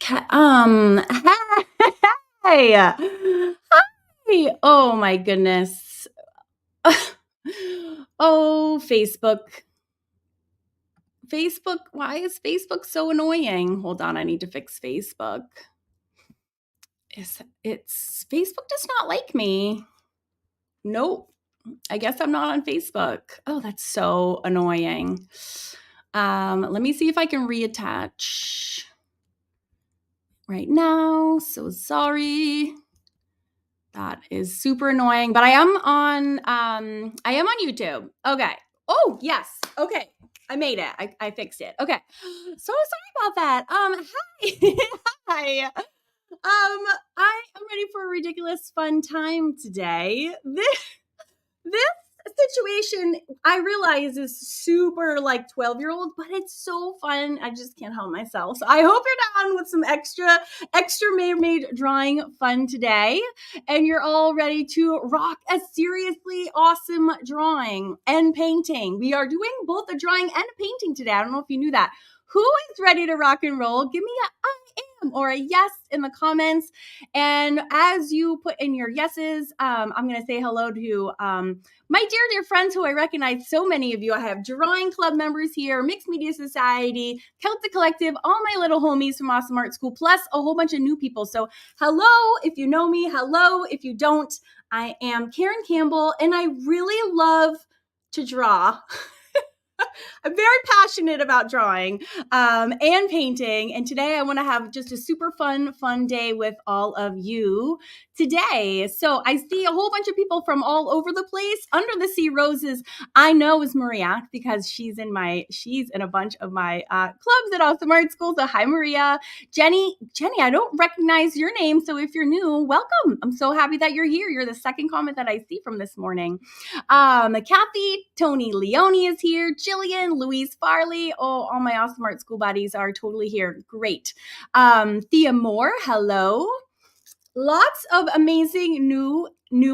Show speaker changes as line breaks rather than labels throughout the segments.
Hey, hi. Oh my goodness. Oh, Facebook. Facebook. Why is Facebook so annoying? Hold on, I need to fix Facebook. It's Facebook does not like me. Nope. I guess I'm not on Facebook. Oh, that's so annoying. Let me see if I can reattach right now. So sorry. That is super annoying, but I am on YouTube. Okay. Oh, yes. Okay. I made it. I fixed it. Okay. So sorry about that. Hi. Hi. I am ready for a ridiculous fun time today. This situation I realize is super like 12-year-old, but it's so fun. I just can't help myself. So I hope you're down with some extra mermaid drawing fun today, and you're all ready to rock a seriously awesome drawing and painting. We are doing both a drawing and a painting today. I don't know if you knew that. Who is ready to rock and roll? Give me a I am or a yes in the comments. And as you put in your yeses, I'm going to say hello to my dear friends who I recognize, so many of you. I have drawing club members here, Mixed Media Society, Celtic Collective, all my little homies from Awesome Art School, plus a whole bunch of new people. So hello if you know me, hello if you don't. I am Karen Campbell, and I really love to draw. I'm very passionate about drawing and painting. And today I want to have just a super fun day with all of you today. So I see a whole bunch of people from all over the place. Under the Sea Roses, I know is Maria because she's in a bunch of my clubs at Awesome Art School. So hi, Maria. Jenny, I don't recognize your name. So if you're new, welcome. I'm so happy that you're here. You're the second comment that I see from this morning. Kathy, Tony Leone is here. Jillian, Louise Farley. Oh, all my Awesome Art School buddies are totally here. Great. Thea Moore, hello. Lots of amazing new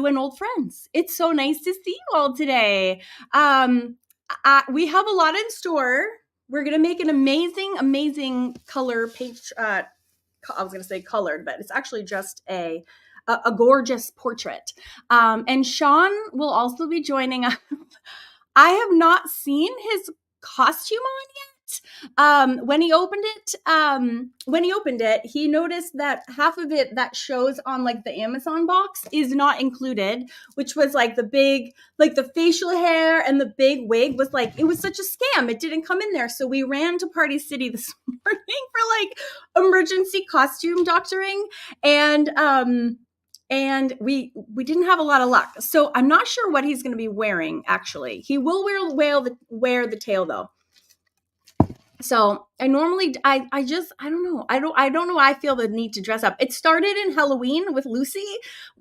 and old friends. It's so nice to see you all today. We have a lot in store. We're going to make an amazing color page. I was going to say colored, but it's actually just a gorgeous portrait. And Sean will also be joining us. I have not seen his costume on yet. When he opened it, he noticed that half of it that shows on like the Amazon box is not included, which was like the facial hair and the big wig was like, it was such a scam. It didn't come in there. So we ran to Party City this morning for like emergency costume doctoring, and we didn't have a lot of luck. So I'm not sure what he's going to be wearing, actually. He will wear the tail, though. So I normally, I don't know. I don't know why I feel the need to dress up. It started in Halloween with Lucy.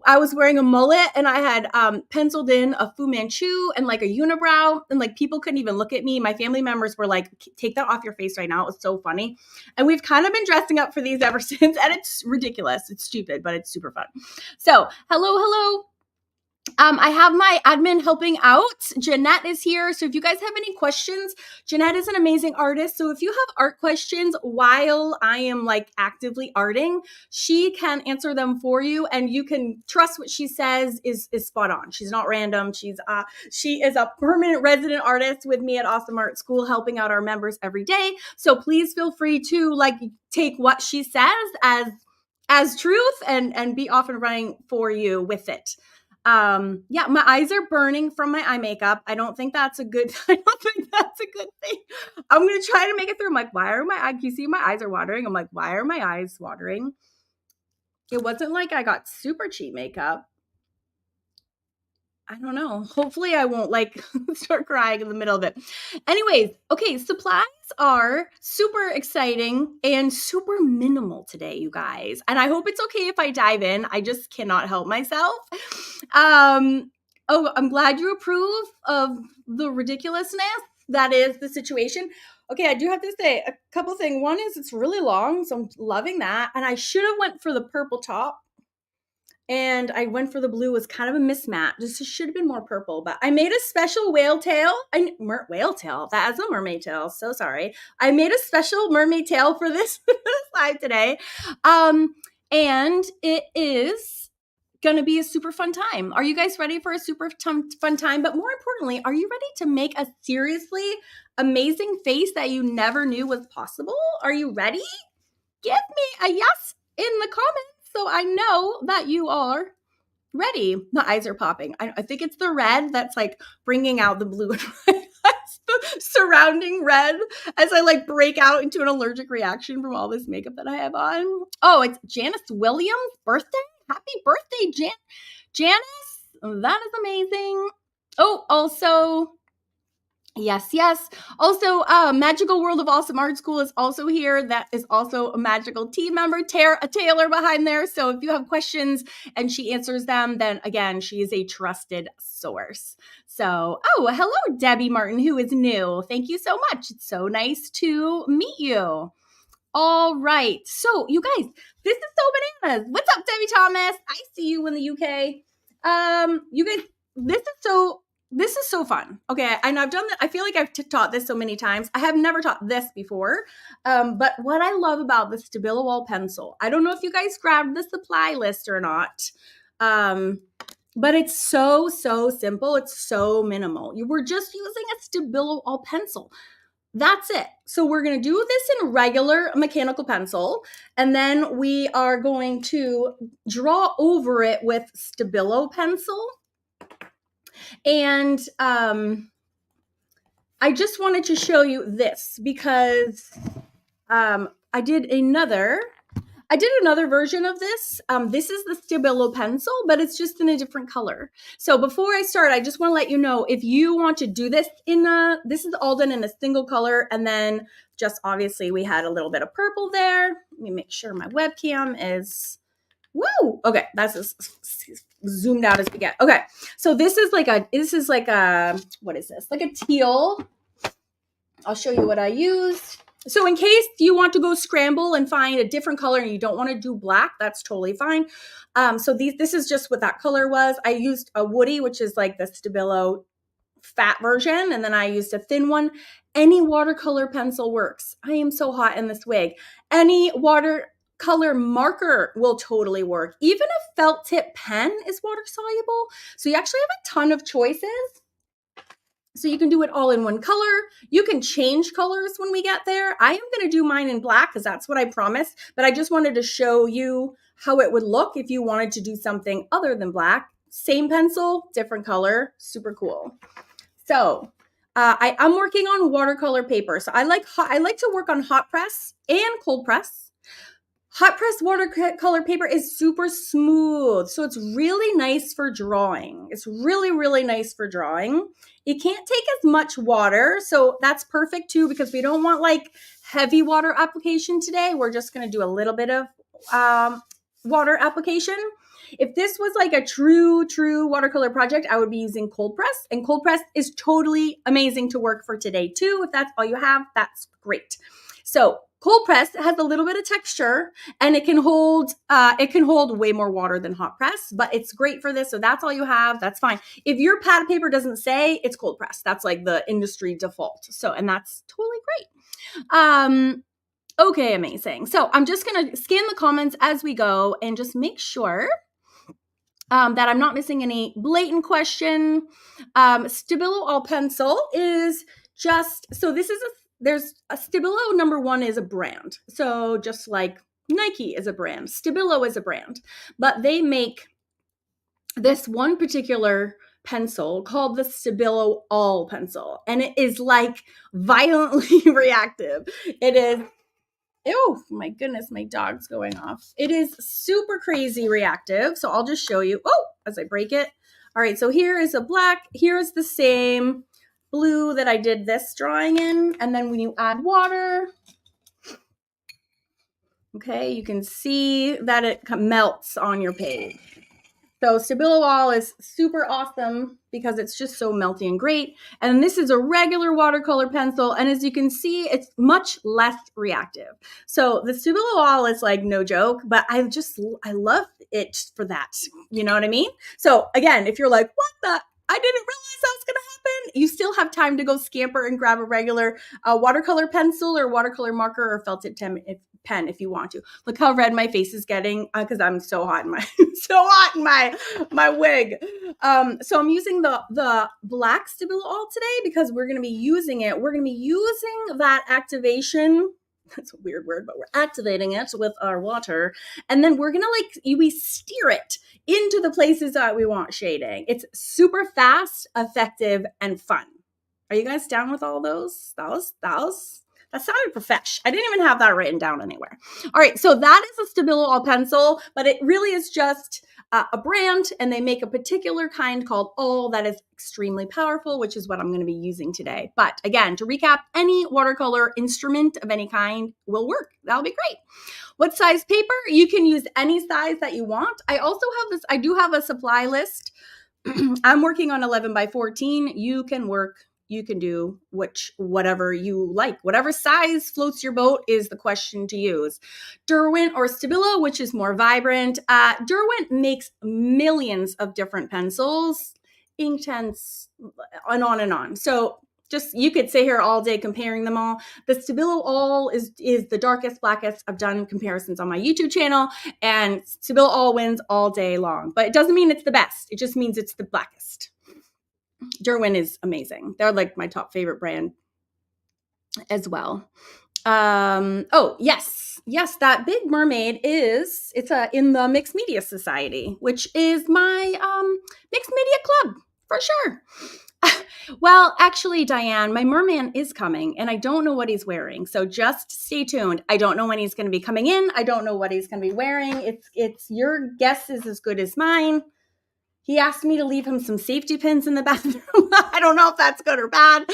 I was wearing a mullet and I had penciled in a Fu Manchu and like a unibrow, and like people couldn't even look at me. My family members were like, take that off your face right now. It was so funny. And we've kind of been dressing up for these ever since, and it's ridiculous. It's stupid, but it's super fun. So hello. I have my admin helping out. Jeanette is here. So if you guys have any questions, Jeanette is an amazing artist. So if you have art questions while I am like actively arting, she can answer them for you, and you can trust what she says is spot on. She's not random. She is a permanent resident artist with me at Awesome Art School, helping out our members every day. So please feel free to like take what she says as truth and be off and running for you with it. My eyes are burning from my eye makeup. I don't think that's a good thing. I'm going to try to make it through. I'm like, why are my eyes, you see my eyes are watering? I'm like, why are my eyes watering? It wasn't like I got super cheap makeup. I don't know. Hopefully I won't like start crying in the middle of it. Anyways, okay, supplies are super exciting and super minimal today, you guys. And I hope it's okay if I dive in. I just cannot help myself. I'm glad you approve of the ridiculousness that is the situation. Okay, I do have to say a couple things. One is it's really long, so I'm loving that. And I should have went for the purple top. and I went for the blue. It was kind of a mismatch. This should have been more purple, but I made a special whale tail. Whale tail. That is a mermaid tail. So sorry. I made a special mermaid tail for this live today. And it is going to be a super fun time. Are you guys ready for a super fun time? But more importantly, are you ready to make a seriously amazing face that you never knew was possible? Are you ready? Give me a yes in the comments so I know that you are ready. My eyes are popping. I think it's the red that's like bringing out the blue and red. The surrounding red as I like break out into an allergic reaction from all this makeup that I have on. Oh, it's Janice Williams' birthday. Happy birthday, Janice. That is amazing. Oh, also, yes. Also, Magical World of Awesome Art School is also here. That is also a magical team member, Tara Taylor, behind there. So if you have questions and she answers them, then again, she is a trusted source. So, hello, Debbie Martin, who is new. Thank you so much. It's so nice to meet you. All right. So, you guys, this is so bananas. What's up, Debbie Thomas? I see you in the UK. You guys, this is so fun. Okay, and I've done that. I feel like I've taught this so many times. I have never taught this before. But what I love about the Stabilo All pencil, I don't know if you guys grabbed the supply list or not. But it's so simple. It's so minimal. You were just using a Stabilo All pencil. That's it. So we're going to do this in regular mechanical pencil, and then we are going to draw over it with Stabilo pencil. And I just wanted to show you this because I did another version of this. This is the Stabilo pencil, but it's just in a different color. So before I start, I just want to let you know, if you want to do this this is all done in a single color. And then just obviously we had a little bit of purple there. Let me make sure my webcam is, woo! Okay, that's as zoomed out as we get. Okay, so this is like a, what is this? Like a teal. I'll show you what I used. So in case you want to go scramble and find a different color and you don't want to do black, that's totally fine. So this is just what that color was. I used a woody, which is like the Stabilo fat version, and then I used a thin one. Any watercolor pencil works. I am so hot in this wig. Any watercolor marker will totally work. Even a felt tip pen is water soluble. So you actually have a ton of choices. So you can do it all in one color. You can change colors when we get there. I am going to do mine in black because that's what I promised, but I just wanted to show you how it would look if you wanted to do something other than black. Same pencil, different color, super cool. So I'm working on watercolor paper. So I like to work on hot press and cold press. Hot press watercolor paper is super smooth, so it's really nice for drawing. It's really nice for drawing. It can't take as much water, so that's perfect too, because we don't want like heavy water application today. We're just going to do a little bit of water application. If this was like a true watercolor project, I would be using cold press, and cold press is totally amazing to work for today too. If that's all you have, that's great. So cold press has a little bit of texture, and it can hold way more water than hot press, but it's great for this. So that's all you have. That's fine. If your pad paper doesn't say, it's cold press. That's like the industry default. So, and that's totally great. Okay, amazing. So I'm just going to scan the comments as we go and just make sure that I'm not missing any blatant question. Stabilo All pencil is just, so this is there's a Stabilo #1 is a brand. So just like Nike is a brand, Stabilo is a brand, but they make this one particular pencil called the Stabilo All pencil, and it is like violently reactive. It is, oh my goodness, my dog's going off. It is super crazy reactive. So I'll just show you, as I break it. All right, so here is a black, here's the same blue that I did this drawing in, and then when you add water, okay, you can see that it melts on your page. So Stabilo All is super awesome because it's just so melty and great. And this is a regular watercolor pencil. And as you can see, it's much less reactive. So the Stabilo All is like no joke, but I love it for that. You know what I mean? So again, if you're like, what the? I didn't realize that was going to happen. You still have time to go scamper and grab a regular watercolor pencil or watercolor marker or felt tip pen if you want to. Look how red my face is getting because I'm so hot in my wig. So I'm using the black Stabilo All today because we're going to be using it. We're going to be using that activation. That's a weird word, but we're activating it with our water. And then we're going to we steer it into the places that we want shading. It's super fast, effective, and fun. Are you guys down with all those? That sounded profesh. I didn't even have that written down anywhere. All right, so that is a Stabilo All pencil, but it really is just a brand, and they make a particular kind called All that is extremely powerful, which is what I'm going to be using today. But again, to recap, any watercolor instrument of any kind will work. That'll be great. What size paper? You can use any size that you want. I also have this, I do have a supply list. I'm working on 11 by 14. You can do whatever you like. Whatever size floats your boat is the question to use. Derwent or Stabilo, which is more vibrant. Derwent makes millions of different pencils, Inktense, and on and on. So just, you could sit here all day comparing them all. The Stabilo All is the darkest, blackest. I've done comparisons on my YouTube channel, and Stabilo All wins all day long. But it doesn't mean it's the best. It just means it's the blackest. Derwent is amazing. They're like my top favorite brand as well. Oh, yes, that big Mermaid it's in the Mixed Media Society, which is my mixed media club for sure. Well, actually, Diane, my Merman is coming, and I don't know what he's wearing. So just stay tuned. I don't know when he's going to be coming in. I don't know what he's going to be wearing. It's your guess is as good as mine. He asked me to leave him some safety pins in the bathroom. I don't know if that's good or bad.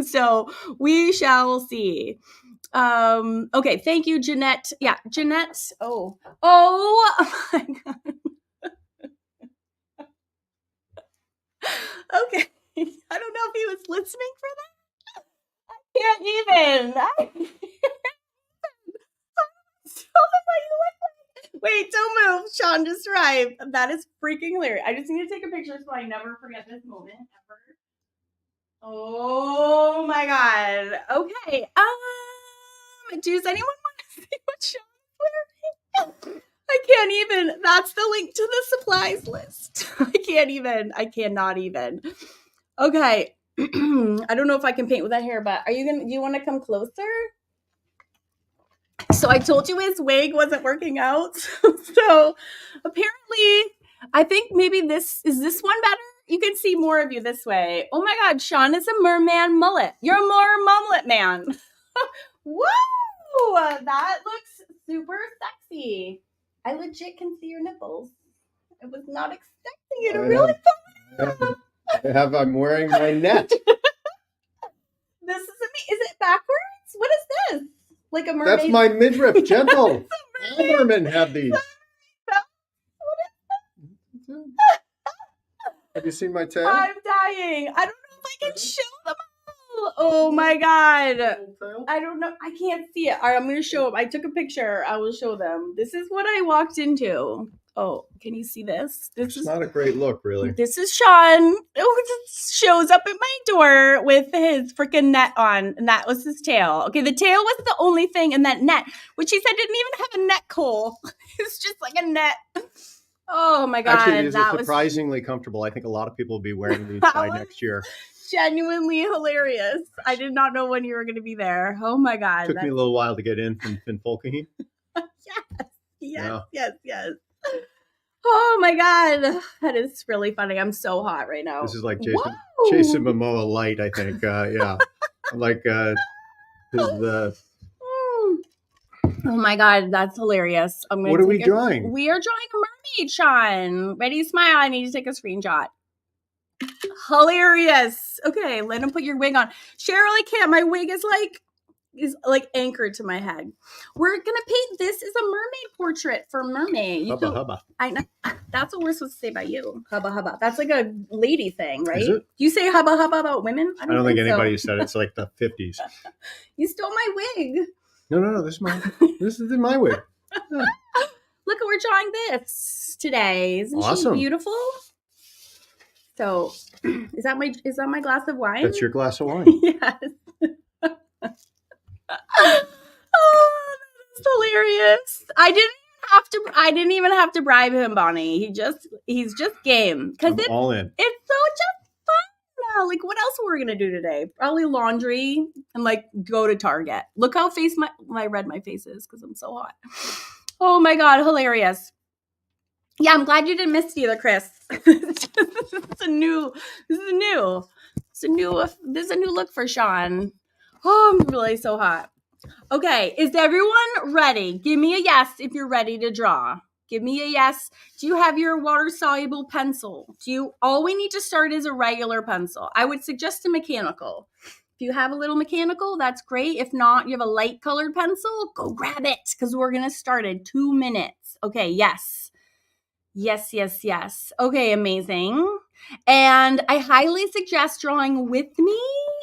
So we shall see. Okay. Thank you, Jeanette. Yeah, Jeanette. Oh my God. Okay. I don't know if he was listening for that. I can't even. Wait, don't move. Sean just arrived. That is freaking hilarious. I just need to take a picture so I never forget this moment ever. Oh my God. Okay. Does anyone want to see what Sean's wearing? I can't even. That's the link to the supplies list. I cannot even. Okay. I don't know if I can paint with that hair, but do you want to come closer? So I told you his wig wasn't working out. So apparently, I think maybe is this one better? You can see more of you this way. Oh my God, Sean is a merman mullet. You're more mullet man. Whoa, that looks super sexy. I legit can see your nipples. I was not expecting you to really
I'm wearing my net.
This is it backwards? What is this? Like a mermaid?
That's my midriff, gentle. All mermen have these. Have you seen my tail?
I'm dying. I don't know if I can show them all. Oh my God. I don't know. I can't see it. All right, I'm going to show them. I took a picture. I will show them. This is what I walked into. Oh, can you see this?
It's not a great look, really.
This is Sean. Oh, it shows up at my door with his freaking net on, and that was his tail. Okay, the tail was the only thing in that net, which he said didn't even have a neck hole. It's just like a net. Oh my God.
Actually, these are surprisingly comfortable. I think a lot of people will be wearing these by next year.
Genuinely hilarious. I did not know when you were going to be there. Oh my God.
It took me a little while to get in from Finfolkahee.
Yes. Oh my God. That is really funny. I'm so hot right now.
This is like Jason Momoa light, I think. Yeah. Like
Oh my God, that's hilarious.
What are we drawing?
We are drawing a mermaid, Sean. Ready, smile. I need to take a screenshot. Hilarious. Okay, let him put your wig on. Cheryl, I can't. My wig is like is like anchored to my head. We're gonna paint this as a mermaid portrait for Mermaid.
Hubba hubba.
I know that's what we're supposed to say about you. Hubba hubba. That's like a lady thing, right?
Is it?
Do you say hubba hubba about women?
I don't think anybody said it. It's like the 50s.
You stole my wig.
No. This is my wig. Yeah.
Look, we're drawing this today. Isn't
Awesome.
she beautiful? So, is that my glass of wine?
That's your glass of wine.
Yes. Oh, that's hilarious. I didn't even have to bribe him, Bonnie. He's just game. Because
I'm all in.
It's so just fun now. Like, what else were we gonna do today? Probably laundry and like go to Target. Look how red my face is because I'm so hot. Oh my god, hilarious. Yeah, I'm glad you didn't miss it either, Chris. This is a new look for Sean. Oh, I'm really so hot. Okay, is everyone ready? Give me a yes if you're ready to draw. Give me a yes. Do you have your water-soluble pencil? All we need to start is a regular pencil. I would suggest a mechanical. If you have a little mechanical, that's great. If not, you have a light colored pencil, go grab it because we're going to start in 2 minutes. Okay, yes. Yes. Okay, amazing. And I highly suggest drawing with me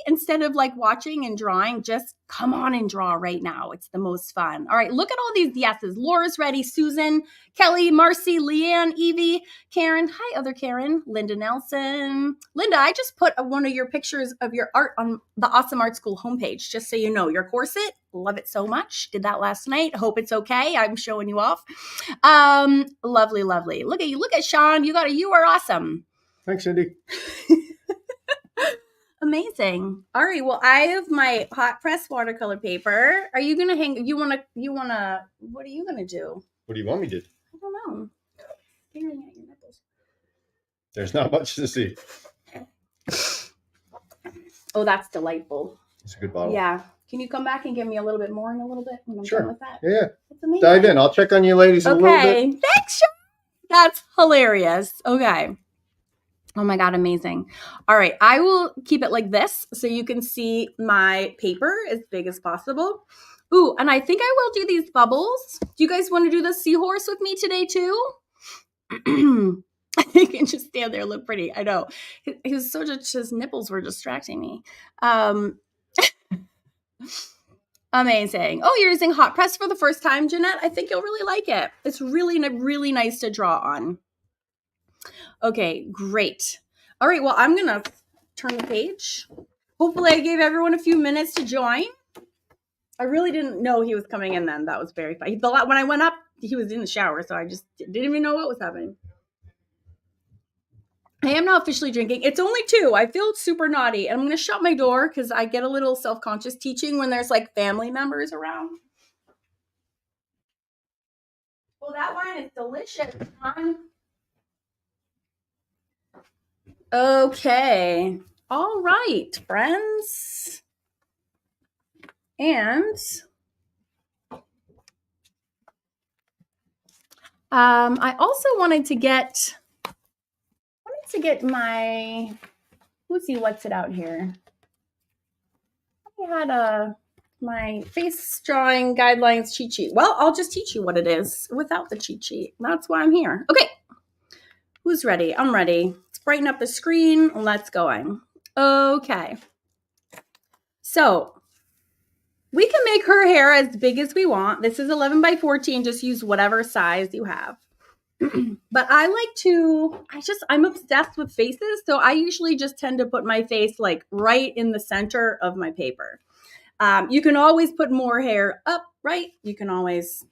instead of like watching and drawing. Just come on and draw right now. It's the most fun. All right, look at all these yeses. Laura's ready. Susan, Kelly, Marcy, Leanne, Evie, Karen. Hi, other Karen. Linda Nelson. Linda, I just put one of your pictures of your art on the Awesome Art School homepage, just so you know. Your corset, love it so much. Did that last night. Hope it's okay. I'm showing you off. Lovely. Look at you. Look at Sean. You are awesome.
Thanks, Cindy.
Amazing. All right. Well, I have my hot press watercolor paper. Are you gonna hang? You wanna? What are you gonna do?
What do you want me to do?
I don't know. Staring at your nipples.
There's not much to see.
Oh, that's delightful.
It's a good bottle.
Yeah. Can you come back and give me a little bit more in a little bit when I'm
sure.
done with that?
Yeah.
That's amazing.
Dive in. I'll check on you ladies in a little bit.
Okay. Thanks, Sean. That's hilarious. Okay. Oh my God, amazing. All right, I will keep it like this so you can see my paper as big as possible. Ooh, and I think I will do these bubbles. Do you guys want to do the seahorse with me today too? You can just stand there and look pretty. I know. His nipples were distracting me. Amazing. Oh, you're using hot press for the first time, Jeanette? I think you'll really like it. It's really nice to draw on. Okay, great. All right, well, I'm going to turn the page. Hopefully I gave everyone a few minutes to join. I really didn't know he was coming in then. That was very funny. When I went up, he was in the shower, so I just didn't even know what was happening. I am now officially drinking. It's only 2. I feel super naughty, and I'm going to shut my door because I get a little self-conscious teaching when there's like family members around. Well, that wine is delicious, John. Okay. All right, friends. And I also wanted to get my, let's see what's it out here. I had my face drawing guidelines cheat sheet. Well, I'll just teach you what it is without the cheat sheet. That's why I'm here. Okay. Who's ready? I'm ready. Let's brighten up the screen. Let's go. Okay. So we can make her hair as big as we want. This is 11 by 14. Just use whatever size you have. But I'm obsessed with faces. So I usually just tend to put my face like right in the center of my paper. You can always put more hair up, right? You can always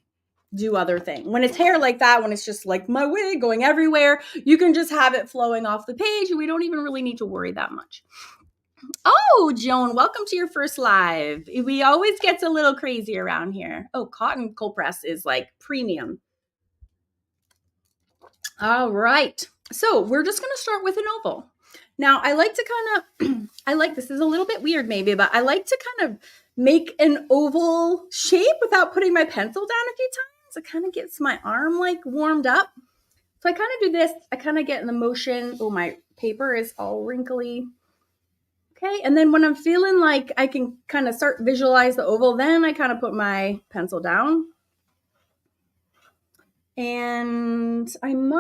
do other things. When it's hair like that, when it's just like my wig going everywhere, you can just have it flowing off the page and we don't even really need to worry that much. Oh, Joan, welcome to your first live. We always gets a little crazy around here. Oh, cotton cold press is like premium. All right. So we're just going to start with an oval. Now I like to this is a little bit weird maybe, but I like to kind of make an oval shape without putting my pencil down a few times. It kind of gets my arm like warmed up. So I kind of do this. I kind of get in the motion. Oh, my paper is all wrinkly. Okay, and then when I'm feeling like I can kind of start visualize the oval, then I kind of put my pencil down. And I'm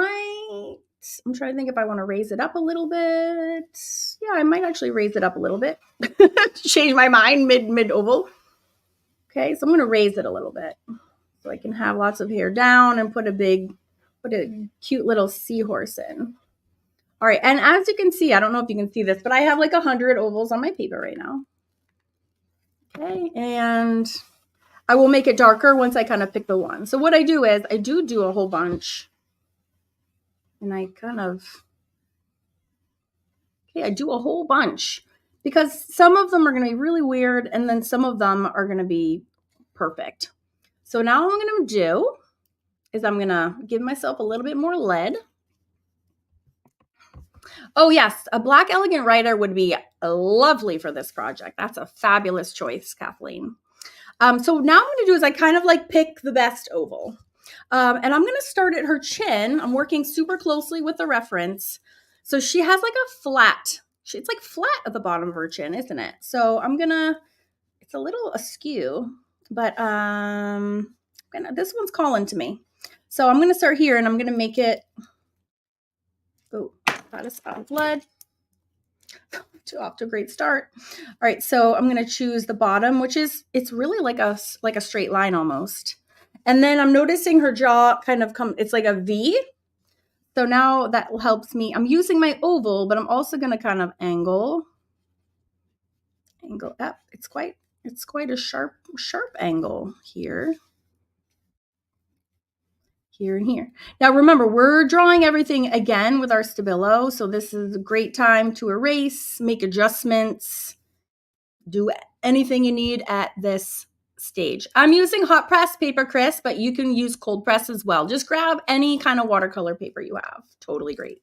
trying to think if I want to raise it up a little bit. Yeah, I might actually raise it up a little bit. Change my mind mid oval. Okay, so I'm going to raise it a little bit so I can have lots of hair down and put a cute little seahorse in. All right, and as you can see, I don't know if you can see this, but I have like 100 ovals on my paper right now. Okay, and I will make it darker once I kind of pick the one. So what I do is I do a whole bunch. And I do a whole bunch because some of them are going to be really weird and then some of them are going to be perfect. So now what I'm going to do is I'm going to give myself a little bit more lead. Oh yes, a black elegant writer would be lovely for this project. That's a fabulous choice, Kathleen. So now what I'm going to do is I kind of like pick the best oval. And I'm going to start at her chin. I'm working super closely with the reference. So she has like a flat, it's like flat at the bottom of her chin, isn't it? So it's a little askew, but this one's calling to me. So I'm going to start here and I'm going to make it, that is blood. Off to a great start. All right, so I'm going to choose the bottom, which it's really like a straight line almost. And then I'm noticing her jaw kind of it's like a V. So now that helps me. I'm using my oval, but I'm also going to kind of angle up. It's quite a sharp angle here. Here and here. Now remember, we're drawing everything again with our Stabilo, so this is a great time to erase, make adjustments, do anything you need at this stage. I'm using hot press paper, Chris, but you can use cold press as well. Just grab any kind of watercolor paper you have. Totally great.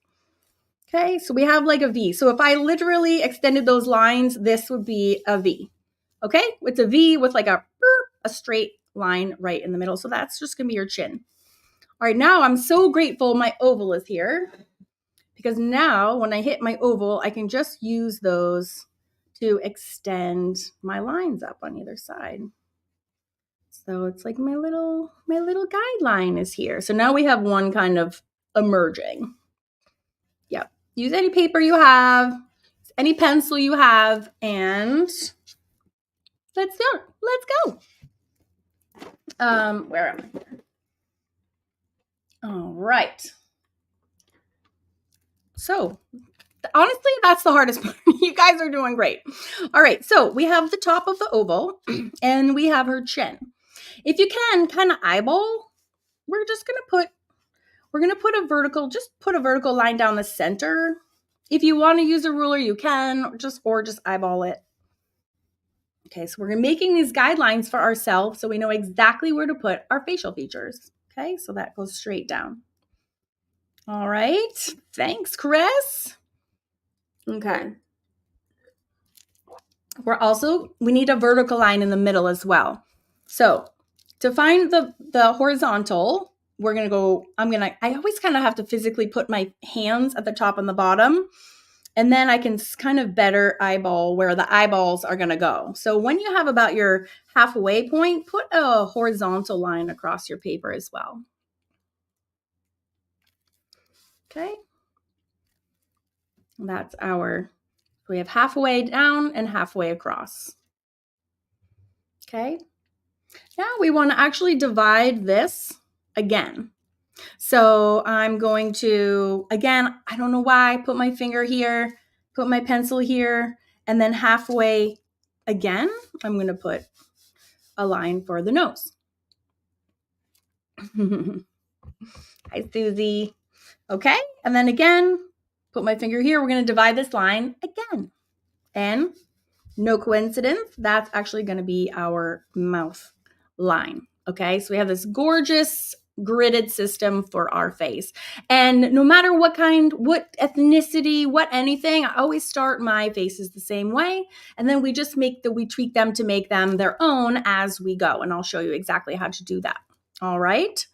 Okay, so we have like a V. So if I literally extended those lines, this would be a V. Okay, it's a V with like a straight line right in the middle. So that's just gonna be your chin. All right, now I'm so grateful my oval is here because now when I hit my oval, I can just use those to extend my lines up on either side. So it's like my little guideline is here. So now we have one kind of emerging. Yep. Use any paper you have, any pencil you have, and let's go. Where am I? All right. So honestly, that's the hardest part. You guys are doing great. All right, so we have the top of the oval and we have her chin. If you can kind of eyeball, we're gonna put a vertical line down the center. If you want to use a ruler, you can, or just eyeball it. Okay, so we're making these guidelines for ourselves so we know exactly where to put our facial features. Okay, so that goes straight down. All right, thanks, Chris. Okay. We need a vertical line in the middle as well. So to find the horizontal, we're going to go, I always kind of have to physically put my hands at the top and the bottom, and then I can kind of better eyeball where the eyeballs are going to go. So when you have about your halfway point, put a horizontal line across your paper as well. Okay. That's we have halfway down and halfway across. Okay. Now we want to actually divide this again. So I'm going to, again, I don't know why, put my finger here, put my pencil here, and then halfway again, I'm going to put a line for the nose. Hi, Susie. Okay. And then again, put my finger here. We're going to divide this line again. And no coincidence, that's actually going to be our mouth line. Okay, so we have this gorgeous gridded system for our face. And no matter what ethnicity, what anything, I always start my faces the same way. And then we just we tweak them to make them their own as we go. And I'll show you exactly how to do that. All right.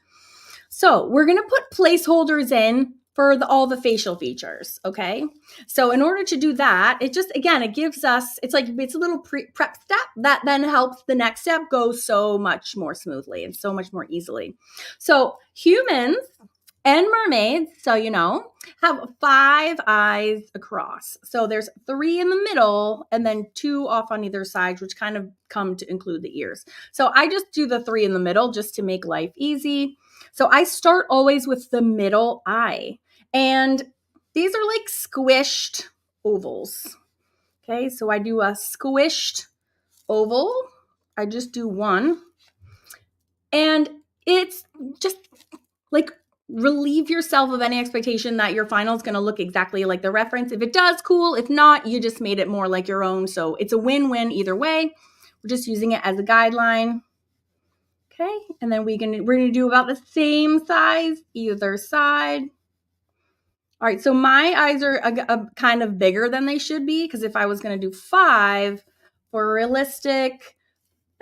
So we're going to put placeholders in for all the facial features, okay? So in order to do that, it just, again, it gives us, it's a little prep step that then helps the next step go so much more smoothly and so much more easily. So humans and mermaids, so you know, have 5 eyes across. So there's 3 in the middle and then 2 off on either side, which kind of come to include the ears. So I just do the 3 in the middle just to make life easy. So I start always with the middle eye. And these are like squished ovals. Okay, so I do a squished oval. I just do one. And it's just like relieve yourself of any expectation that your final is going to look exactly like the reference. If it does, cool. If not, you just made it more like your own. So it's a win-win either way. We're just using it as a guideline. Okay, and then we're gonna do about the same size either side. All right, so my eyes are a kind of bigger than they should be, because if I was going to do 5 for realistic,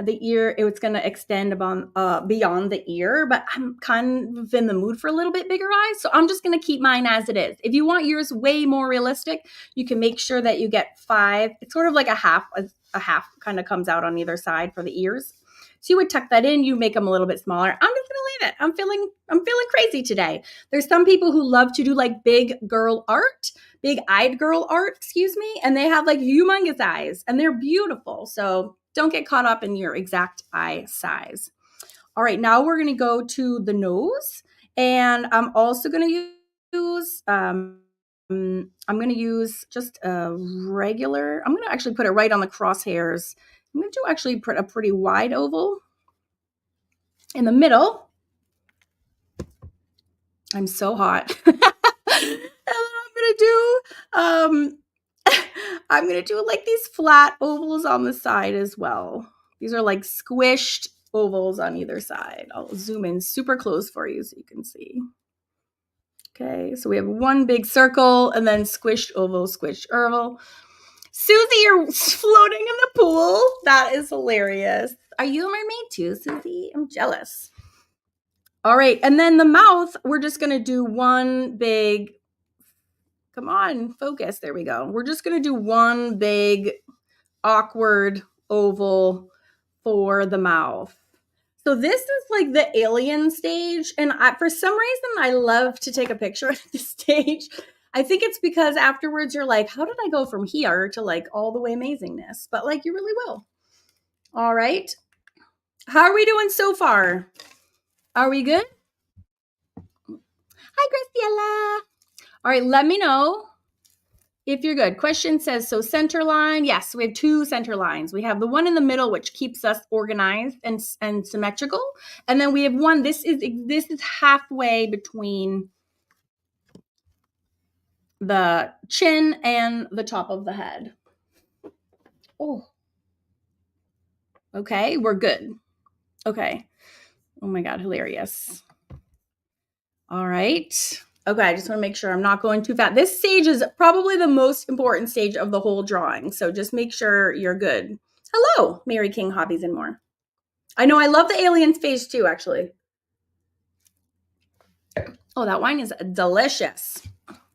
the ear, it's going to extend beyond the ear, but I'm kind of in the mood for a little bit bigger eyes, so I'm just going to keep mine as it is. If you want yours way more realistic, you can make sure that you get 5. It's sort of like a half kind of comes out on either side for the ears. So you would tuck that in, you make them a little bit smaller. I'm just gonna leave it. I'm feeling crazy today. There's some people who love to do like big-eyed girl art, excuse me, and they have like humongous eyes and they're beautiful. So don't get caught up in your exact eye size. All right, now we're gonna go to the nose, and I'm also gonna use I'm going to use just a regular, I'm going to actually put it right on the crosshairs. I'm going to actually put a pretty wide oval in the middle. I'm so hot. And I'm going to do like these flat ovals on the side as well. These are like squished ovals on either side. I'll zoom in super close for you so you can see. Okay, so we have one big circle and then squished oval, squished oval. Susie, you're floating in the pool. That is hilarious. Are you a mermaid too, Susie? I'm jealous. All right, and then the mouth, we're just going to do one big, come on, focus. There we go. We're just going to do one big awkward oval for the mouth. So this is like the alien stage, and for some reason, I love to take a picture at this stage. I think it's because afterwards you're like, how did I go from here to like all the way amazingness? But like you really will. All right. How are we doing so far? Are we good? Hi, Graciela. All right, let me know if you're good. Question says, so center line. Yes, we have 2 center lines. We have the one in the middle, which keeps us organized and symmetrical. And then we have one, this is halfway between the chin and the top of the head. Oh. Okay, we're good. Okay. Oh my God, hilarious. All right. Okay, I just want to make sure I'm not going too fast. This stage is probably the most important stage of the whole drawing, so just make sure you're good. Hello, Mary King Hobbies and More. I know I love the aliens phase too, actually. Oh, that wine is delicious.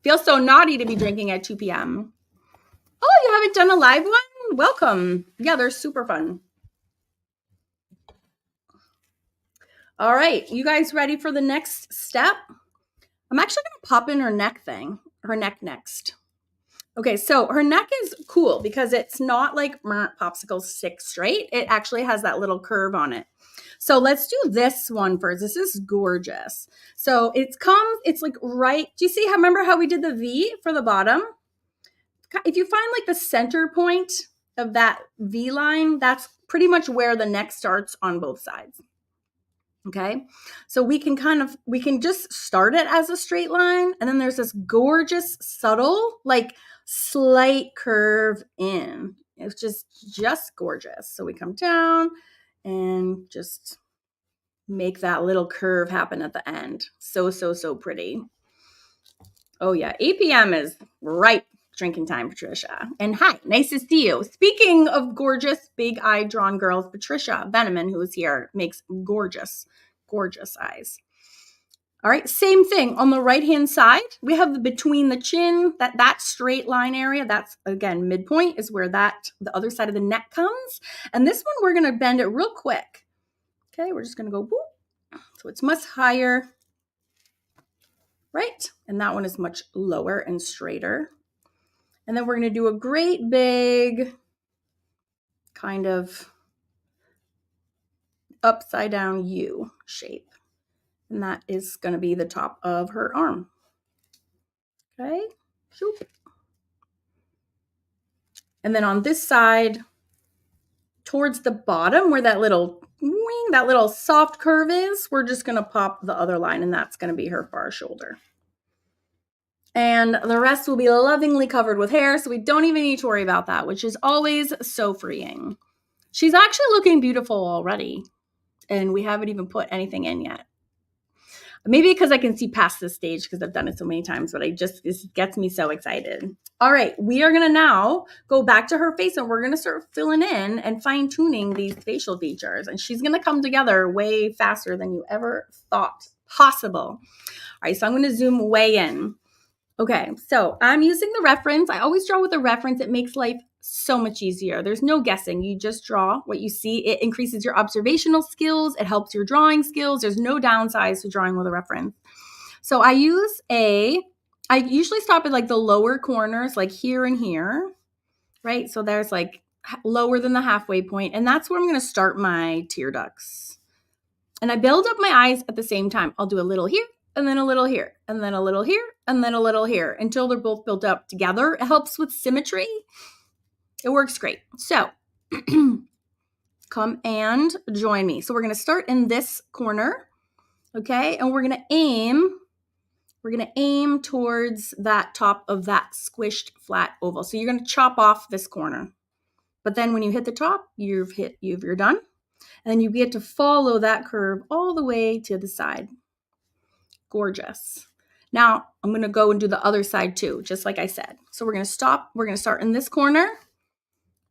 Feels so naughty to be drinking at 2 p.m. Oh, you haven't done a live one? Welcome. Yeah, they're super fun. All right, you guys ready for the next step? I'm actually going to pop in her neck next. Okay, so her neck is cool because it's not like popsicle stick straight. It actually has that little curve on it. So let's do this one first. This is gorgeous. So it's like right, do you see remember how we did the V for the bottom? If you find like the center point of that V line, that's pretty much where the neck starts on both sides. Okay, so we can just start it as a straight line, and then there's this gorgeous, subtle, like slight curve in. It's just gorgeous. So we come down and just make that little curve happen at the end. So pretty. Oh yeah, 8 p.m. is right drinking time, Patricia. And hi, nice to see you. Speaking of gorgeous, big-eyed drawn girls, Patricia Veneman, who is here, makes gorgeous eyes. All right, same thing on the right-hand side. We have the between the chin, that straight line area. That's, again, midpoint is where the other side of the neck comes. And this one, we're going to bend it real quick. Okay, we're just going to go whoop. So it's much higher, right? And that one is much lower and straighter. And then we're going to do a great big kind of upside down U shape. And that is going to be the top of her arm. Okay. Shoop. And then on this side, towards the bottom where that little wing, that little soft curve is, we're just going to pop the other line, and that's going to be her far shoulder. And the rest will be lovingly covered with hair, so we don't even need to worry about that, which is always so freeing. She's actually looking beautiful already, and we haven't even put anything in yet. Maybe because I can see past this stage because I've done it so many times, but this gets me so excited. All right, we are going to now go back to her face, and we're going to start filling in and fine-tuning these facial features. And she's going to come together way faster than you ever thought possible. All right, so I'm going to zoom way in. Okay, so I'm using the reference. I always draw with a reference. It makes life so much easier. There's no guessing. You just draw what you see. It increases your observational skills. It helps your drawing skills. There's no downsides to drawing with a reference. So I usually stop at like the lower corners, like here and here, right? So there's like lower than the halfway point, and that's where I'm going to start my tear ducts. And I build up my eyes at the same time. I'll do a little here, and then a little here, and then a little here, and then a little here until they're both built up together. It helps with symmetry. It works great. So come and join me. So we're going to start in this corner, okay? And we're going to aim towards that top of that squished flat oval. So you're going to chop off this corner. But then when you hit the top, you're done. And then you get to follow that curve all the way to the side. Gorgeous. Now I'm going to go and do the other side too, just like I said. So we're going to stop. We're going to start in this corner.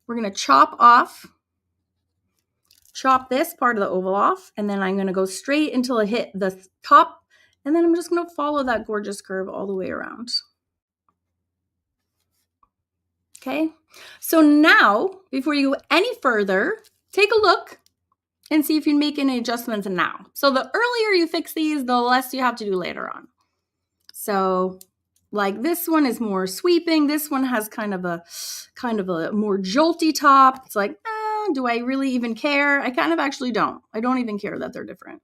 We're going to chop this part of the oval off, and then I'm going to go straight until I hit the top, and then I'm just going to follow that gorgeous curve all the way around. Okay, so now, before you go any further, take a look and see if you can make any adjustments now. So the earlier you fix these, the less you have to do later on. So like this one is more sweeping. This one has kind of a more jolty top. It's like, do I really even care? I kind of actually don't. I don't even care that they're different.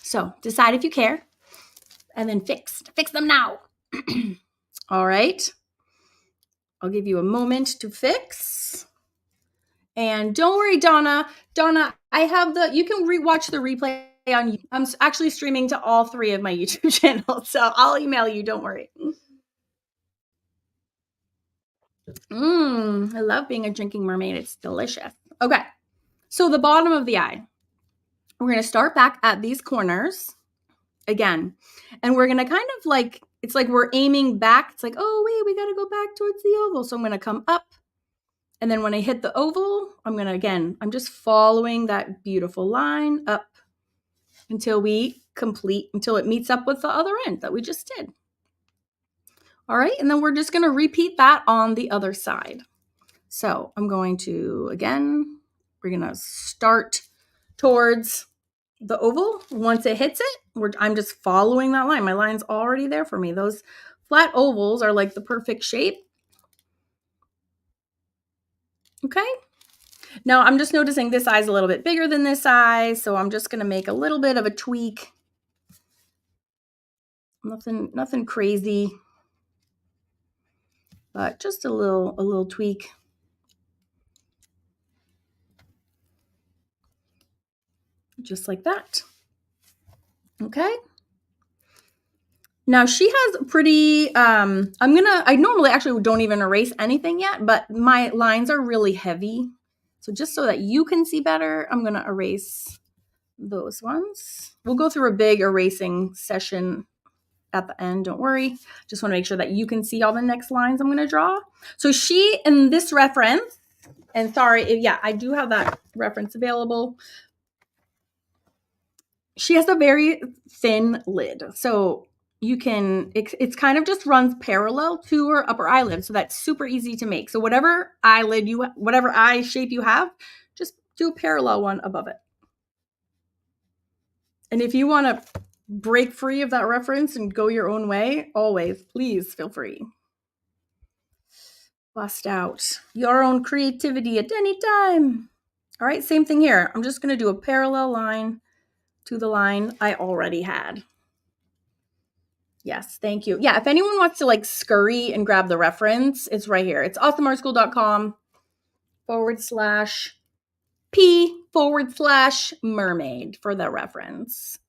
So decide if you care, and then fix them now. All right. I'll give you a moment to fix. And don't worry, Donna, I have you can watch the replay on, I'm actually streaming to all 3 of my YouTube channels, so I'll email you, don't worry. I love being a drinking mermaid. It's delicious. Okay, so the bottom of the eye. We're going to start back at these corners again, and we're going to kind of like, it's like we're aiming back. It's like, oh, wait, we got to go back towards the oval. So I'm going to come up, and then when I hit the oval, I'm just following that beautiful line up until it meets up with the other end that we just did. All right, and then we're just going to repeat that on the other side. So I'm going to, again, we're going to start towards the oval. Once it hits it, I'm just following that line. My line's already there for me. Those flat ovals are like the perfect shape. Okay. Now I'm just noticing this eye's a little bit bigger than this eye, so I'm just going to make a little bit of a tweak. Nothing crazy, but just a little tweak. Just like that. Okay. Now she has pretty, I normally actually don't even erase anything yet, but my lines are really heavy. So just so that you can see better, I'm going to erase those ones. We'll go through a big erasing session at the end. Don't worry. Just want to make sure that you can see all the next lines I'm going to draw. So she, in this reference, and sorry, yeah, I do have that reference available. she has a very thin lid. So you can, it's kind of just runs parallel to her upper eyelid. So that's super easy to make. So whatever whatever eye shape you have, just do a parallel one above it. And if you want to break free of that reference and go your own way, always, please feel free. Bust out your own creativity at any time. All right, same thing here. I'm just going to do a parallel line to the line I already had. Yes, thank you. Yeah, if anyone wants to like scurry and grab the reference, it's right here. It's awesomeartschool.com/P/mermaid for the reference.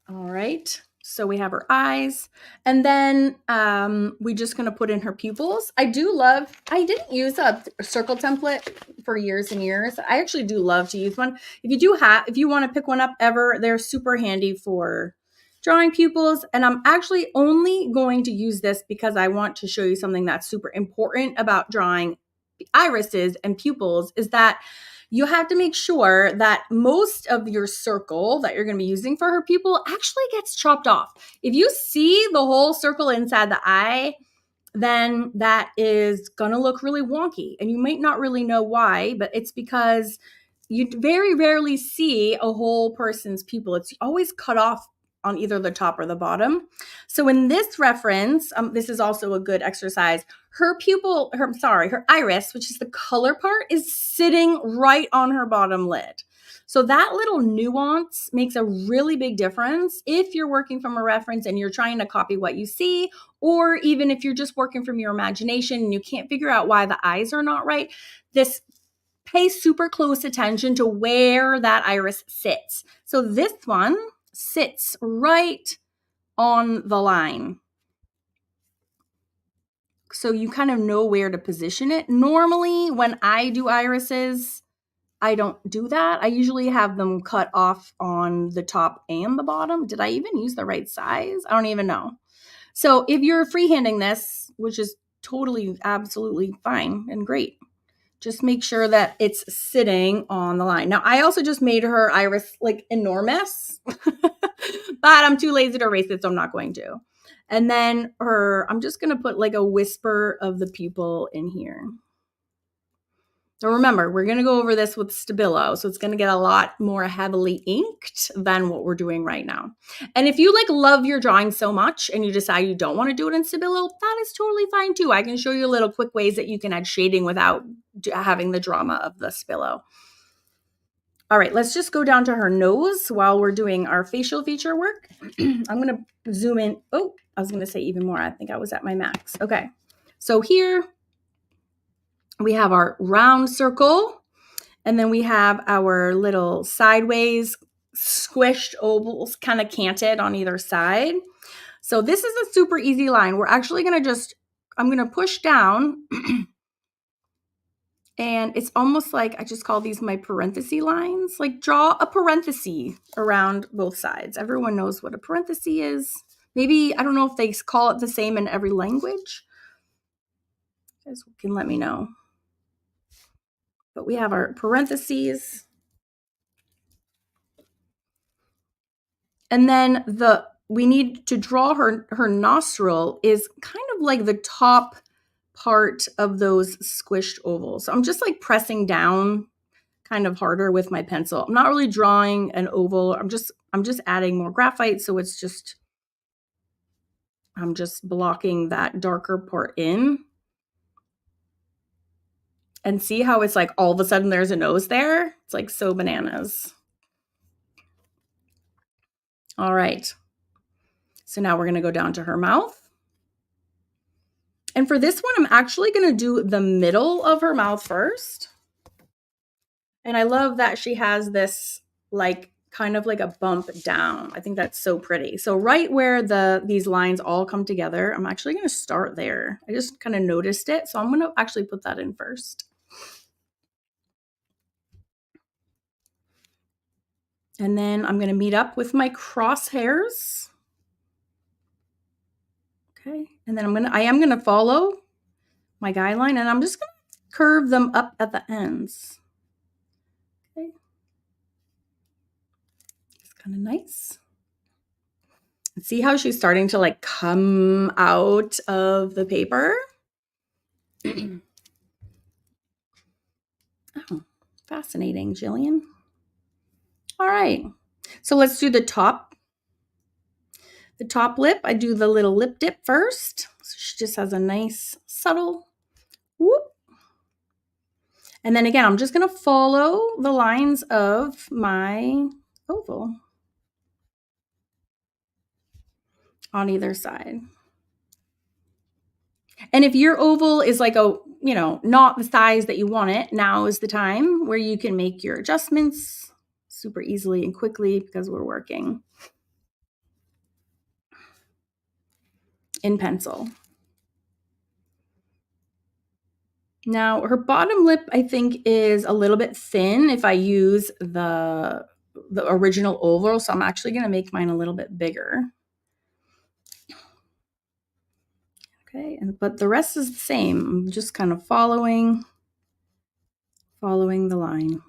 All right. So we have her eyes, and then we're just going to put in her pupils. I didn't use a circle template for years and years. I actually do love to use one. If you want to pick one up ever, they're super handy for drawing pupils. And I'm actually only going to use this because I want to show you something that's super important about drawing irises and pupils is that you have to make sure that most of your circle that you're going to be using for her pupil actually gets chopped off. If you see the whole circle inside the eye, then that is going to look really wonky. And you might not really know why, but it's because you very rarely see a whole person's pupil. It's always cut off on either the top or the bottom. So in this reference, this is also a good exercise. Her iris, which is the color part, is sitting right on her bottom lid. So that little nuance makes a really big difference if you're working from a reference and you're trying to copy what you see, or even if you're just working from your imagination and you can't figure out why the eyes are not right. Pay super close attention to where that iris sits. So this one sits right on the line. So you kind of know where to position it. Normally, when I do irises, I don't do that. I usually have them cut off on the top and the bottom. Did I even use the right size? I don't even know. So if you're freehanding this, which is totally, absolutely fine and great, just make sure that it's sitting on the line. Now, I also just made her iris like enormous, but I'm too lazy to erase it, so I'm not going to. And then I'm just going to put like a whisper of the pupil in here. So remember, we're going to go over this with Stabilo, so it's going to get a lot more heavily inked than what we're doing right now. And if you like love your drawing so much and you decide you don't want to do it in Stabilo, that is totally fine too. I can show you little quick ways that you can add shading without having the drama of the Stabilo. All right, let's just go down to her nose while we're doing our facial feature work. I'm going to zoom in. Oh, I was going to say even more. I think I was at my max. Okay, so here we have our round circle, and then we have our little sideways squished ovals kind of canted on either side. So this is a super easy line. We're actually going to I'm going to push down and it's almost like I just call these my parenthesis lines. Like draw a parenthesis around both sides. Everyone knows what a parenthesis is. Maybe, I don't know if they call it the same in every language. You guys can let me know. But we have our parentheses. And then we need to draw her nostril is kind of like the top part of those squished ovals. So I'm just like pressing down kind of harder with my pencil. I'm not really drawing an oval. I'm just adding more graphite. So I'm just blocking that darker part in. And see how it's like all of a sudden there's a nose there? It's like so bananas. All right. So now we're going to go down to her mouth. And for this one, I'm actually going to do the middle of her mouth first. And I love that she has this like kind of like a bump down. I think that's so pretty. So right where these lines all come together, I'm actually going to start there. I just kind of noticed it. So I'm going to actually put that in first. And then I'm going to meet up with my crosshairs. Okay. And then I am going to follow my guideline and I'm just going to curve them up at the ends. Okay. It's kind of nice. See how she's starting to like come out of the paper? Oh, fascinating, Jillian. All right. So let's do the top. The top lip, I do the little lip dip first. So she just has a nice subtle whoop. And then again, I'm just going to follow the lines of my oval on either side. And if your oval is like not the size that you want it, now is the time where you can make your adjustments super easily and quickly because we're working in pencil. Now, her bottom lip, I think, is a little bit thin if I use the original oval, so I'm actually going to make mine a little bit bigger. Okay, but the rest is the same. I'm just kind of following the line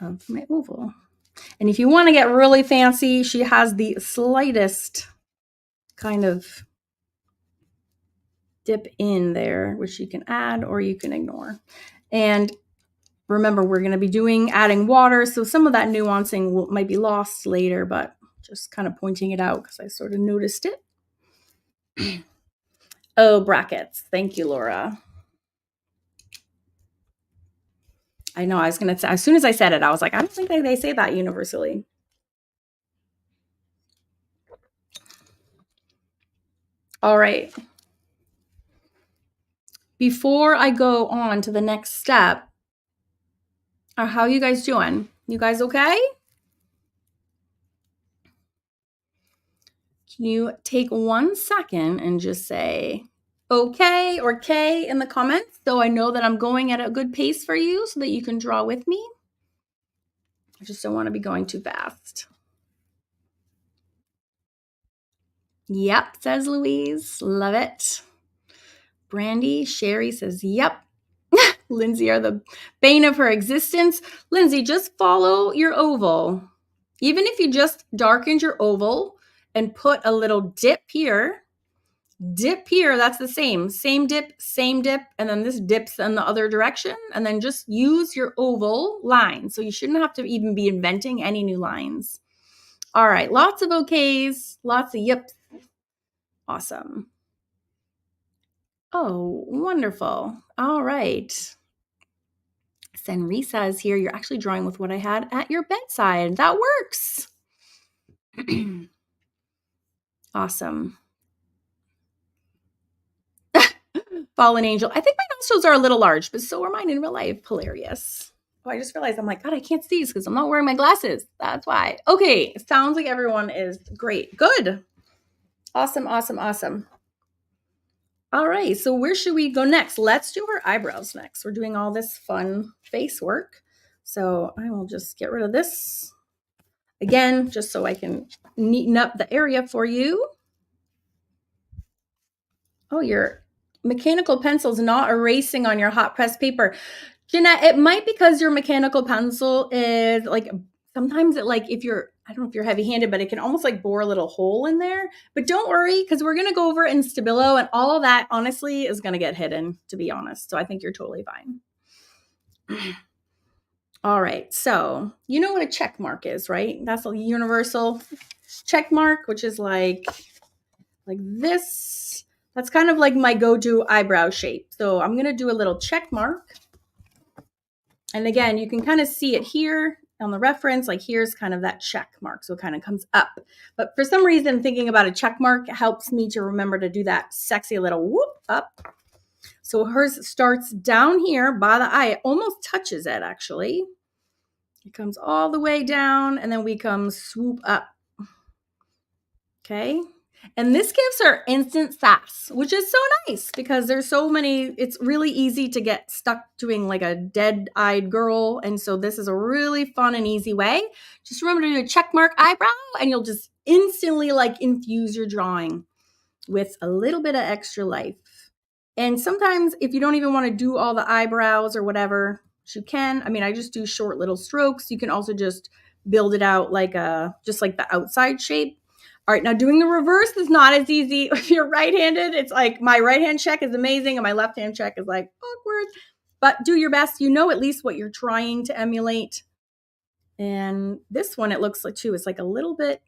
of my oval. And if you want to get really fancy, she has the slightest kind of dip in there, which you can add or you can ignore. And remember, we're going to be adding water, so some of that nuancing might be lost later, but just kind of pointing it out because I sort of noticed it. Oh, brackets. Thank you, Laura. I know, I was going to say, as soon as I said it, I was like, I don't think they say that universally. All right. Before I go on to the next step, how are you guys doing? You guys okay? Can you take 1 second and just say okay or K in the comments so I know that I'm going at a good pace for you so that you can draw with me? I just don't want to be going too fast. Yep, says Louise. Love it. Brandy, Sherry says, yep. Lindsay are the bane of her existence. Lindsay, just follow your oval. Even if you just darkened your oval and put a little dip here, that's the same dip, and then this dips in the other direction, and then just use your oval line. So you shouldn't have to even be inventing any new lines. All right, lots of okays, lots of yips. Awesome. Oh, wonderful. All right. Senri says here, you're actually drawing with what I had at your bedside. That works. Awesome. Fallen angel. I think my nostrils are a little large, but so are mine in real life. Hilarious. Oh, I just realized I'm like, God, I can't see because I'm not wearing my glasses. That's why. Okay. Sounds like everyone is great. Good. Awesome, awesome, awesome. All right. So where should we go next? Let's do her eyebrows next. We're doing all this fun face work. So I will just get rid of this again, just so I can neaten up the area for you. Oh, your mechanical pencil's not erasing on your hot press paper. Jeanette, it might because your mechanical pencil is like, sometimes it like, I don't know if you're heavy handed, but it can almost like bore a little hole in there. But don't worry, because we're going to go over it in Stabilo, and all of that honestly is going to get hidden, to be honest. So I think you're totally fine. All right. So you know what a check mark is, right? That's a universal check mark, which is like this. That's kind of like my go-to eyebrow shape. So I'm going to do a little check mark. And again, you can kind of see it here on the reference, like here's kind of that check mark. So it kind of comes up. But for some reason, thinking about a check mark helps me to remember to do that sexy little whoop up. So hers starts down here by the eye. It almost touches it, actually. It comes all the way down, and then we come swoop up. Okay. And this gives her instant sass, which is so nice because there's so many, it's really easy to get stuck doing like a dead-eyed girl. And so this is a really fun and easy way. Just remember to do a check mark eyebrow and you'll just instantly like infuse your drawing with a little bit of extra life. And sometimes if you don't even want to do all the eyebrows or whatever, you can. I mean, I just do short little strokes. You can also just build it out like just like the outside shape. All right, now doing the reverse is not as easy. If you're right-handed, it's like my right hand check is amazing and my left hand check is like awkward. But do your best. You know at least what you're trying to emulate. And this one, it looks like too, it's like a little bit,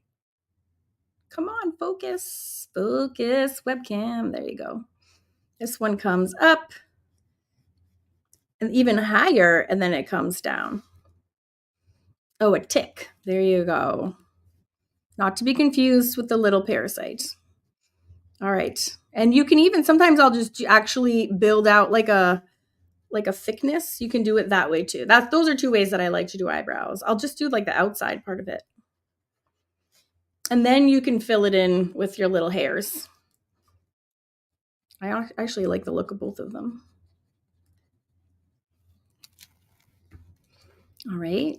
come on, focus, webcam. There you go. This one comes up and even higher, and then it comes down. Oh, a tick. There you go. Not to be confused with the little parasite. All right. And you can even, sometimes I'll just actually build out like a thickness. You can do it that way too. Those are two ways that I like to do eyebrows. I'll just do like the outside part of it. And then you can fill it in with your little hairs. I actually like the look of both of them. All right.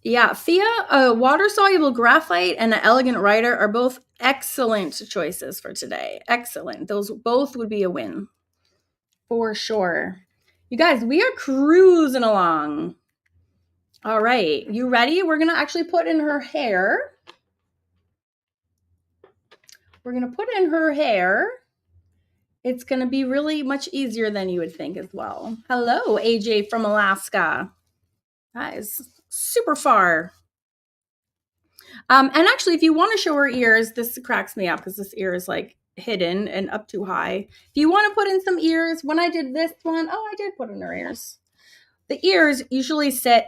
Yeah, Thea, a water-soluble graphite and an elegant writer are both excellent choices for today. Excellent. Those both would be a win. For sure. You guys, we are cruising along. All right. You ready? We're going to actually put in her hair. We're going to put in her hair. It's going to be really much easier than you would think as well. Hello, AJ from Alaska. That is super far. And actually, if you want to show her ears, this cracks me up because this ear is like hidden and up too high. If you want to put in some ears, when I did this one, I did put in her ears. The ears usually sit,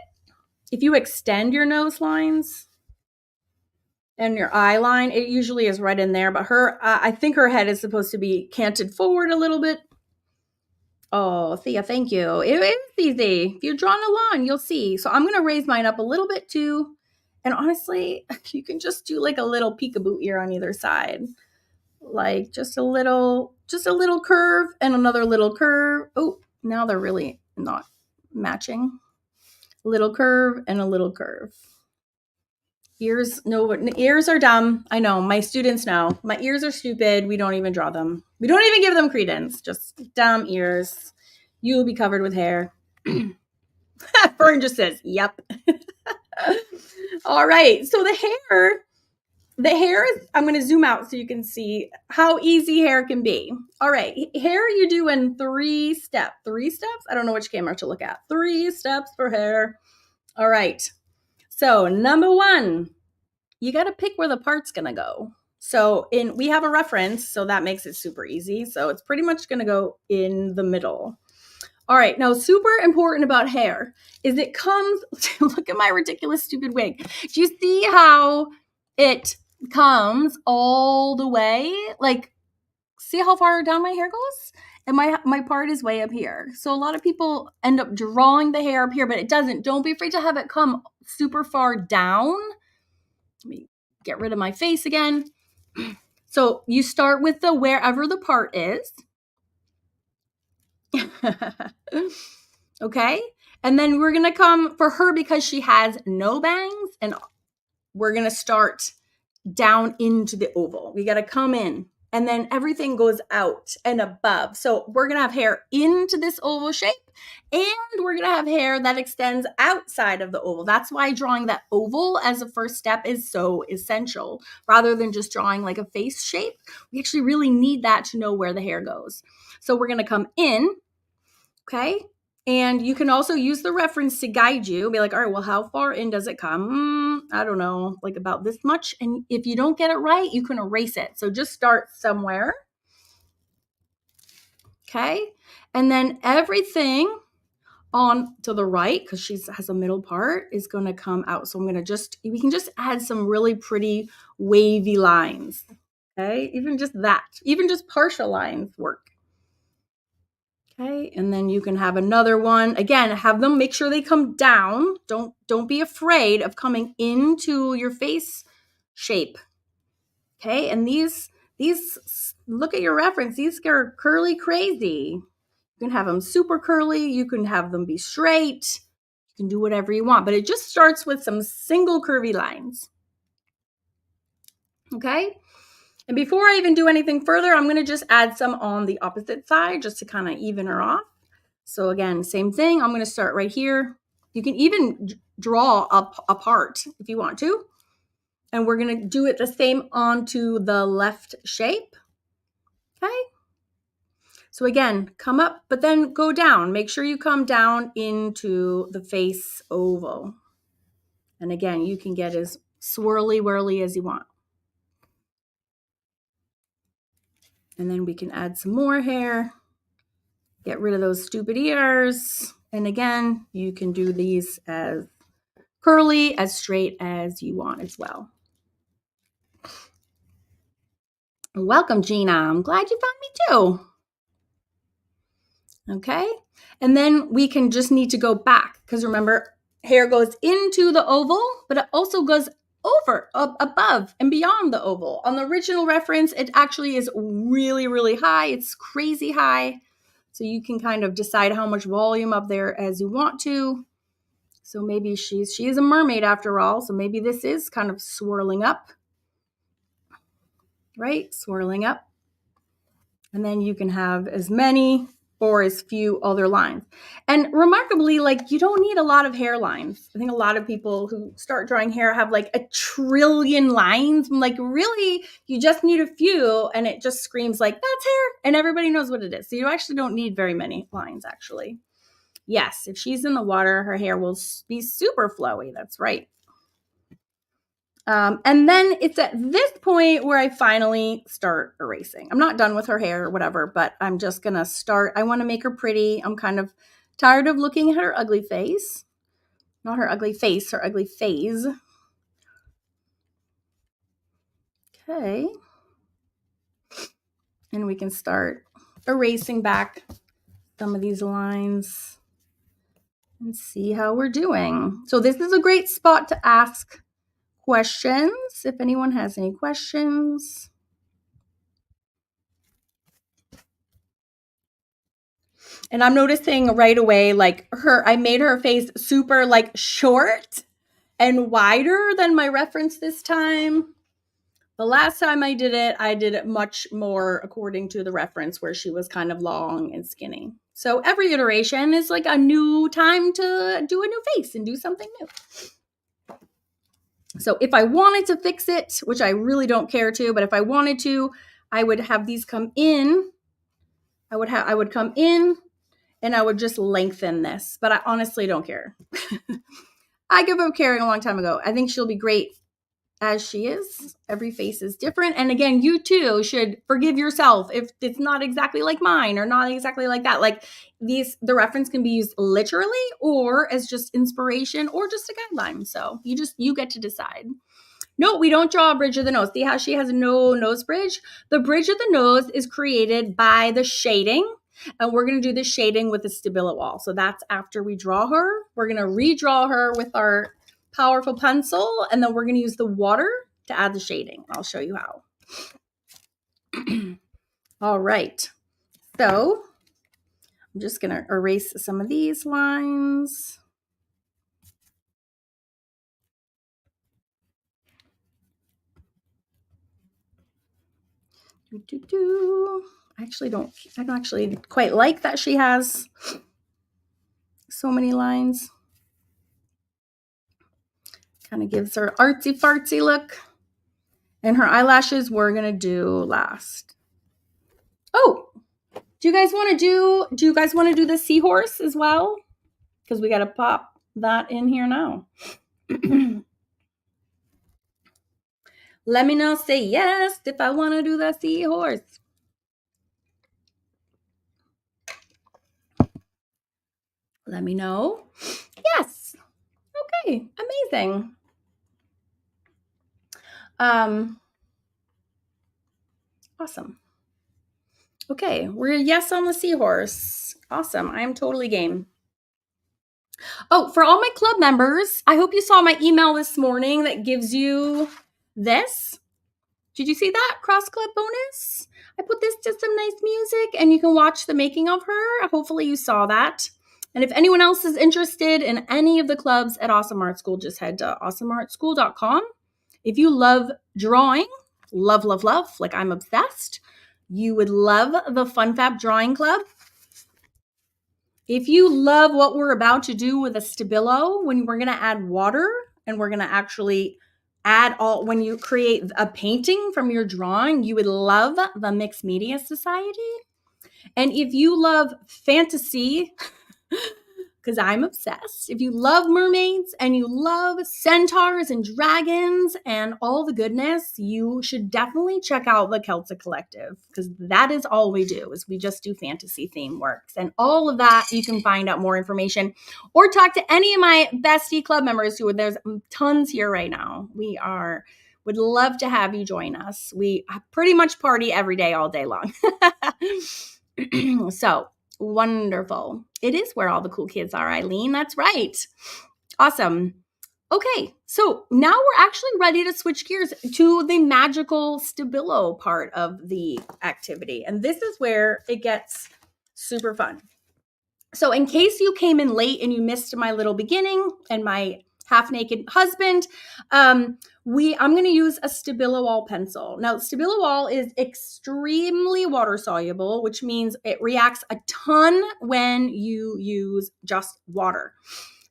if you extend your nose lines and your eye line, it usually is right in there. But I think her head is supposed to be canted forward a little bit. Oh, Thea, thank you. It is easy. If you're drawing a line, you'll see. So I'm going to raise mine up a little bit too. And honestly, you can just do like a little peekaboo ear on either side. Like just a little curve and another little curve. Oh, now they're really not matching. Little curve and a little curve. Ears are dumb. I know. My students know. My ears are stupid. We don't even draw them. We don't even give them credence. Just dumb ears. You will be covered with hair. Fern just says, yep. All right. So the hair is, I'm going to zoom out so you can see how easy hair can be. All right. Hair you do in 3 steps. 3 steps? I don't know which camera to look at. 3 steps for hair. All right. So number 1, you got to pick where the part's going to go. So we have a reference, so that makes it super easy. So it's pretty much going to go in the middle. All right. Now, super important about hair is it comes, look at my ridiculous, stupid wig. Do you see how it comes all the way? Like, see how far down my hair goes? And my part is way up here. So a lot of people end up drawing the hair up here, but it doesn't. Don't be afraid to have it come super far down. Let me get rid of my face again. So you start with the wherever the part is. Okay. And then we're going to come for her because she has no bangs, and we're going to start down into the oval. We got to come in, and then everything goes out and above. So we're going to have hair into this oval shape, and we're going to have hair that extends outside of the oval. That's why drawing that oval as a first step is so essential. Rather than just drawing like a face shape, we actually really need that to know where the hair goes. So we're going to come in, okay? And you can also use the reference to guide you. Be like, all right, well, how far in does it come? I don't know, like about this much. And if you don't get it right, you can erase it. So just start somewhere. Okay. And then everything on to the right, because she has a middle part, is going to come out. So we can just add some really pretty wavy lines. Okay. Even just partial lines work. Okay, and then you can have another one. Again, have them make sure they come down. Don't be afraid of coming into your face shape. Okay, and these look at your reference. These are curly crazy. You can have them super curly. You can have them be straight. You can do whatever you want, but it just starts with some single curvy lines. Okay, And before I even do anything further, I'm going to just add some on the opposite side just to kind of even her off. So again, same thing. I'm going to start right here. You can even draw up apart if you want to. And we're going to do it the same onto the left shape. Okay. So again, come up, but then go down. Make sure you come down into the face oval. And again, you can get as swirly whirly as you want. And then we can add some more hair. Get rid of those stupid ears. And again, you can do these as curly, as straight as you want as well. Welcome, Gina. I'm glad you found me too. Okay. And then we can just need to go back because remember, hair goes into the oval, but it also goes over, up, above, and beyond the oval. On the original reference, it actually is really, really high. It's crazy high. So you can kind of decide how much volume up there as you want to. So maybe she is a mermaid after all. So maybe this is kind of swirling up, right? Swirling up. And then you can have as many or as few other lines. And remarkably, like you don't need a lot of hairlines. I think a lot of people who start drawing hair have like a trillion lines. I'm like, really? You just need a few and it just screams like, that's hair. And everybody knows what it is. So you actually don't need very many lines actually. Yes, if she's in the water, her hair will be super flowy. That's right. And then it's at this point where I finally start erasing. I'm not done with her hair or whatever, but I'm just going to start. I want to make her pretty. I'm kind of tired of looking at her ugly face. Not her ugly face, her ugly phase. Okay. And we can start erasing back some of these lines and see how we're doing. So this is a great spot to ask questions if anyone has any questions. And I'm noticing right away, like I made her face super like short and wider than my reference this time. The last time I did it much more according to the reference where she was kind of long and skinny. So every iteration is like a new time to do a new face and do something new. So if I wanted to fix it, which I really don't care to, but if I wanted to, I would have these come in. I would come in and I would just lengthen this, but I honestly don't care. I gave up caring a long time ago. I think she'll be great as she is. Every face is different. And again, you too should forgive yourself if it's not exactly like mine or not exactly like that. Like the reference can be used literally or as just inspiration or just a guideline. So you get to decide. No, we don't draw a bridge of the nose. See how she has no nose bridge? The bridge of the nose is created by the shading. And we're going to do the shading with the Stabilo All. So that's after we draw her. We're going to redraw her with our powerful pencil. And then we're going to use the water to add the shading. I'll show you how. All right. So I'm just going to erase some of these lines. I don't actually quite like that she has so many lines. Kind of gives her artsy fartsy look. And her eyelashes we're going to do last. Oh, do you guys want to do the seahorse as well? Because we got to pop that in here now. Let me know, say yes if I want to do the seahorse. Let me know. Yes. Okay, amazing. Awesome. Okay, we're a yes on the seahorse. Awesome. I am totally game. Oh, for all my club members, I hope you saw my email this morning that gives you this. Did you see that cross club bonus? I put this to some nice music and you can watch the making of her. Hopefully you saw that. And if anyone else is interested in any of the clubs at Awesome Art School, just head to awesomeartschool.com. If you love drawing, love, love, love, like I'm obsessed, you would love the Fun Fab Drawing Club. If you love what we're about to do with a Stabilo, when we're going to add water and we're going to actually when you create a painting from your drawing, you would love the Mixed Media Society. And if you love fantasy, because I'm obsessed. If you love mermaids and you love centaurs and dragons and all the goodness, you should definitely check out the Celtic Collective, because that is all we do, is we just do fantasy theme works. And all of that, you can find out more information or talk to any of my bestie club members who there's tons here right now. Would love to have you join us. We pretty much party every day, all day long. So wonderful. It is where all the cool kids are, Eileen. That's right. Awesome. Okay, so now we're actually ready to switch gears to the magical Stabilo part of the activity. And this is where it gets super fun. So in case you came in late and you missed my little beginning and my half-naked husband, I'm going to use a Stabilo All pencil. Now, Stabilo All is extremely water-soluble, which means it reacts a ton when you use just water.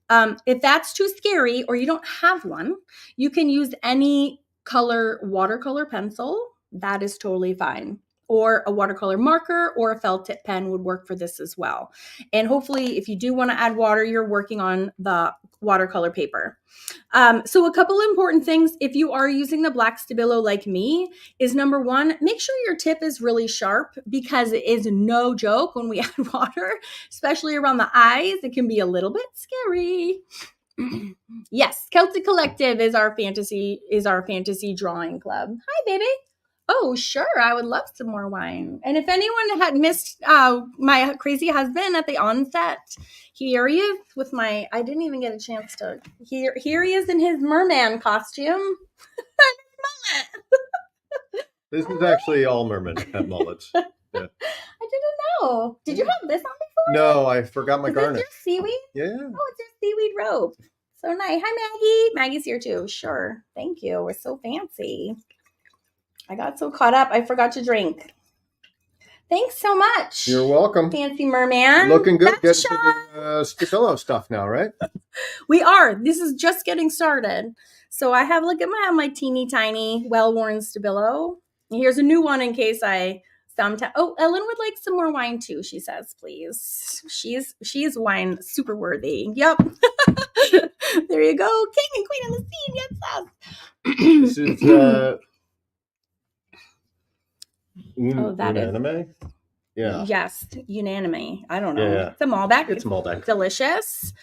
If that's too scary or you don't have one, you can use any color watercolor pencil. That is totally fine. Or a watercolor marker or a felt tip pen would work for this as well. And hopefully, if you do want to add water, you're working on the watercolor paper. So a couple important things, if you are using the black Stabilo like me, is number one, make sure your tip is really sharp, because it is no joke when we add water, especially around the eyes. It can be a little bit scary. Yes, Celtic Collective is our fantasy drawing club. Hi, baby. Oh, sure. I would love some more wine. And if anyone had missed my crazy husband at the onset, here he is with I didn't even get a chance to, here he is in his merman costume.
This is actually all mermen have mullets. Yeah.
I didn't know. Did you have this on before?
No, I forgot my garnet.
Is this your seaweed?
Yeah.
Oh, it's your seaweed robe. So nice. Hi, Maggie. Maggie's here too. Sure. Thank you. We're so fancy. I got so caught up, I forgot to drink. Thanks so much.
You're welcome.
Fancy merman.
Looking good. Getting to the Stabilo stuff now, right?
We are. This is just getting started. So I have, look at my teeny tiny, well-worn Stabilo. Here's a new one in case Ellen would like some more wine too, she says, please. She's wine super worthy. Yep. There you go. King and queen of the scene. Yes.
This is
that
unanime?
is.
Yeah.
Yes, unanime. I don't know.
Yeah.
It's a Malbec.
It's Malbec.
Delicious.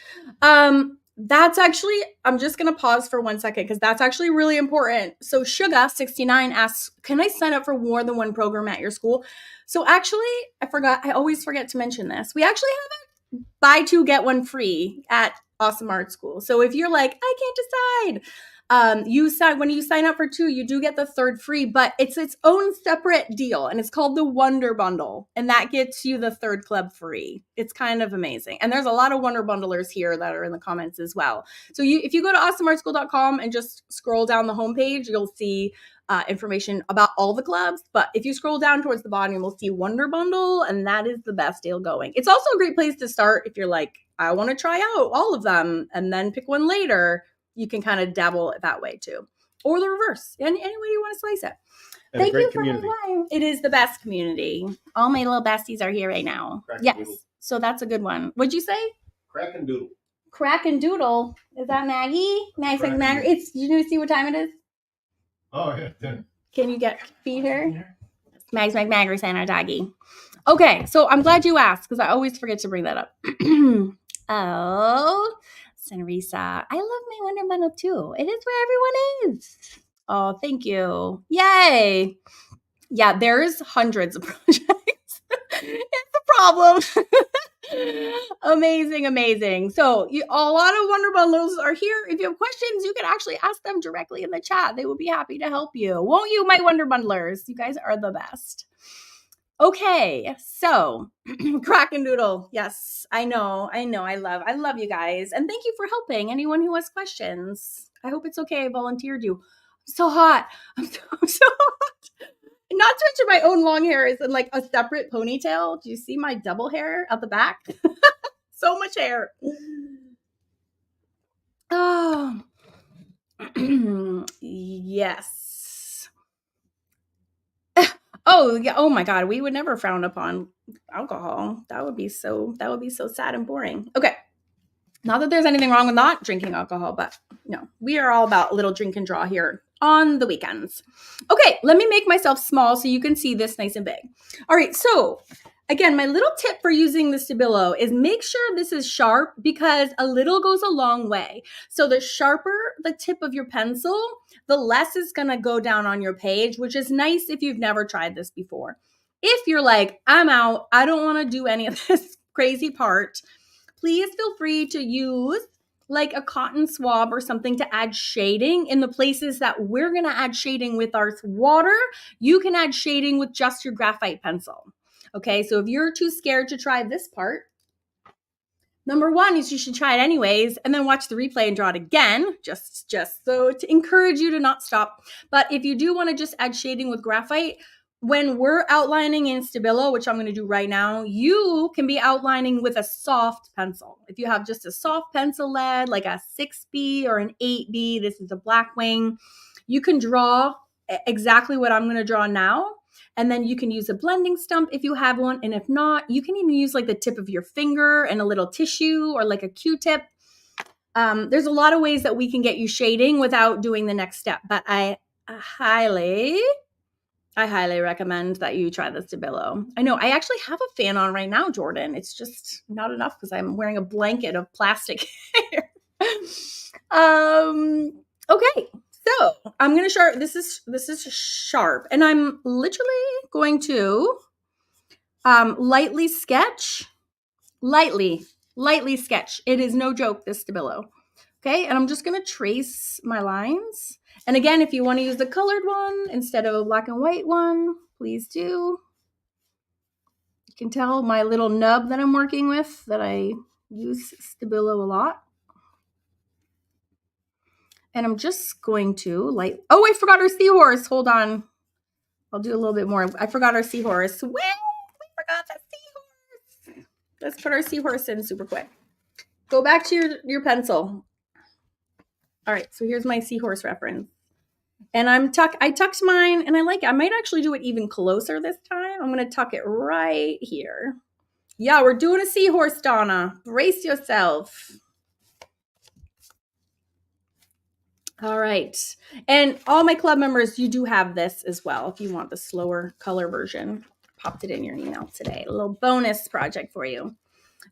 That's actually, I'm just going to pause for 1 second because that's actually really important. So Suga69 asks, can I sign up for more than one program at your school? So actually, I always forget to mention this. We actually have a buy two, get one free at Awesome Art School. So if you're like, I can't decide, when you sign up for two, you do get the third free, but it's its own separate deal, and it's called the Wonder Bundle, and that gets you the third club free. It's kind of amazing, and there's a lot of Wonder Bundlers here that are in the comments as well. So if you go to awesomeartschool.com and just scroll down the homepage, you'll see information about all the clubs, but if you scroll down towards the bottom, you'll see Wonder Bundle, and that is the best deal going. It's also a great place to start if you're like, I want to try out all of them and then pick one later. You can kind of dabble it that way too. Or the reverse. Any way you want to slice it.
And
Thank you for
community.
replying. It is the best community. All my little besties are here right now. Yes.
Doodle.
So that's a good one. What'd you say?
Crack and doodle.
Crack and doodle. Is that Maggie? Maggie. You see what time it is?
Oh, yeah. Dinner.
Can you feed her? Mags, Maggers, and our doggy. Okay, so I'm glad you asked because I always forget to bring that up. Oh, Senrisa, I love my Wonder Bundle too. It is where everyone is. Oh, thank you. Yay. Yeah, there's hundreds of projects. It's a problem. Amazing. So a lot of Wonder Bundles are here. If you have questions, you can actually ask them directly in the chat. They will be happy to help you. Won't you, my Wonder Bundlers? You guys are the best. Okay, so Crack and Doodle. Yes, I know. I love you guys. And thank you for helping anyone who has questions. I hope it's okay I volunteered you. So hot. I'm so hot. Not to mention my own long hair is in like a separate ponytail. Do you see my double hair at the back? So much hair. Oh, yes. Oh, yeah. Oh my God. We would never frown upon alcohol. That would be so sad and boring. Okay. Not that there's anything wrong with not drinking alcohol, but no, we are all about a little drink and draw here on the weekends. Okay, let me make myself small so you can see this nice and big. All right, so again, my little tip for using the Stabilo is make sure this is sharp because a little goes a long way. So the sharper the tip of your pencil, the less is gonna go down on your page, which is nice if you've never tried this before. If you're like, I'm out, I don't wanna do any of this crazy part, please feel free to use like a cotton swab or something to add shading in the places that we're going to add shading with our water. You can add shading with just your graphite pencil. Okay, so if you're too scared to try this part, number one is you should try it anyways, and then watch the replay and draw it again, just so to encourage you to not stop. But if you do want to just add shading with graphite, when we're outlining in Stabilo, which I'm going to do right now, you can be outlining with a soft pencil. If you have just a soft pencil lead, like a 6B or an 8B, this is a black wing, you can draw exactly what I'm going to draw now. And then you can use a blending stump if you have one. And if not, you can even use like the tip of your finger and a little tissue or like a Q-tip. There's a lot of ways that we can get you shading without doing the next step. But I highly recommend that you try the Stabilo. I know I actually have a fan on right now, Jordan. It's just not enough because I'm wearing a blanket of plastic hair. Okay. So I'm gonna start. This is sharp, and I'm literally going to lightly sketch. Lightly sketch. It is no joke, this Stabilo. Okay, and I'm just gonna trace my lines. And again, if you want to use the colored one instead of a black and white one, please do. You can tell my little nub that I'm working with that I use Stabilo a lot. And I'm just going to oh, I forgot our seahorse. Hold on. I'll do a little bit more. I forgot our seahorse. We forgot that seahorse. Let's put our seahorse in super quick. Go back to your pencil. All right, so here's my seahorse reference. And I tucked mine, and I like it. I might actually do it even closer this time. I'm going to tuck it right here. Yeah, we're doing a seahorse, Donna. Brace yourself. All right. And all my club members, you do have this as well if you want the slower color version. Popped it in your email today. A little bonus project for you.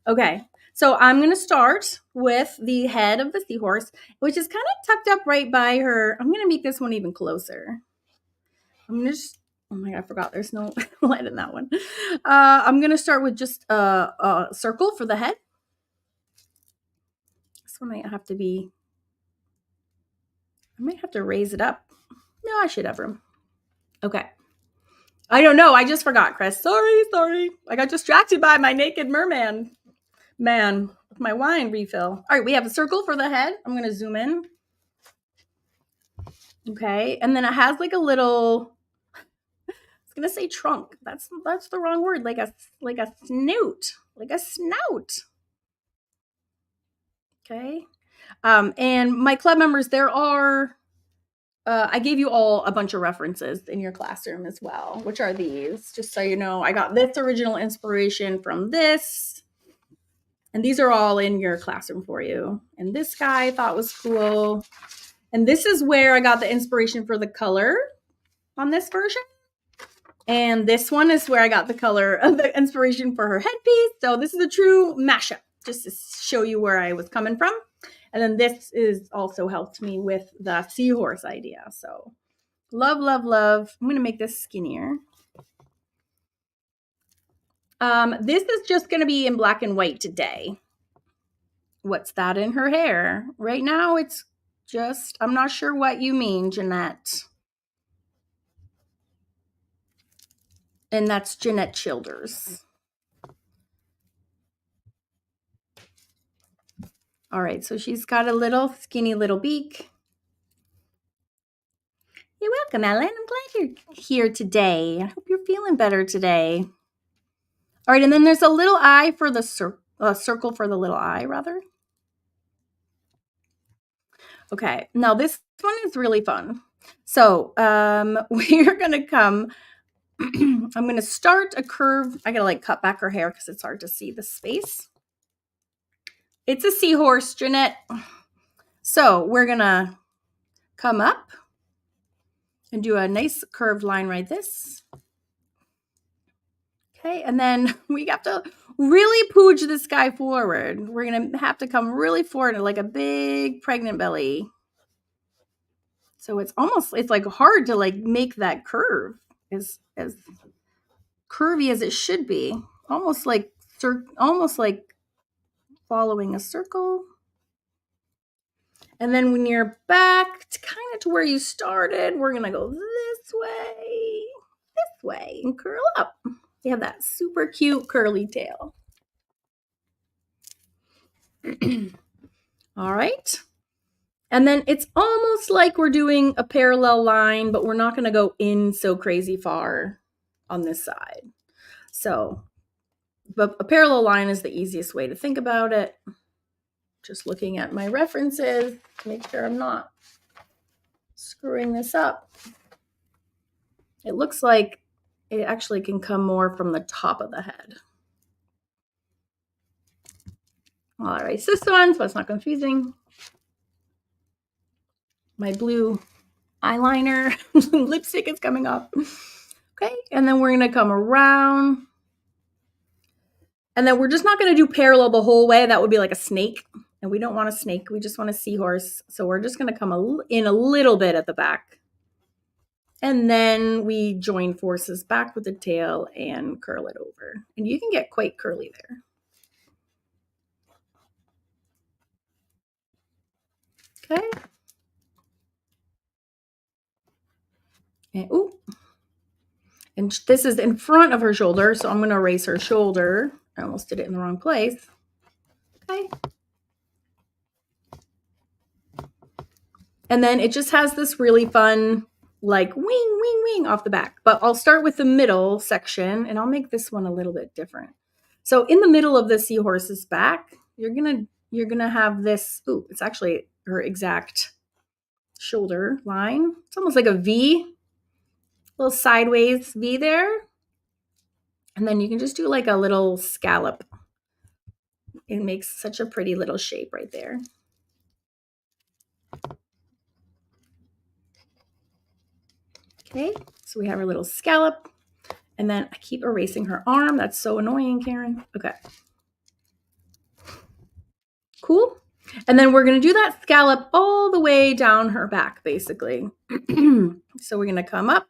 Okay. So I'm going to start with the head of the seahorse, which is kind of tucked up right by her. I'm going to make this one even closer. I'm going to just, oh my God, I forgot there's no light in that one. I'm going to start with just a circle for the head. This one might have to be, I might have to raise it up. No, I should have room. Okay. I don't know. I just forgot, Chris. Sorry. I got distracted by my naked merman man with my wine refill. All right, we have a circle for the head. I'm going to zoom in. Okay, and then it has like a little, I was going to say trunk. That's the wrong word. Like a snoot. Like a snout. Okay. And my club members, there are I gave you all a bunch of references in your classroom as well, which are these, just so you know. I got this original inspiration from this, and these are all in your classroom for you. And this guy I thought was cool. And this is where I got the inspiration for the color on this version. And this one is where I got the color of the inspiration for her headpiece. So this is a true mashup, just to show you where I was coming from. And then this is also helped me with the seahorse idea. So love. I'm going to make this skinnier. This is just going to be in black and white today. What's that in her hair? Right now, it's just, I'm not sure what you mean, Jeanette. And that's Jeanette Childers. All right, so she's got a little skinny little beak. welcome, Ellen. I'm glad you're here today. I hope you're feeling better today. All right, and then there's a little eye for the circle for the little eye, rather. Okay, now this one is really fun. So we're gonna come. I'm gonna start a curve. I gotta like cut back her hair because it's hard to see the space. It's a seahorse, Jeanette. So we're gonna come up and do a nice curved line like this. Okay, and then we have to really pooge this guy forward. We're gonna have to come really forward like a big pregnant belly. So it's like hard to like make that curve as curvy as it should be. Almost like following a circle. And then when you're back to kind of to where you started, we're gonna go this way, and curl up. You have that super cute curly tail. All right. And then it's almost like we're doing a parallel line, but we're not going to go in so crazy far on this side. So, but a parallel line is the easiest way to think about it. Just looking at my references to make sure I'm not screwing this up. It looks like it actually can come more from the top of the head. All right, this one, so it's not confusing. My blue eyeliner lipstick is coming up. Okay, and then we're going to come around. And then we're just not going to do parallel the whole way. That would be like a snake. And we don't want a snake. We just want a seahorse. So we're just going to come in a little bit at the back. And then we join forces back with the tail and curl it over. And you can get quite curly there. Okay. And, ooh. And this is in front of her shoulder. So I'm going to erase her shoulder. I almost did it in the wrong place. Okay. And then it just has this really fun, like wing, wing, wing off the back. But I'll start with the middle section and I'll make this one a little bit different. So in the middle of the seahorse's back, you're gonna have this, ooh, it's actually her exact shoulder line. It's almost like a V, little sideways V there. And then you can just do like a little scallop. It makes such a pretty little shape right there. Okay, so we have our little scallop. And then I keep erasing her arm. That's so annoying, Karen. Okay. Cool. And then we're going to do that scallop all the way down her back, basically. So we're going to come up.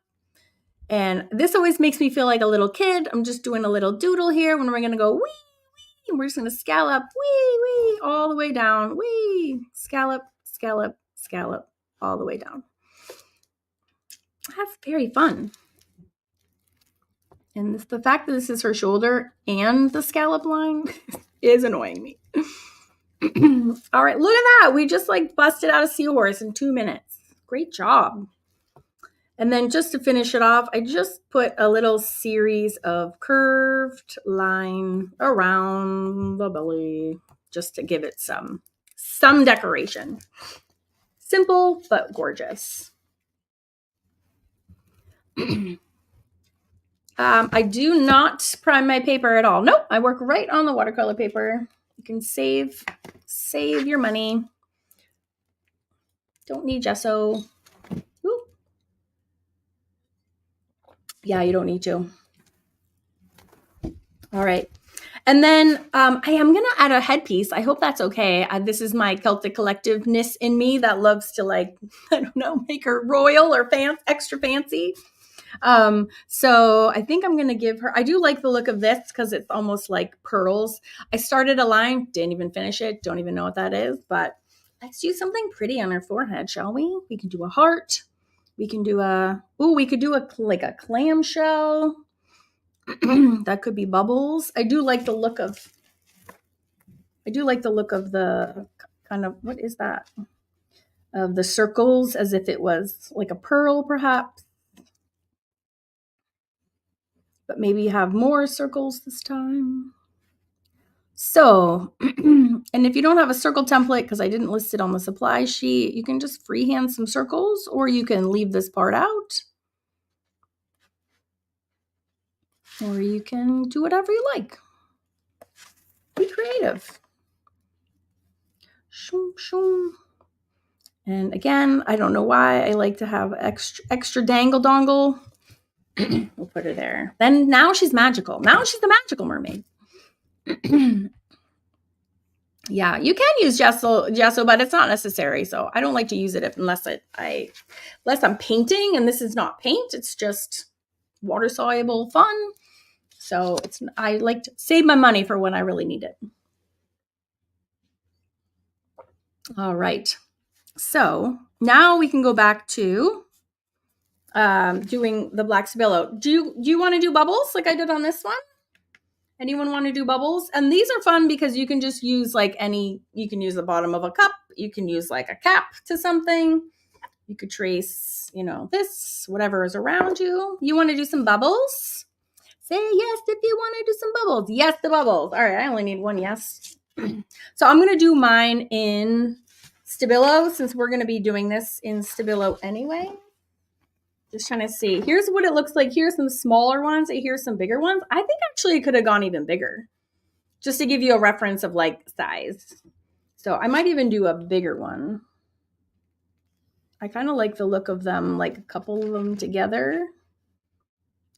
And this always makes me feel like a little kid. I'm just doing a little doodle here when we're going to go wee, wee. And we're just going to scallop wee, wee, all the way down. Wee, scallop, scallop, scallop, all the way down. That's very fun. And the fact that this is her shoulder and the scallop line is annoying me. All right, look at that. We just like busted out a seahorse in 2 minutes. Great job. And then just to finish it off, I just put a little series of curved line around the belly just to give it some decoration. Simple, but gorgeous. I do not prime my paper at all. Nope, I work right on the watercolor paper. You can save your money. Don't need gesso. Ooh. Yeah, you don't need to. All right. And then I am going to add a headpiece. I hope that's okay. This is my Celtic collectiveness in me that loves to like, I don't know, make her royal or extra fancy. So I think I'm going to give her, I do like the look of this because it's almost like pearls. I started a line, didn't even finish it. Don't even know what that is, but let's do something pretty on her forehead, shall we? We can do a heart. We can do like a clamshell. That could be bubbles. I do like the look of the kind of, what is that? of the circles as if it was like a pearl, perhaps. But maybe you have more circles this time. So, and if you don't have a circle template, because I didn't list it on the supply sheet, you can just freehand some circles, or you can leave this part out. Or you can do whatever you like. Be creative. Shoom, shoom. And again, I don't know why I like to have extra dangle dongle. We'll put her there. Then now she's magical. Now she's the magical mermaid. Yeah, you can use gesso, but it's not necessary. So I don't like to use it unless I'm painting, and this is not paint. It's just water soluble fun. So I like to save my money for when I really need it. All right. So now we can go back to doing the black Stabilo. Do you want to do bubbles like I did on this one? Anyone want to do bubbles? And these are fun because you can just use you can use the bottom of a cup. You can use like a cap to something. You could trace, this, whatever is around you. You want to do some bubbles? Say yes if you want to do some bubbles. Yes, the bubbles. All right, I only need one yes. So I'm going to do mine in Stabilo since we're going to be doing this in Stabilo anyway. Just trying to see. Here's what it looks like. Here's some smaller ones. Here's some bigger ones. I think actually it could have gone even bigger. Just to give you a reference of like size. So I might even do a bigger one. I kind of like the look of them, like a couple of them together.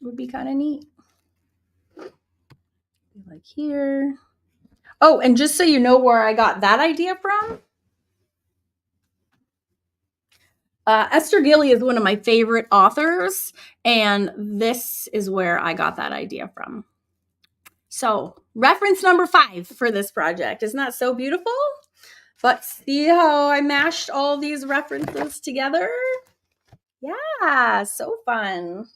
Would be kind of neat. Like here. Oh, and just so you know where I got that idea from. Esther Gilly is one of my favorite authors, and this is where I got that idea from. So, reference number 5 for this project. Isn't that so beautiful? But see how I mashed all these references together? Yeah, so fun.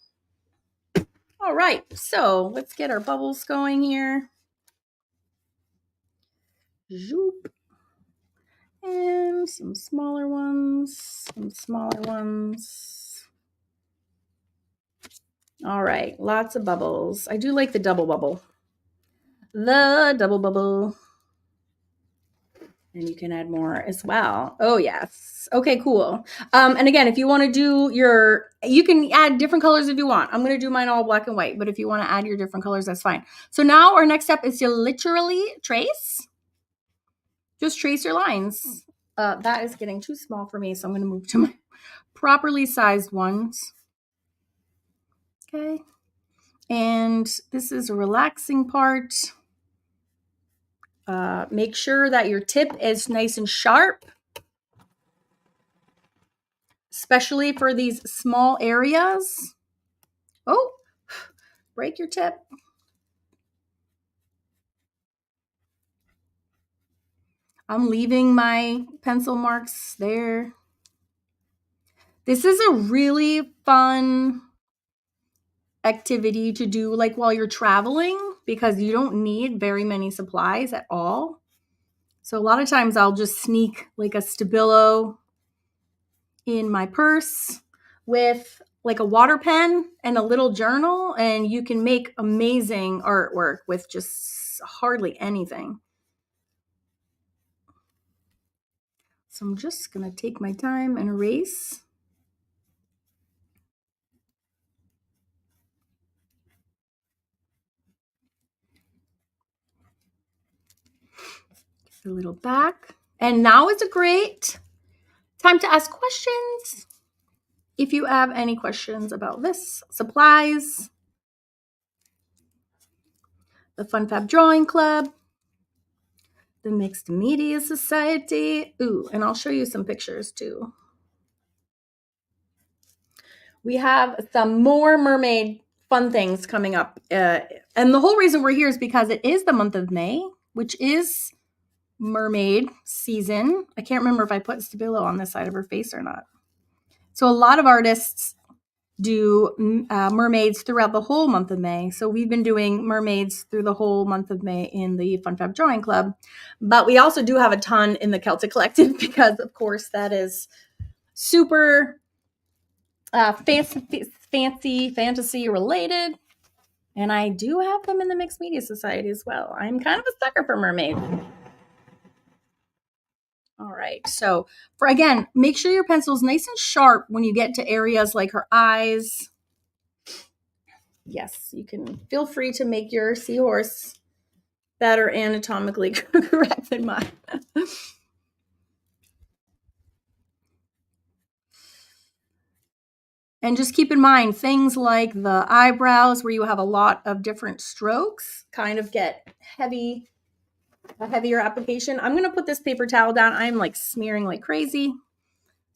All right, so let's get our bubbles going here. Zoop. And some smaller ones, All right, lots of bubbles. I do like the double bubble. And you can add more as well. Oh, yes. Okay, cool. And again, if you want to do you can add different colors if you want. I'm going to do mine all black and white, but if you want to add your different colors, that's fine. So now our next step is to literally trace. Just trace your lines. That is getting too small for me, so I'm going to move to my properly sized ones. Okay. And this is a relaxing part. Make sure that your tip is nice and sharp, especially for these small areas. Oh, break your tip. I'm leaving my pencil marks there. This is a really fun activity to do like while you're traveling because you don't need very many supplies at all. So a lot of times I'll just sneak like a Stabilo in my purse with like a water pen and a little journal, and you can make amazing artwork with just hardly anything. So I'm just going to take my time and erase. A little back. And now is a great time to ask questions. If you have any questions about this, supplies, the Fun Fab Drawing Club, the Mixed Media Society. Ooh, and I'll show you some pictures too. We have some more mermaid fun things coming up. And the whole reason we're here is because it is the month of May, which is mermaid season. I can't remember if I put Stabilo on this side of her face or not. So a lot of artists do mermaids throughout the whole month of May. So we've been doing mermaids through the whole month of May in the Fun Fab Drawing Club. But we also do have a ton in the Celtic Collective because, of course, that is super fantasy related. And I do have them in the Mixed Media Society as well. I'm kind of a sucker for Mermaid. All right. So again, make sure your pencil is nice and sharp when you get to areas like her eyes. Yes, you can feel free to make your seahorse better anatomically correct than mine. And just keep in mind, things like the eyebrows where you have a lot of different strokes kind of get a heavier application. I'm going to put this paper towel down. I'm like smearing like crazy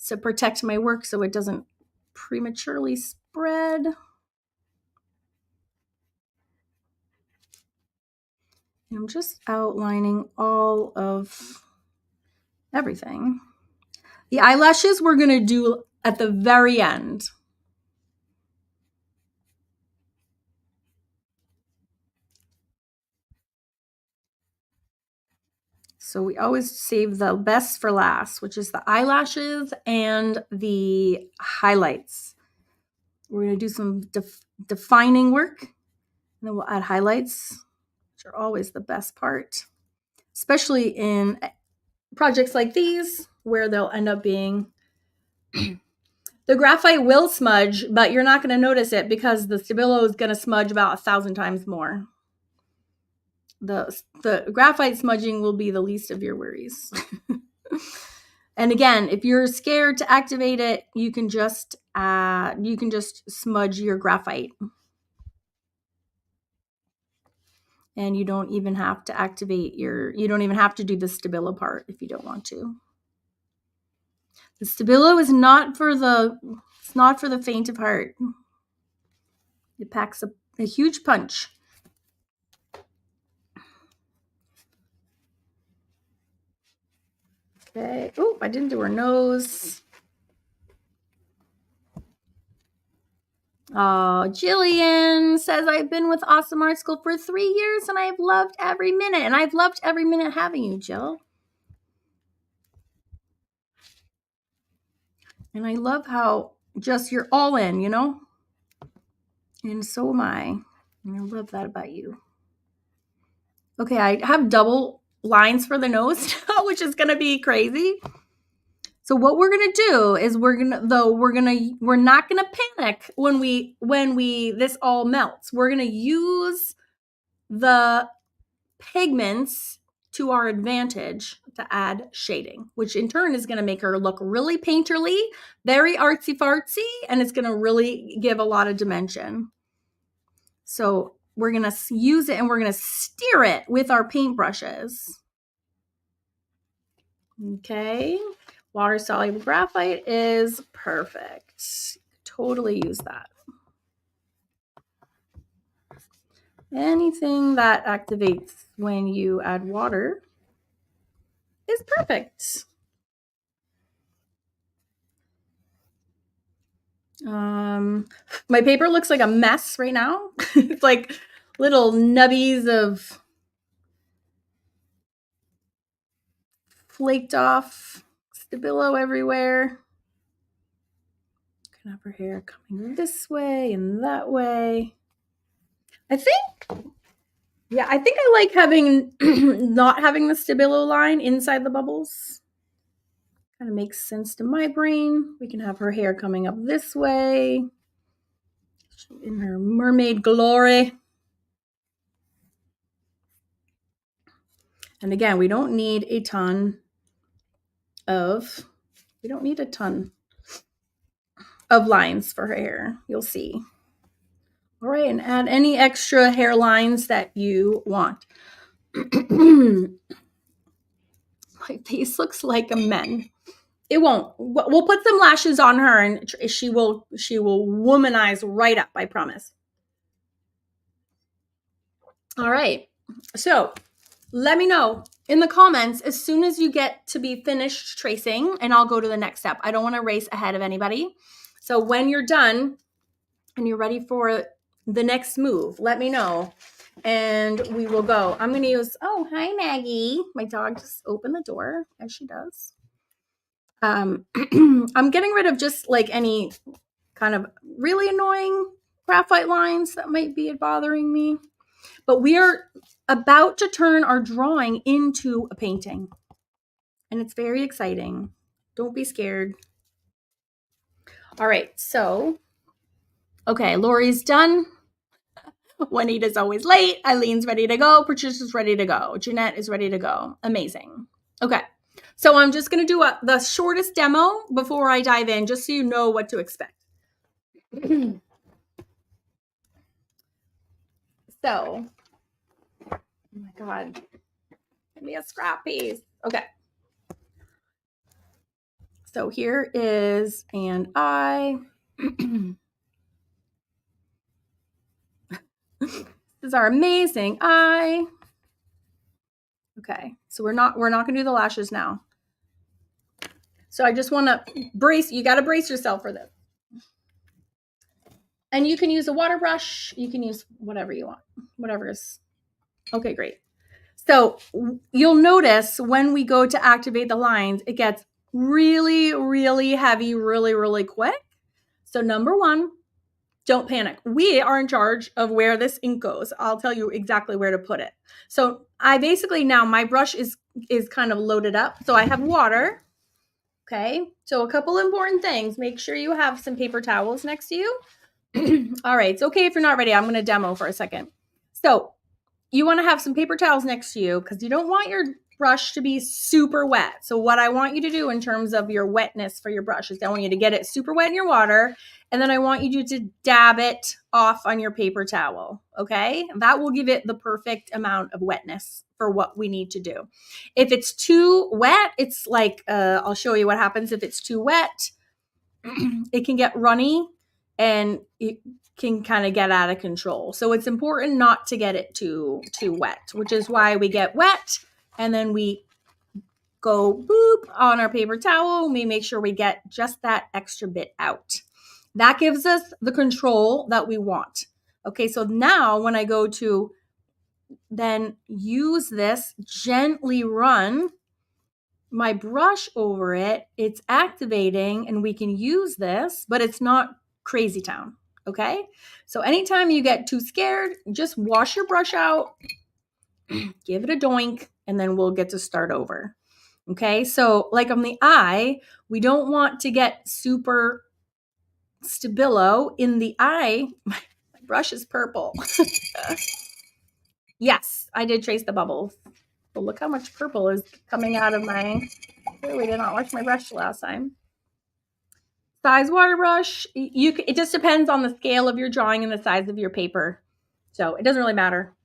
to protect my work so it doesn't prematurely spread. And I'm just outlining all of everything. The eyelashes we're going to do at the very end. So we always save the best for last, which is the eyelashes and the highlights. We're going to do some defining work, and then we'll add highlights, which are always the best part, especially in projects like these where they'll end up being the graphite will smudge, but you're not going to notice it because the Stabilo is going to smudge about 1,000 times more. The graphite smudging will be the least of your worries. And again, if you're scared to activate it, you can just smudge your graphite. And you don't even have to you don't even have to do the Stabilo part if you don't want to. The Stabilo is not for the faint of heart. It packs a huge punch. Okay. Oh, I didn't do her nose. Oh, Jillian says, I've been with Awesome Art School for 3 years and I've loved every minute. And I've loved every minute having you, Jill. And I love how just you're all in, you know? And so am I. And I love that about you. Okay, I have double lines for the nose now, which is going to be crazy. So what we're going to do is we're not going to panic when this all melts. We're going to use the pigments to our advantage to add shading, which in turn is going to make her look really painterly, very artsy fartsy, and it's going to really give a lot of dimension. So we're going to use it and we're going to steer it with our paintbrushes. Okay. Water soluble graphite is perfect. Totally use that. Anything that activates when you add water is perfect. My paper looks like a mess right now. It's like little nubbies of flaked off Stabilo everywhere. Can have her hair coming this way and that way. I think I like having not having the Stabilo line inside the bubbles. Kind of makes sense to my brain. We can have her hair coming up this way in her mermaid glory. And again, we don't need a ton of lines for her hair. You'll see. All right, and add any extra hairlines that you want. My face looks like a men. It won't. We'll put some lashes on her and she will womanize right up, I promise. All right. So let me know in the comments as soon as you get to be finished tracing and I'll go to the next step. I don't want to race ahead of anybody. So when you're done and you're ready for the next move, let me know and we will go. I'm going to use, oh, hi, Maggie. My dog just opened the door as she does. I'm getting rid of just like any kind of really annoying graphite lines that might be bothering me. But we are about to turn our drawing into a painting. And it's very exciting. Don't be scared. All right, so, okay, Lori's done. Juanita's always late. Eileen's ready to go. Patricia's ready to go. Jeanette is ready to go. Amazing. Okay, so I'm just going to do the shortest demo before I dive in, just so you know what to expect. So, oh my God, give me a scrap piece. Okay. So here is an eye. This is our amazing eye. Okay, so we're not gonna do the lashes now. So I just want to brace. You got to brace yourself for this. And you can use a water brush. You can use whatever you want. Whatever is okay. Great. So you'll notice when we go to activate the lines, it gets really, really heavy, really, really quick. So number one, don't panic. We are in charge of where this ink goes. I'll tell you exactly where to put it. So I basically now my brush is kind of loaded up. So I have water. Okay. So a couple important things. Make sure you have some paper towels next to you. All right. It's okay if you're not ready. I'm going to demo for a second. So you want to have some paper towels next to you because you don't want your brush to be super wet. So what I want you to do in terms of your wetness for your brush is I want you to get it super wet in your water, and then I want you to dab it off on your paper towel, okay? That will give it the perfect amount of wetness for what we need to do. If it's too wet, it's like, I'll show you what happens if it's too wet. It can get runny and it can kind of get out of control. So it's important not to get it too wet, which is why we get wet and then we go boop on our paper towel. We make sure we get just that extra bit out. That gives us the control that we want. Okay, so now when I go to then use this, gently run my brush over it, it's activating and we can use this, but it's not crazy town. Okay. So anytime you get too scared, just wash your brush out, give it a doink, and then we'll get to start over. Okay. So like on the eye, we don't want to get super stabilo in the eye. My brush is purple. Yes, I did trace the bubbles. But look how much purple is coming out of my, clearly did not wash my brush last time. Size water brush, it just depends on the scale of your drawing and the size of your paper. So it doesn't really matter.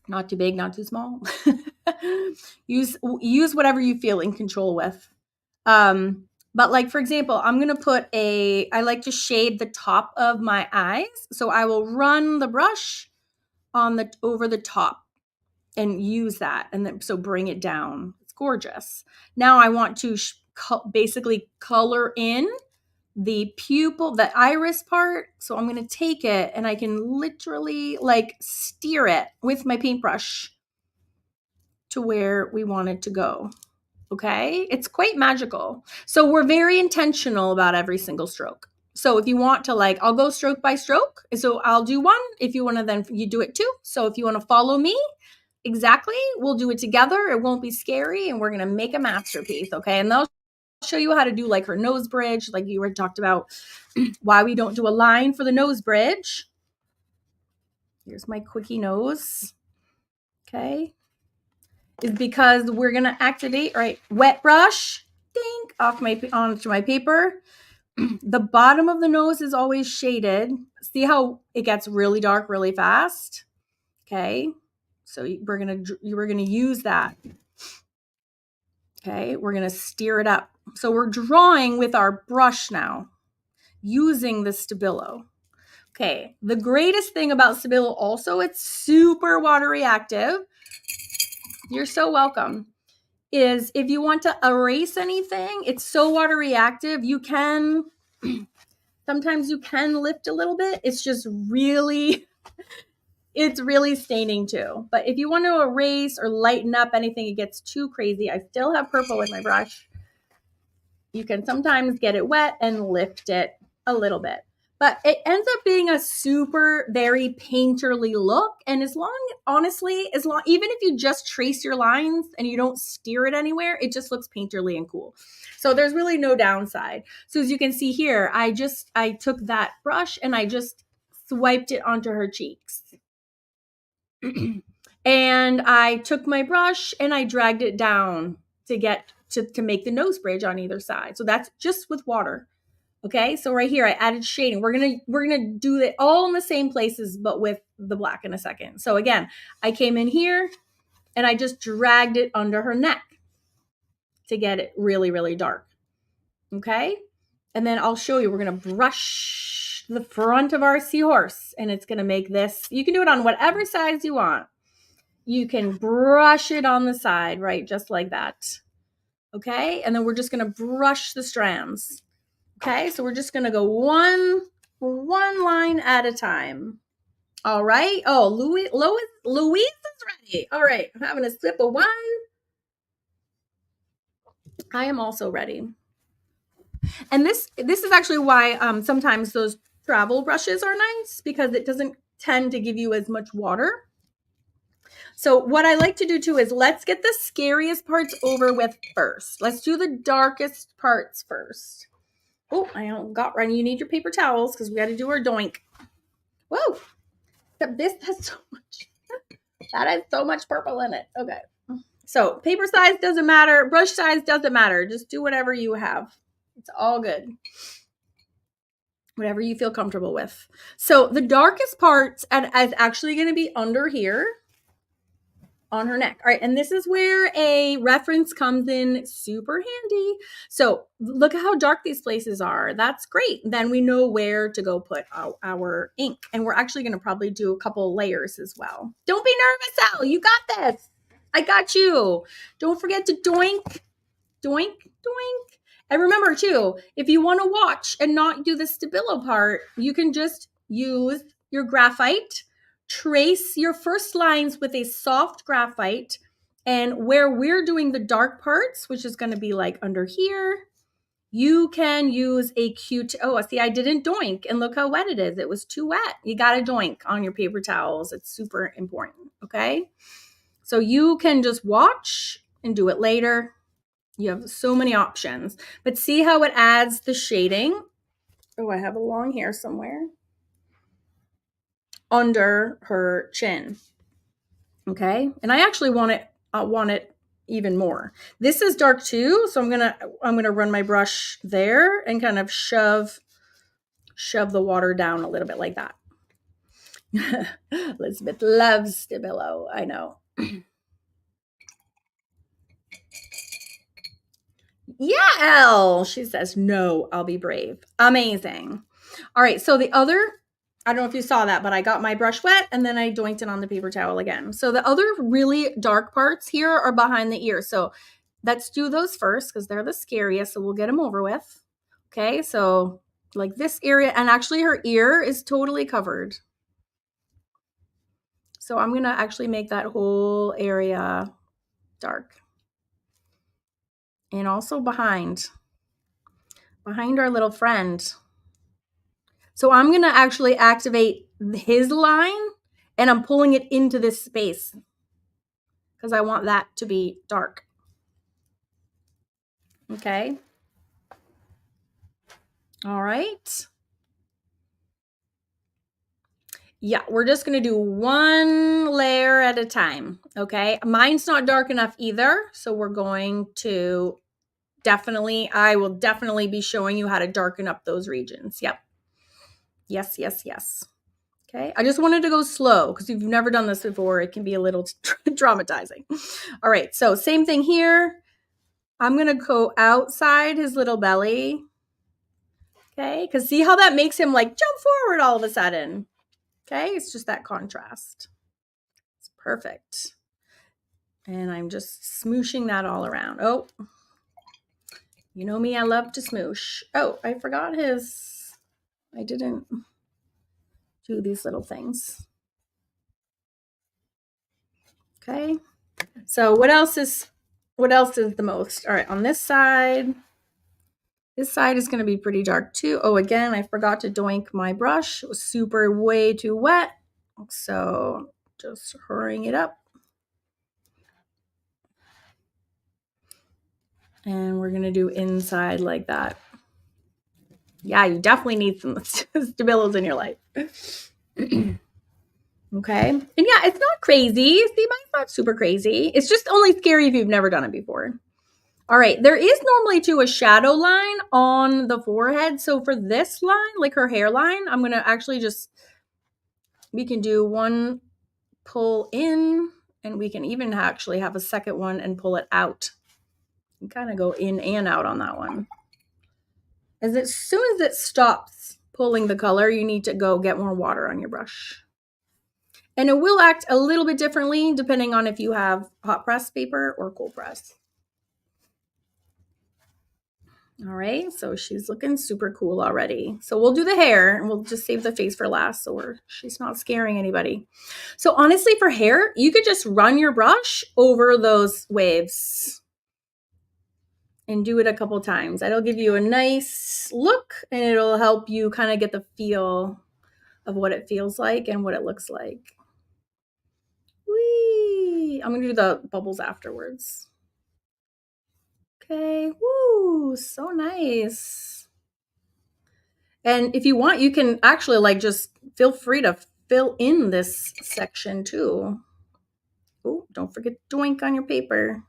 Not too big, not too small. use whatever you feel in control with. But like, for example, I'm going to put I like to shade the top of my eyes. So I will run the brush over the top and use that. And then, so bring it down. It's gorgeous. Now I want to basically color in the pupil, the iris part. So I'm going to take it and I can literally like steer it with my paintbrush to where we want it to go. Okay. It's quite magical. So we're very intentional about every single stroke. So if you want to I'll go stroke by stroke. So I'll do one. If you want to, then you do it too. So if you want to follow me, exactly, we'll do it together. It won't be scary and we're going to make a masterpiece. Okay. And they'll show you how to do like her nose bridge. Like you were talked about why we don't do a line for the nose bridge. Here's my quickie nose. Okay. Is because we're going to activate, right? Wet brush, dink, onto my paper. The bottom of the nose is always shaded. See how it gets really dark really fast? Okay. So we're going to use that. Okay. We're going to steer it up. So we're drawing with our brush now using the Stabilo. Okay. The greatest thing about Stabilo also, it's super water reactive. You're so welcome. Is if you want to erase anything, it's so water reactive. You can, sometimes you can lift a little bit. It's just really, it's really staining too. But if you want to erase or lighten up anything, it gets too crazy. I still have purple with my brush. You can sometimes get it wet and lift it a little bit. But it ends up being a super, very painterly look. And honestly, even if you just trace your lines and you don't steer it anywhere, it just looks painterly and cool. So there's really no downside. So as you can see here, I took that brush and I just swiped it onto her cheeks. And I took my brush and I dragged it down to make the nose bridge on either side. So that's just with water. Okay, so right here I added shading. We're gonna do it all in the same places, but with the black in a second. So again, I came in here and I just dragged it under her neck to get it really, really dark. Okay, and then I'll show you. We're gonna brush the front of our seahorse, and it's gonna make this. You can do it on whatever size you want. You can brush it on the side, right, just like that. Okay, and then we're just gonna brush the strands. Okay, so we're just gonna go one line at a time. All right. Oh, Louise is ready. All right, I'm having a sip of wine. I am also ready. And this is actually why sometimes those travel brushes are nice, because it doesn't tend to give you as much water. So what I like to do too is let's get the scariest parts over with first. Let's do the darkest parts first. Oh, I got running. You need your paper towels because we got to do our doink. Whoa, this has so much. That has so much purple in it. Okay. So paper size doesn't matter. Brush size doesn't matter. Just do whatever you have. It's all good. Whatever you feel comfortable with. So the darkest parts is actually going to be under here on her neck. All right, and this is where a reference comes in super handy. So look at how dark these places are. That's great. Then we know where to go put our ink. And we're actually going to probably do a couple layers as well. Don't be nervous, Elle. You got this. I got you. Don't forget to doink, doink, doink. And remember too, if you want to watch and not do the Stabilo part, you can just use your graphite. Trace your first lines with a soft graphite, and where we're doing the dark parts, which is going to be like under here, you can use a oh, see, I didn't doink, and look how wet it is. It was too wet. You got to doink on your paper towels. It's super important, okay? So you can just watch and do it later. You have so many options, but see how it adds the shading. Oh, I have a long hair somewhere. Under her chin. Okay, and I actually want it even more. This is dark too, so I'm gonna run my brush there and kind of shove the water down a little bit like that. Elizabeth loves Stabilo, I know. Yeah, Elle, she says, no, I'll be brave. Amazing. All right, so the other, I don't know if you saw that, but I got my brush wet and then I doinked it on the paper towel again. So the other really dark parts here are behind the ear. So let's do those first because they're the scariest. So we'll get them over with. Okay, so like this area, and actually her ear is totally covered. So I'm gonna actually make that whole area dark. And also behind our little friend. So I'm going to actually activate his line and I'm pulling it into this space because I want that to be dark. Okay. All right. Yeah, we're just going to do one layer at a time. Okay. Mine's not dark enough either. So we're going to I will definitely be showing you how to darken up those regions. Yep. Yes, yes, yes. Okay, I just wanted to go slow because if you've never done this before, it can be a little traumatizing. All right, so same thing here. I'm going to go outside his little belly. Okay, because see how that makes him like jump forward all of a sudden. Okay, it's just that contrast. It's perfect. And I'm just smooshing that all around. Oh, you know me, I love to smoosh. Oh, I forgot I didn't do these little things. Okay. So what else is the most? All right, on this side, This side is going to be pretty dark too. Oh, again, I forgot to doink my brush. It was super way too wet. So just hurrying it up. And we're going to do inside like that. Yeah, you definitely need some Stabilos in your life. Okay. And yeah, it's not crazy. See, mine's not super crazy. It's just only scary if you've never done it before. All right. There is normally too a shadow line on the forehead. So for this line, like her hairline, I'm going to actually just, we can do one pull in, and we can even actually have a second one and pull it out. You kind of go in and out on that one. As soon as it stops pulling the color, you need to go get more water on your brush. And it will act a little bit differently depending on if you have hot press paper or cold press. All right, so she's looking super cool already. So we'll do the hair and we'll just save the face for last so she's not scaring anybody. So honestly, for hair, you could just run your brush over those waves and do it a couple times. That'll give you a nice look and it'll help you kind of get the feel of what it feels like and what it looks like. Whee! I'm going to do the bubbles afterwards. Okay, woo, so nice. And if you want, you can actually like just feel free to fill in this section too. Oh, don't forget to doink on your paper.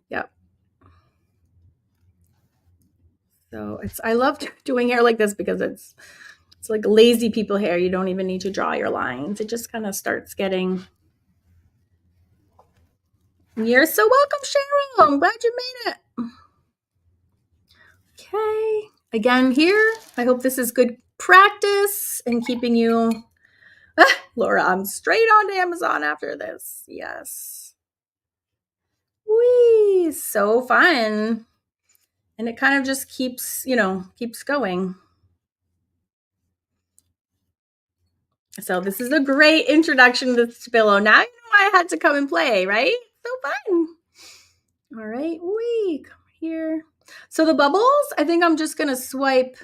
Yep. So I love doing hair like this because it's like lazy people hair. You don't even need to draw your lines. It just kind of starts getting. You're so welcome, Cheryl. I'm glad you made it. Okay. Again, here, I hope this is good practice and keeping you. Laura, I'm straight on to Amazon after this. Yes. Whee! So fun. And it kind of just keeps going. So this is a great introduction to Stabilo. Now you know why I had to come and play, right? So fun. All right, come here. So the bubbles, I think I'm just gonna swipe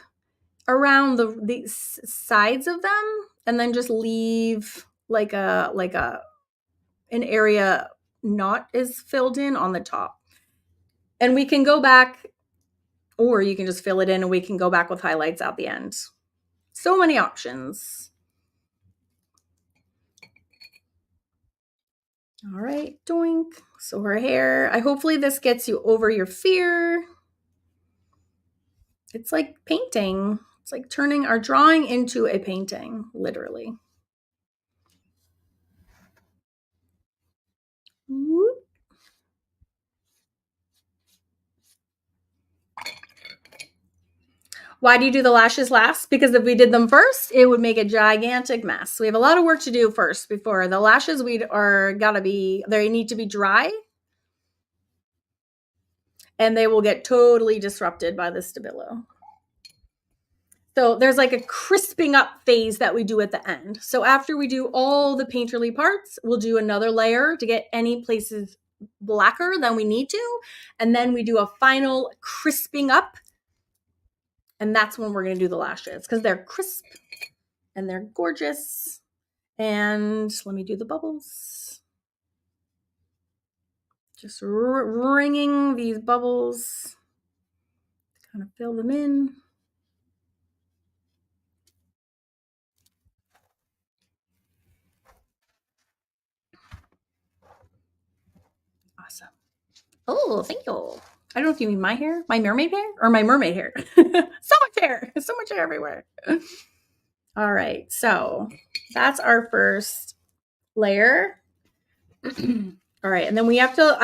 around the sides of them and then just leave like an area not as filled in on the top. And we can go back, or you can just fill it in and we can go back with highlights at the end. So many options. All right, doink. So her hair, hopefully this gets you over your fear. It's like painting. It's like turning our drawing into a painting, literally. Whoop. Why do you do the lashes last? Because if we did them first, it would make a gigantic mess. We have a lot of work to do first before the lashes. They need to be dry, and they will get totally disrupted by the Stabilo. So there's like a crisping up phase that we do at the end. So after we do all the painterly parts, we'll do another layer to get any places blacker than we need to. And then we do a final crisping up. And that's when we're going to do the lashes because they're crisp and they're gorgeous. And let me do the bubbles. Just wringing these bubbles to kind of fill them in. Awesome. Oh, thank you. I don't know if you mean my hair, my mermaid hair, or my mermaid hair. So much hair everywhere. All right, so that's our first layer. All right, and then we have to,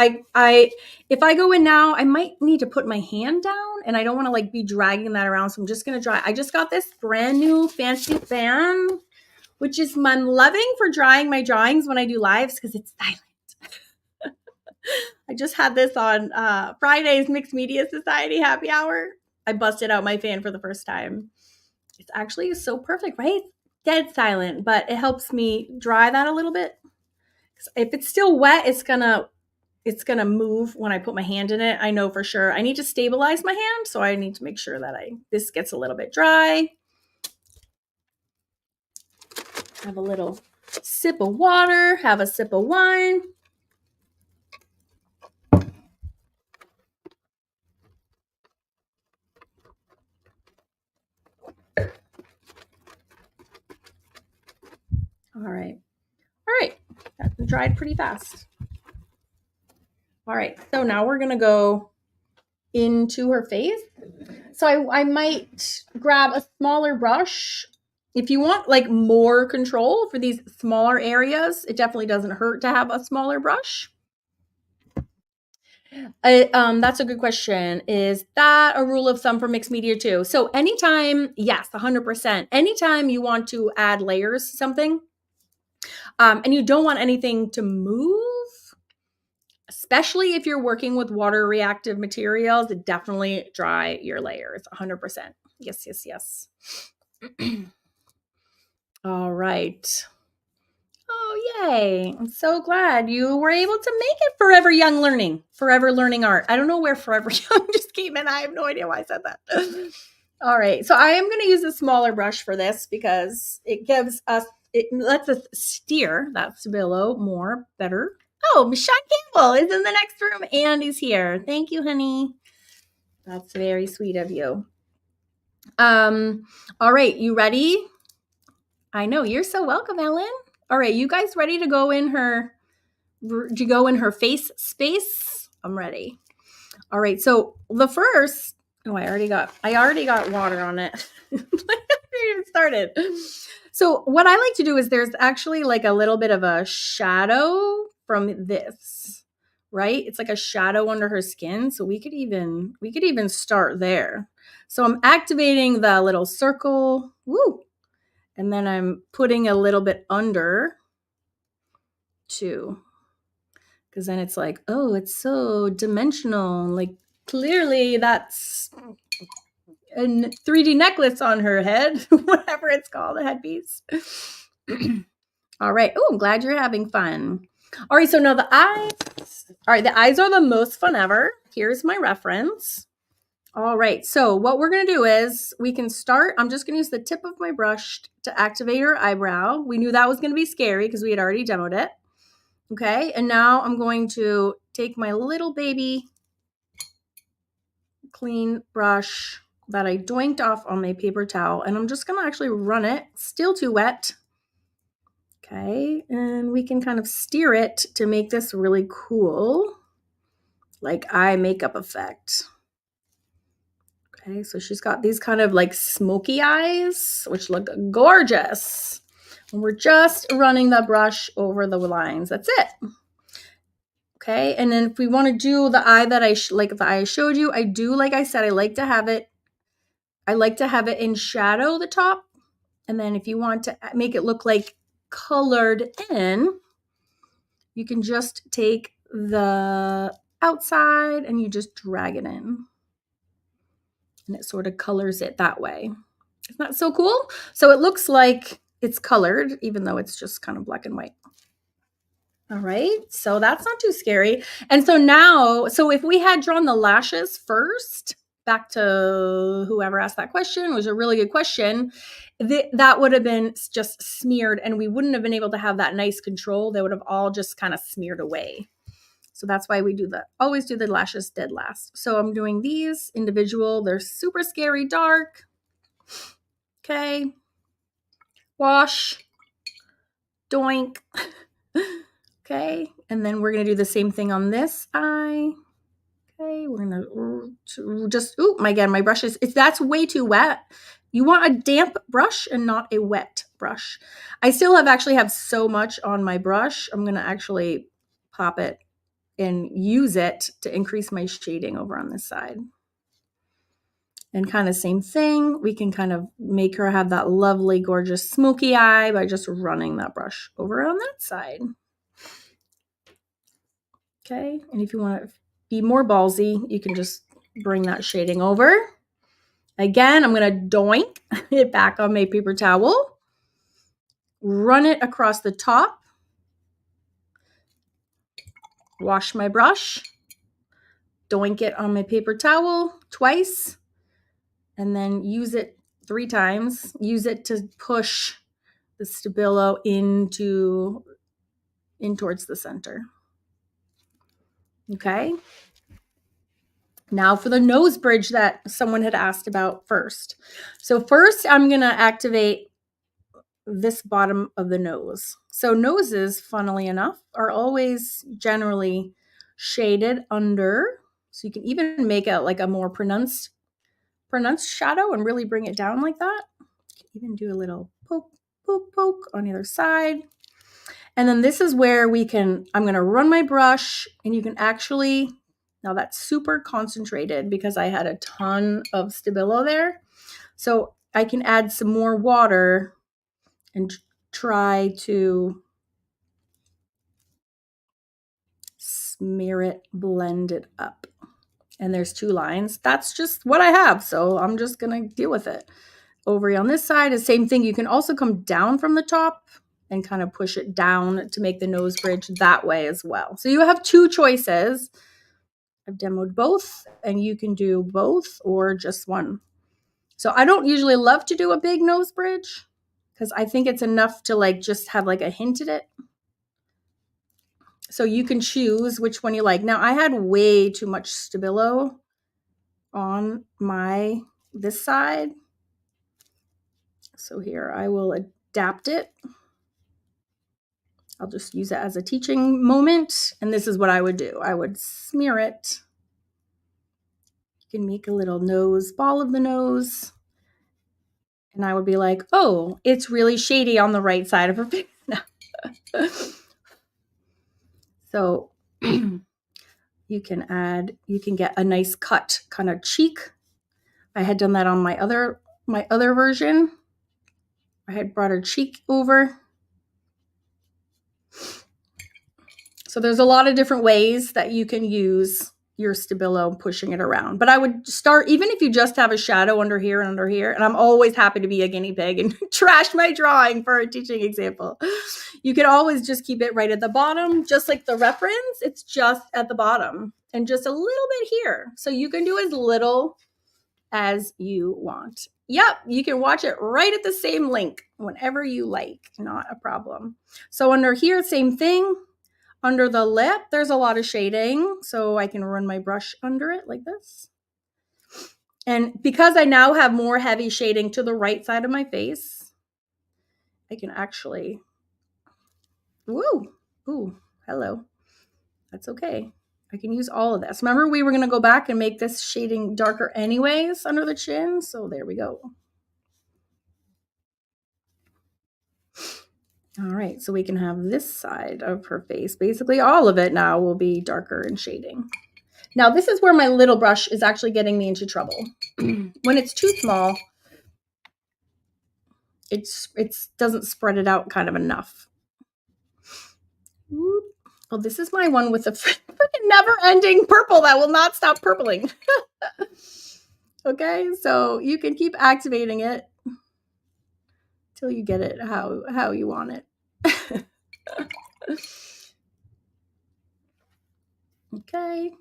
if I go in now, I might need to put my hand down and I don't want to like be dragging that around. So I'm just going to dry. I just got this brand new fancy fan, which is I'm loving for drying my drawings when I do lives because it's silent. I just had this on Friday's Mixed Media Society happy hour. I busted out my fan for the first time. It's actually so perfect, right? Dead silent, but it helps me dry that a little bit. If it's still wet, it's gonna it's going to move when I put my hand in it. I know for sure. I need to stabilize my hand, so I need to make sure that this gets a little bit dry. Have a little sip of water, have a sip of wine. All right. That dried pretty fast. All right. So now we're going to go into her face. So I might grab a smaller brush. If you want like more control for these smaller areas, it definitely doesn't hurt to have a smaller brush. That's a good question. Is that a rule of thumb for mixed media too? So anytime, yes, 100%. Anytime you want to add layers to something, and you don't want anything to move, especially if you're working with water reactive materials, definitely dry your layers 100%. Yes, yes, yes. All right. Oh, yay. I'm so glad you were able to make it Forever Learning Art. I don't know where Forever Young just came in. I have no idea why I said that. All right. So I am going to use a smaller brush for this because it lets us steer that Stabilo more better. Oh, Sean Campbell is in the next room and he's here. Thank you, honey. That's very sweet of you. All right. You ready? I know. You're so welcome, Ellen. All right, you guys ready to go in her face space? I'm ready. All right, so the first, I already got water on it. I haven't even started. So what I like to do is there's actually like a little bit of a shadow from this, right? It's like a shadow under her skin. So we could even start there. So I'm activating the little circle. Woo! And then I'm putting a little bit under too. Because then it's like, oh, it's so dimensional. Like clearly that's a 3D necklace on her head, whatever it's called, a headpiece. All right. Oh, I'm glad you're having fun. All right. So now the eyes. All right. The eyes are the most fun ever. Here's my reference. All right, so what we're going to do is we can start. I'm just going to use the tip of my brush to activate her eyebrow. We knew that was going to be scary because we had already demoed it. Okay, and now I'm going to take my little baby clean brush that I doinked off on my paper towel, and I'm just going to actually run it, still too wet. Okay, and we can kind of steer it to make this really cool, like eye makeup effect. Okay, so she's got these kind of like smoky eyes, which look gorgeous. And we're just running the brush over the lines. That's it. Okay, and then if we want to do the eye that the eye I showed you, I do, like I said, I like to have it in shadow, the top. And then if you want to make it look like colored in, you can just take the outside and you just drag it in. And it sort of colors it that way. Isn't that so cool? So it looks like it's colored, even though it's just kind of black and white. All right, so that's not too scary. And so now, if we had drawn the lashes first, back to whoever asked that question, it was a really good question, that would have been just smeared and we wouldn't have been able to have that nice control. They would have all just kind of smeared away. So that's why we always do the lashes dead last. So I'm doing these individual. They're super scary dark. Okay. Wash. Doink. Okay. And then we're going to do the same thing on this eye. Okay. We're going to just, my brush that's way too wet. You want a damp brush and not a wet brush. I still have so much on my brush. I'm going to actually pop it and use it to increase my shading over on this side. And kind of same thing, we can kind of make her have that lovely, gorgeous smoky eye by just running that brush over on that side. Okay, and if you want to be more ballsy, you can just bring that shading over. Again, I'm going to doink it back on my paper towel, run it across the top, wash my brush, doink it on my paper towel twice, and then use it 3 times. Use it to push the Stabilo in towards the center. Okay. Now for the nose bridge that someone had asked about first. So first I'm going to activate this bottom of the nose. So noses, funnily enough, are always generally shaded under. So you can even make it like a more pronounced shadow and really bring it down like that. You can even do a little poke, poke, poke on either side. And then this is where I'm going to run my brush, and you can actually, now that's super concentrated because I had a ton of Stabilo there. So I can add some more water and try to smear it, blend it up. And there's 2 lines. That's just what I have. So I'm just going to deal with it. Over on this side is same thing. You can also come down from the top and kind of push it down to make the nose bridge that way as well. So you have 2 choices. I've demoed both, and you can do both or just one. So I don't usually love to do a big nose bridge because I think it's enough to like just have like a hint at it. So you can choose which one you like. Now I had way too much Stabilo on this side. So here I will adapt it. I'll just use it as a teaching moment. And this is what I would do. I would smear it. You can make a little nose, ball of the nose. And I would be like, oh, it's really shady on the right side of her face now. So you can get a nice cut kind of cheek. I had done that on my other version. I had brought her cheek over. So there's a lot of different ways that you can use your Stabilo pushing it around. But I would start, even if you just have a shadow under here, and I'm always happy to be a guinea pig and trash my drawing for a teaching example. You can always just keep it right at the bottom, just like the reference. It's just at the bottom and just a little bit here. So you can do as little as you want. Yep, you can watch it right at the same link whenever you like, not a problem. So under here, same thing. Under the lip, there's a lot of shading, so I can run my brush under it like this. And because I now have more heavy shading to the right side of my face, I can actually, ooh, hello. That's okay. I can use all of this. Remember, we were going to go back and make this shading darker anyways under the chin, so there we go. All right, so we can have this side of her face. Basically, all of it now will be darker in shading. Now, this is where my little brush is actually getting me into trouble. When it's too small, it doesn't spread it out kind of enough. Well, this is my one with the freaking never-ending purple that will not stop purpling. Okay, so you can keep activating it till you get it how you want it. Okay.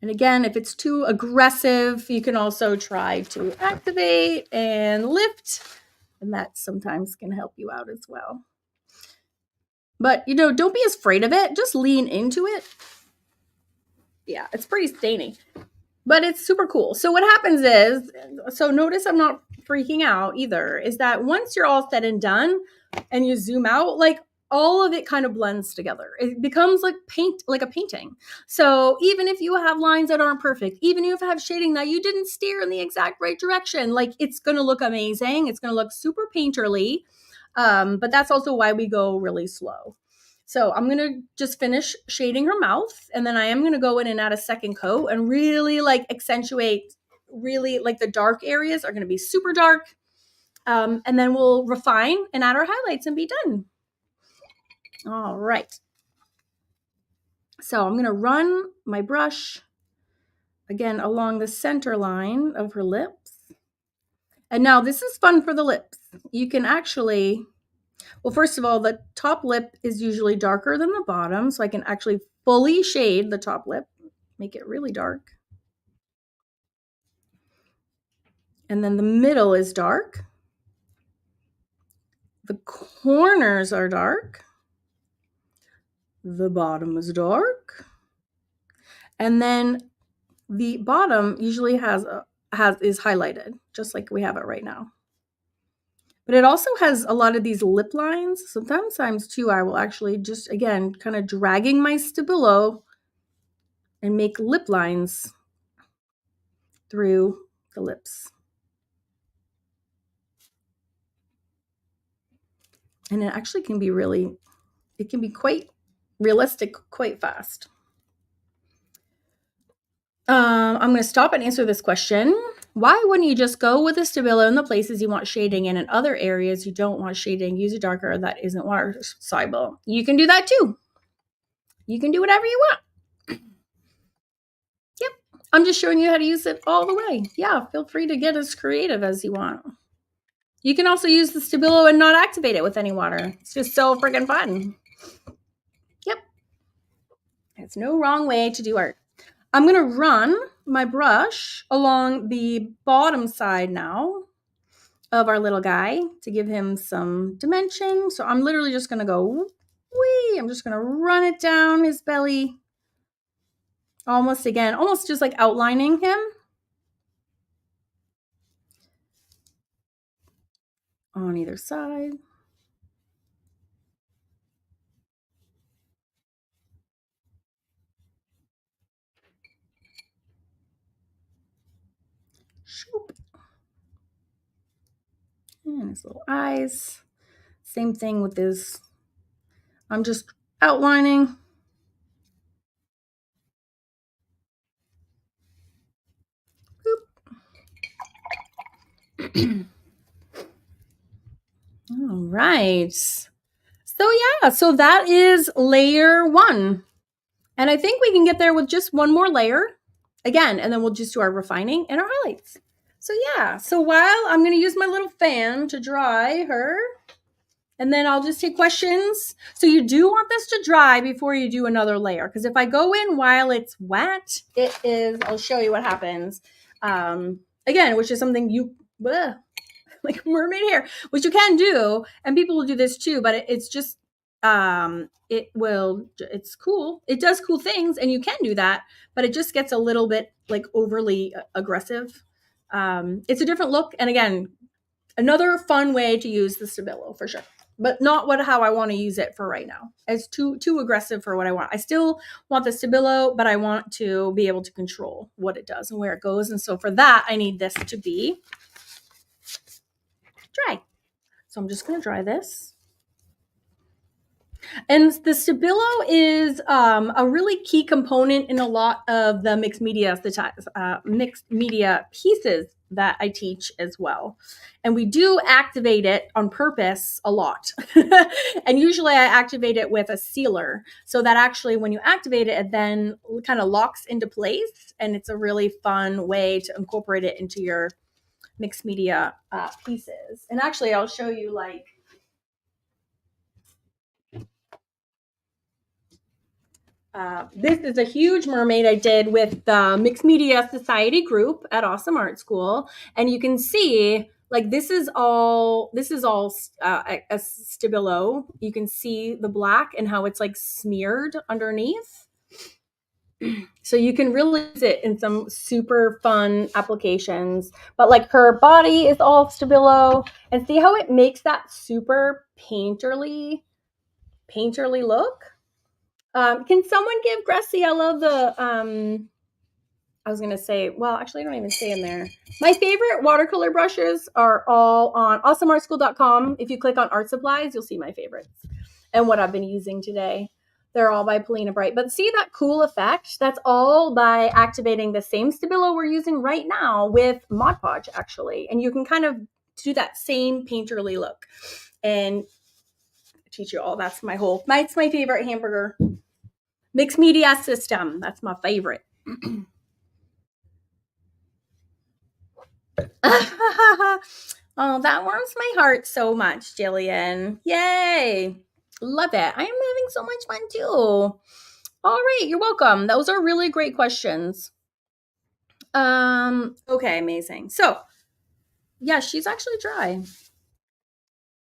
And again, if it's too aggressive, you can also try to activate and lift, and that sometimes can help you out as well. But, don't be afraid of it. Just lean into it. Yeah, it's pretty stainy, but it's super cool. So what happens is, so notice I'm not freaking out either, is that once you're all said and done and you zoom out, like all of it kind of blends together. It becomes like a painting. So even if you have lines that aren't perfect, even if you have shading that you didn't steer in the exact right direction, like it's going to look amazing. It's going to look super painterly. But that's also why we go really slow. So I'm going to just finish shading her mouth, and then I am going to go in and add a second coat and really like accentuate, really like the dark areas are going to be super dark. And then we'll refine and add our highlights and be done. All right. So I'm going to run my brush again along the center line of her lips. And now this is fun for the lips. You can actually Well, first of all, the top lip is usually darker than the bottom, so I can actually fully shade the top lip, make it really dark. And then the middle is dark. The corners are dark. The bottom is dark. And then the bottom usually is highlighted, just like we have it right now. But it also has a lot of these lip lines. Sometimes too, I will actually just, again, kind of dragging my Stabilo and make lip lines through the lips. And it actually can be it can be quite realistic quite fast. I'm going to stop and answer this question. Why wouldn't you just go with a Stabilo in the places you want shading and in other areas you don't want shading, use a darker that isn't water soluble? You can do that too. You can do whatever you want. Yep. I'm just showing you how to use it all the way. Yeah, feel free to get as creative as you want. You can also use the Stabilo and not activate it with any water. It's just so freaking fun. Yep. There's no wrong way to do art. I'm going to run my brush along the bottom side now of our little guy to give him some dimension. So I'm literally just going to go, wee, I'm just going to run it down his belly. Almost just like outlining him. On either side. Shoop. And his little eyes. Same thing with his, I'm just outlining. All right. So that is layer 1. And I think we can get there with just one more layer again, and then we'll just do our refining and our highlights. So while I'm going to use my little fan to dry her, and then I'll just take questions. So you do want this to dry before you do another layer, because if I go in while it's wet, I'll show you what happens. Again, which is something like mermaid hair, which you can do, and people will do this too, but it's just, it's cool. It does cool things, and you can do that, but it just gets a little bit like overly aggressive. It's a different look, and again, another fun way to use the Stabilo for sure, but not how I want to use it for right now. It's too aggressive for what I want. I still want the Stabilo, but I want to be able to control what it does and where it goes. And so for that, I need this to be dry. So I'm just going to dry this. And the Stabilo is a really key component in a lot of the mixed media pieces that I teach as well. And we do activate it on purpose a lot. And usually I activate it with a sealer, so that actually when you activate it, it then kind of locks into place. And it's a really fun way to incorporate it into your mixed media pieces. And actually I'll show you this is a huge mermaid I did with the Mixed Media Society group at Awesome Art School. And you can see, like, this is all a Stabilo. You can see the black and how it's like smeared underneath. So you can really use it in some super fun applications. But like her body is all Stabilo. And see how it makes that super painterly look? Can someone give Graciela I was going to say, well, actually, I don't even say in there. My favorite watercolor brushes are all on awesomeartschool.com. If you click on art supplies, you'll see my favorites and what I've been using today. They're all by Polina Bright. But see that cool effect? That's all by activating the same Stabilo we're using right now with Mod Podge, actually. And you can kind of do that same painterly look. And teach you all. That's my favorite hamburger. Mixed media system. That's my favorite. Oh, that warms my heart so much, Jillian. Yay. Love it. I am having so much fun too. All right, you're welcome. Those are really great questions. Okay, amazing. So, yeah, she's actually dry.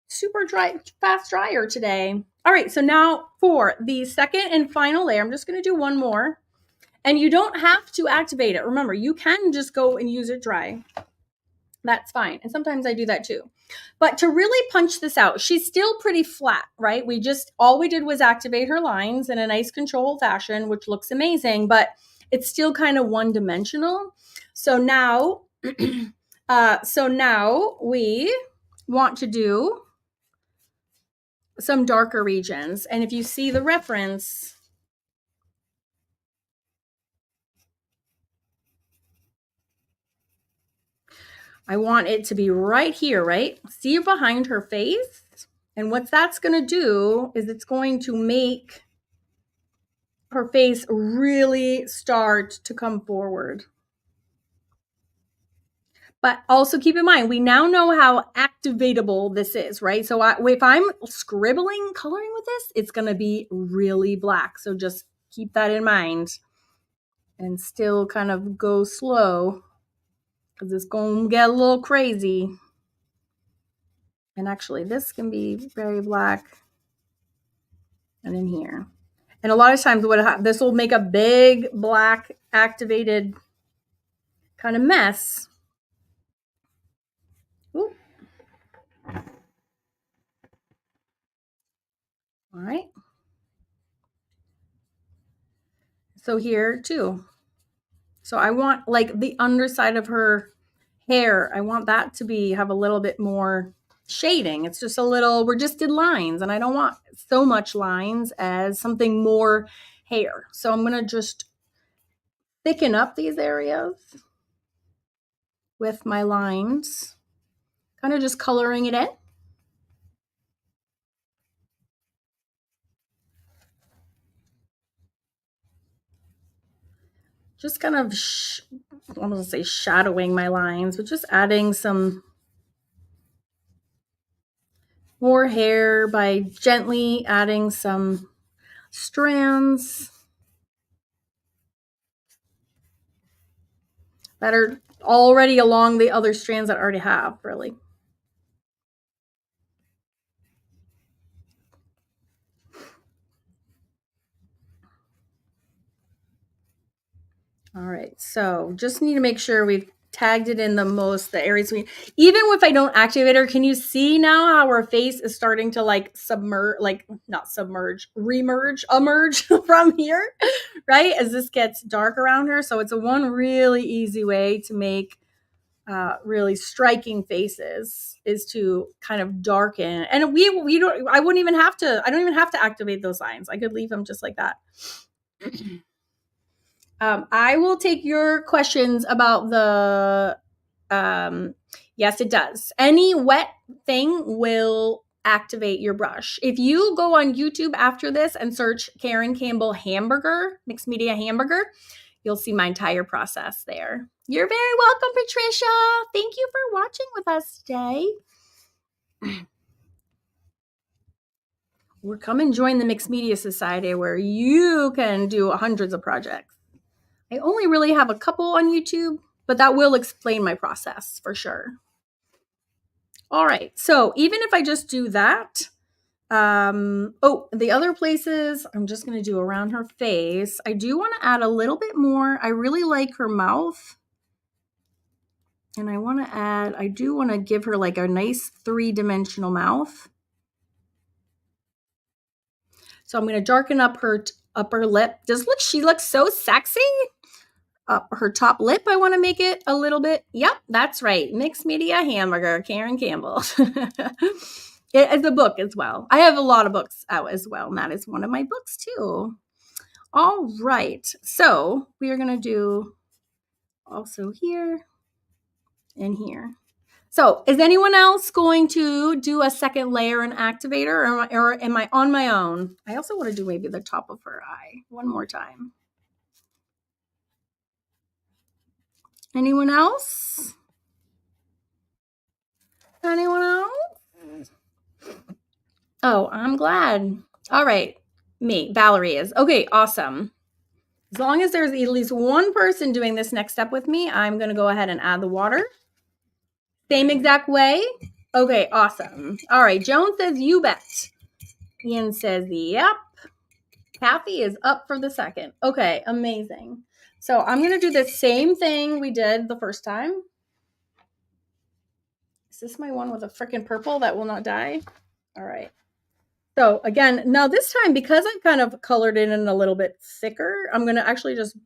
Super dry, fast dryer today. All right, so now for the second and final layer, I'm just going to do one more. And you don't have to activate it. Remember, you can just go and use it dry. That's fine. And sometimes I do that too. But to really punch this out, she's still pretty flat, right? All we did was activate her lines in a nice controlled fashion, which looks amazing, but it's still kind of one dimensional. So now, we want to do some darker regions. And if you see the reference, I want it to be right here, right? See behind her face? And what that's going to do is it's going to make her face really start to come forward. But also keep in mind, we now know how activatable this is, right? So if I'm scribbling, coloring with this, it's going to be really black. So just keep that in mind and still kind of go slow because it's going to get a little crazy. And actually, this can be very black. And in here. And a lot of times this will make a big black activated kind of mess. Ooh. All right. So here too. So I want like the underside of her hair. I want that to have a little bit more shading. It's just we're just in lines and I don't want so much lines as something more hair. So I'm going to just thicken up these areas with my lines, kind of just coloring it in. Just kind of, I'm going to say shadowing my lines, but just adding some more hair by gently adding some strands that are already along the other strands that I already have, really. All right, so just need to make sure we've tagged it in the areas even if I don't activate her, can you see now how her face is starting to emerge from here, right? As this gets dark around her. So it's one really easy way to make really striking faces is to kind of darken. And I don't even have to activate those lines. I could leave them just like that. I will take your questions about yes, it does. Any wet thing will activate your brush. If you go on YouTube after this and search Karen Campbell hamburger, mixed media hamburger, you'll see my entire process there. You're very welcome, Patricia. Thank you for watching with us today. Come and join the Mixed Media Society where you can do hundreds of projects. I only really have a couple on YouTube, but that will explain my process for sure. All right, so even if I just do that, the other places, I'm just going to do around her face. I do want to add a little bit more. I really like her mouth. And I do want to give her like a nice 3-dimensional mouth. So I'm going to darken up her upper lip. She looks so sexy. Her top lip, I want to make it a little bit. Yep, that's right. Mixed Media Hamburger, Karen Campbell. It's a book as well. I have a lot of books out as well, and that is one of my books too. All right, so we are going to do also here and here. So is anyone else going to do a second layer and activator, or am I on my own? I also want to do maybe the top of her eye one more time. Anyone else? Anyone else? Oh, I'm glad. All right. Me, Valerie is. Okay, awesome. As long as there's at least one person doing this next step with me, I'm going to go ahead and add the water. Same exact way. Okay, awesome. All right, Joan says, you bet. Ian says, yep. Kathy is up for the second. Okay, amazing. So I'm going to do the same thing we did the first time. Is this my one with a freaking purple that will not die? All right. So again, now this time, because I've kind of colored it in a little bit thicker, I'm going to actually just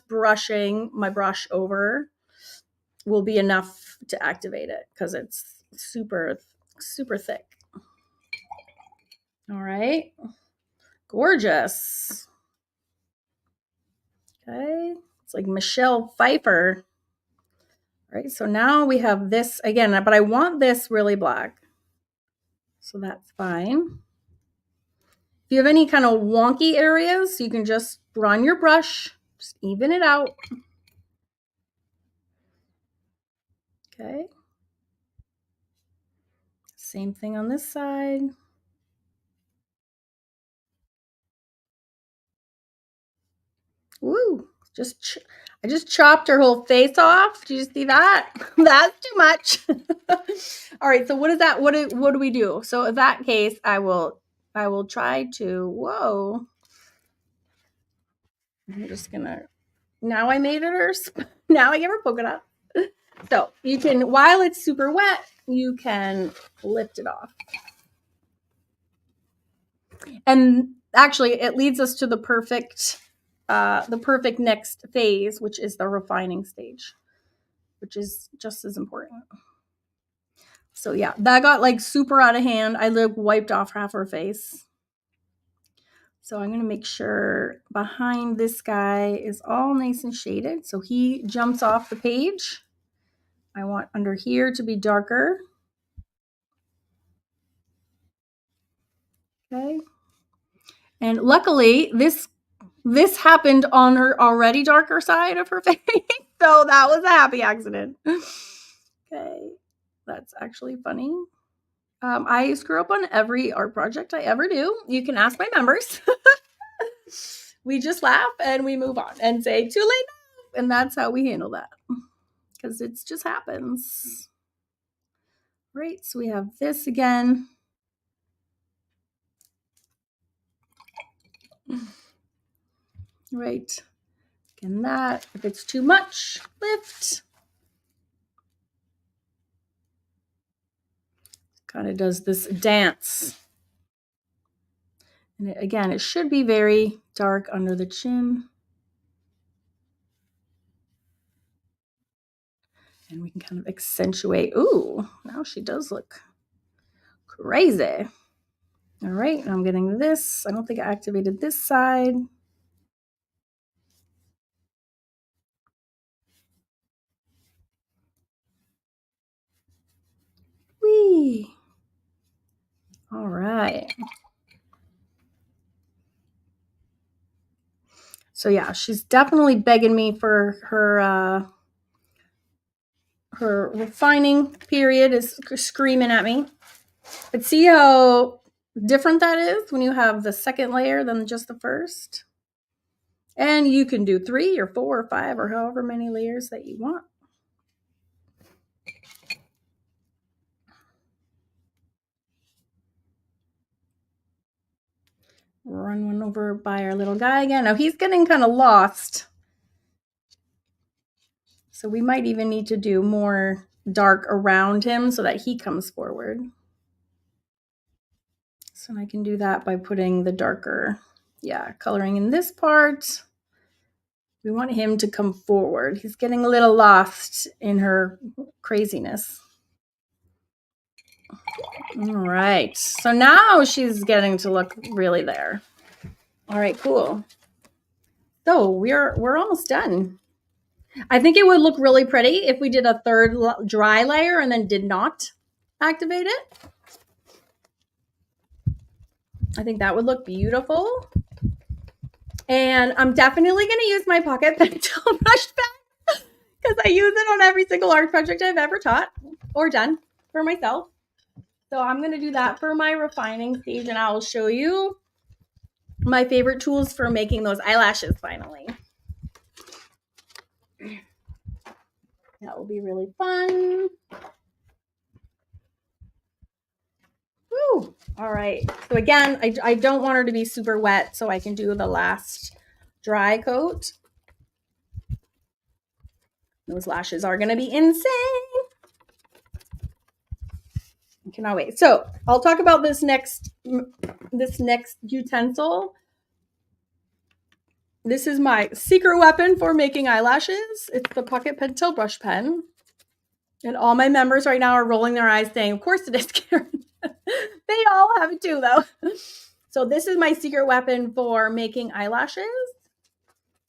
brushing my brush over will be enough to activate it because it's super, super thick. All right. Gorgeous. Okay. It's like Michelle Pfeiffer. All right. So now we have this again, but I want this really black. So that's fine. If you have any kind of wonky areas, you can just run your brush, just even it out. Okay. Same thing on this side. Woo! I just chopped her whole face off. Do you see that? That's too much. All right. So what is that? What do we do? So in that case, I will try to. Whoa! I'm just gonna. Now I made it her. Now I give her polka dot. So you can, while it's super wet, you can lift it off. And actually, it leads us to the perfect next phase, which is the refining stage, which is just as important. So yeah, that got like super out of hand. I like wiped off half her face. So I'm going to make sure behind this guy is all nice and shaded. So he jumps off the page. I want under here to be darker. Okay. And luckily this happened on her already darker side of her face. So that was a happy accident. Okay. That's actually funny. I screw up on every art project I ever do. You can ask my members. We just laugh and we move on and say, too late now. And that's how we handle that. Because it just happens. Right. So we have this again. Right. Again, that. If it's too much, lift. Kind of does this dance. And again, it should be very dark under the chin. And we can kind of accentuate. Ooh, now she does look crazy. All right, I'm getting this. I don't think I activated this side. Whee! All right. So yeah, she's definitely begging me for her refining period is screaming at me. But see how different that is when you have the second layer than just the first? And you can do 3 or 4 or 5 or however many layers that you want. Run one over by our little guy again. Now he's getting kind of lost. So we might even need to do more dark around him so that he comes forward. So I can do that by putting the darker, coloring in this part. We want him to come forward. He's getting a little lost in her craziness. All right. So now she's getting to look really there. All right, cool. So we're almost done. I think it would look really pretty if we did a third dry layer and then did not activate it. I think that would look beautiful. And I'm definitely going to use my pocket pencil brush pen because I use it on every single art project I've ever taught or done. for myself. So I'm going to do that for my refining stage, and I'll show you my favorite tools for making those eyelashes finally. That will be really fun. Woo! All right. So again, I don't want her to be super wet, so I can do the last dry coat. Those lashes are going to be insane. I cannot wait. So I'll talk about this next utensil. This is my secret weapon for making eyelashes. It's the Pocket Pentel brush pen. And all my members right now are rolling their eyes saying, of course it is, Karen. They all have it too, though. So this is my secret weapon for making eyelashes.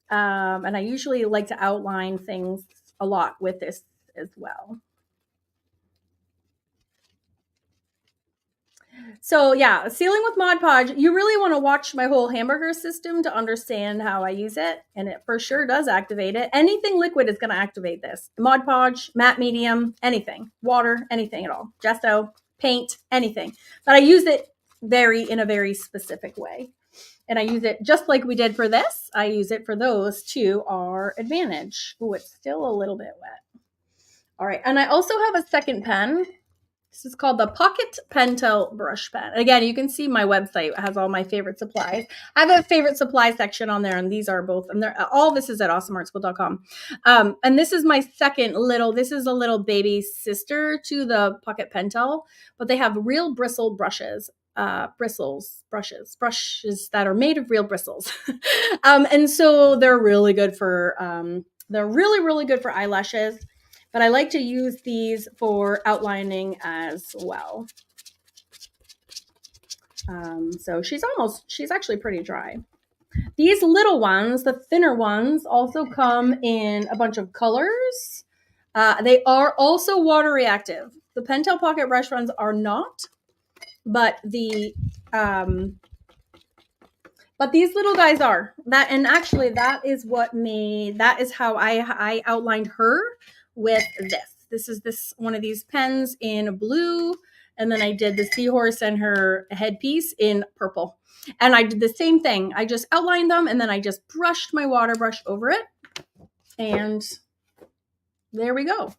And I usually like to outline things a lot with this as well. So yeah, sealing with Mod Podge, you really want to watch my whole hamburger system to understand how I use it. And it for sure does activate it. Anything liquid is going to activate this. Mod Podge, matte medium, anything. Water, anything at all. Gesso, paint, anything. But I use it in a very specific way. And I use it just like we did for this. I use it for those to our advantage. Oh, it's still a little bit wet. All right. And I also have a second pen. This is called the Pocket Pentel brush pen. Again, you can see my website has all my favorite supplies. I have a favorite supply section on there, and these are both, and all this is at awesomeartschool.com. And this is my second this is a little baby sister to the Pocket Pentel, but they have real bristle brushes. Brushes that are made of real bristles. And so they're really good for, they're really good for eyelashes. But I like to use these for outlining as well. So she's actually pretty dry. These little ones, the thinner ones, also come in a bunch of colors. They are also water reactive. The Pentel Pocket Brush ones are not, but these little guys are. And actually that is how I outlined her with this. This is one of these pens in blue, and then I did the seahorse and her headpiece in purple. And I did the same thing. I just outlined them, and then I just brushed my water brush over it, and there we go.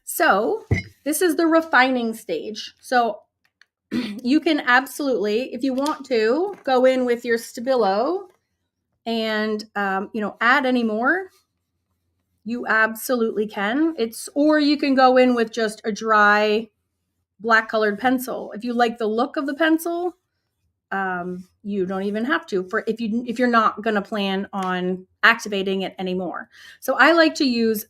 So this is the refining stage. So you can absolutely, if you want to, go in with your Stabilo and add any more. You absolutely can. Or you can go in with just a dry black colored pencil. If you like the look of the pencil, you don't even have to if you're not going to plan on activating it anymore. So I like to use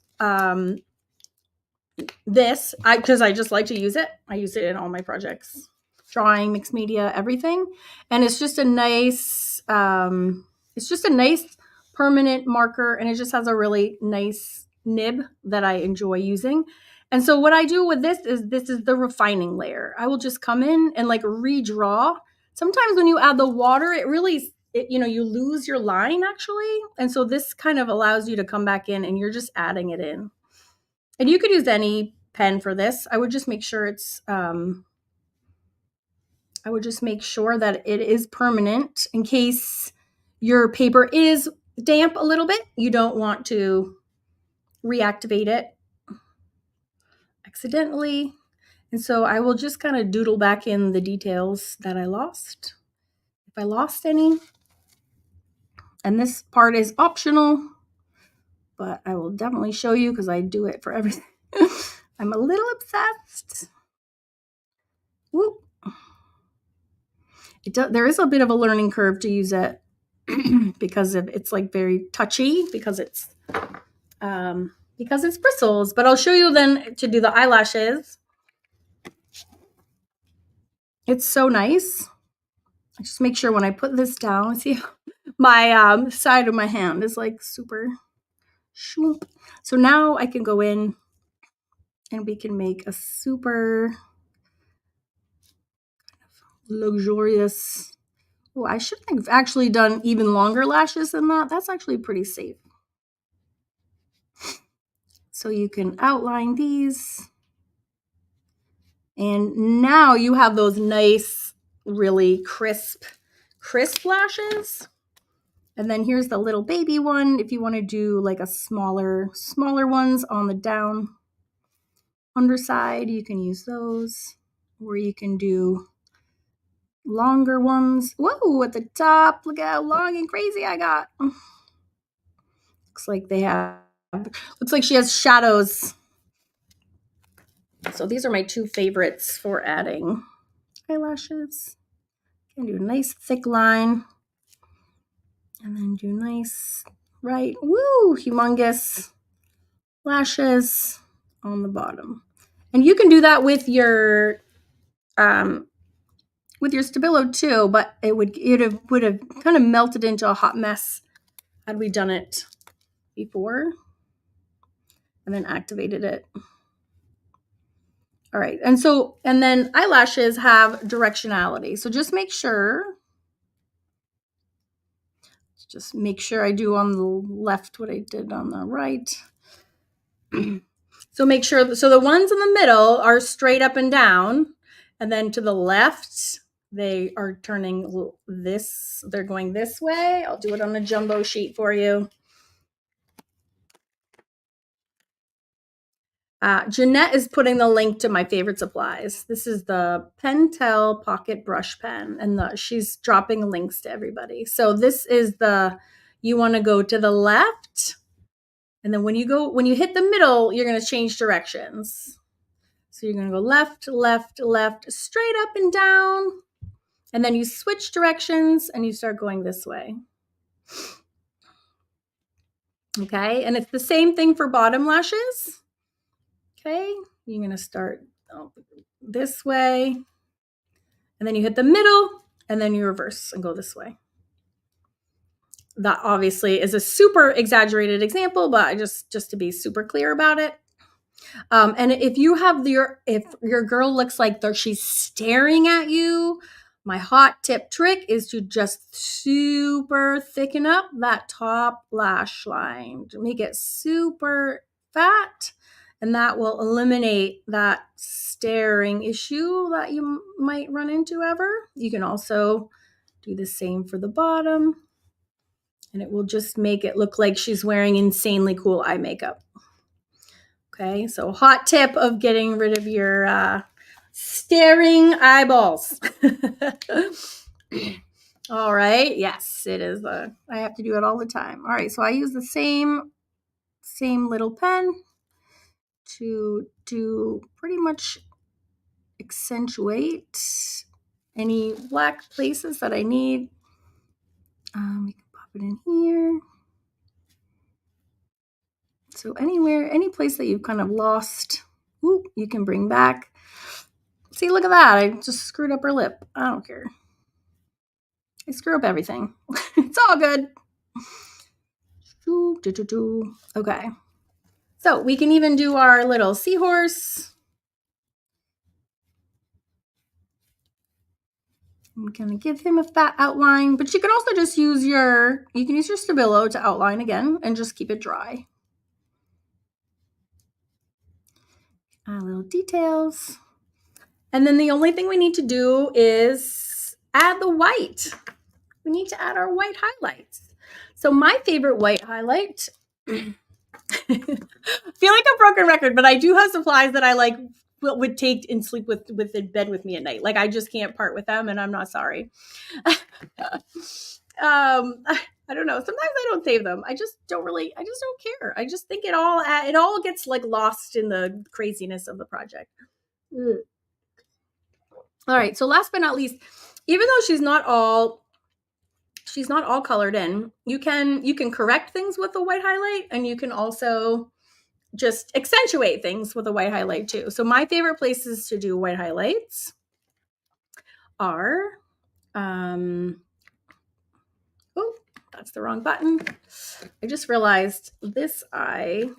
this because I just like to use it. I use it in all my projects, drawing, mixed media, everything. And it's just a nice permanent marker, and it just has a really nice nib that I enjoy using. And so what I do with this is the refining layer. I will just come in and like redraw. Sometimes when you add the water, you lose your line actually. And so this kind of allows you to come back in and you're just adding it in. And you could use any pen for this. I would just make sure that it is permanent in case your paper is damp a little bit. You don't want to reactivate it accidentally. And so I will just kind of doodle back in the details that I lost, if I lost any. And this part is optional, but I will definitely show you because I do it for everything. I'm a little obsessed. Whoop. There is a bit of a learning curve to use it because it's like very touchy because it's bristles. But I'll show you then to do the eyelashes. It's so nice. I just make sure when I put this down, see my side of my hand is like super shoop. So now I can go in and we can make a super luxurious. Oh, I should have actually done even longer lashes than that. That's actually pretty safe. So you can outline these And now you have those nice, really crisp lashes. And then here's the little baby one. If you want to do like a smaller ones on the down underside, you can use those. Or you can do longer ones. Whoa, at the top. Look at how long and crazy I got. Looks like she has shadows. So these are my two favorites for adding eyelashes. You can do a nice thick line. And then do nice, humongous lashes on the bottom. And you can do that with your Stabilo too, but it would have kind of melted into a hot mess had we done it before and then activated it. All right. And then eyelashes have directionality. So just make sure I do on the left what I did on the right. So make sure, so the ones in the middle are straight up and down, and then to the left, they are turning this, they're going this way. I'll do it on a jumbo sheet for you. Jeanette is putting the link to my favorite supplies. This is the Pentel Pocket Brush Pen, and she's dropping links to everybody. So this is you want to go to the left, and then when you hit the middle, you're going to change directions. So you're going to go left, left, left, straight up and down, and then you switch directions and you start going this way. Okay, and it's the same thing for bottom lashes. Okay, you're going to start this way, and then you hit the middle, and then you reverse and go this way. That obviously is a super exaggerated example, but just to be super clear about it. And if your girl looks like she's staring at you, my hot tip trick is to just super thicken up that top lash line to make it super fat. And that will eliminate that staring issue that you might run into ever. You can also do the same for the bottom. And it will just make it look like she's wearing insanely cool eye makeup. Okay, so hot tip of getting rid of your staring eyeballs. All right, yes, it is. I have to do it all the time. All right, so I use the same little pen to do pretty much accentuate any black places that I need. We can pop it in here. So any place that you've kind of lost, you can bring back. See, look at that. I just screwed up her lip. I don't care. I screw up everything. It's all good. Okay. So we can even do our little seahorse. I'm going to give him a fat outline, but you can also just use your Stabilo to outline again and just keep it dry. Little details. And then the only thing we need to do is add the white. We need to add our white highlights. So my favorite white highlight, I feel like a broken record, but I do have supplies that I would take and sleep with in bed with me at night. Like I just can't part with them, and I'm not sorry. I don't know. Sometimes I don't save them. I just don't care. I just think it all gets lost in the craziness of the project. All right. So last but not least, even though she's not all colored in, you can correct things with a white highlight, and you can also just accentuate things with a white highlight too. So my favorite places to do white highlights are, that's the wrong button. I just realized this eye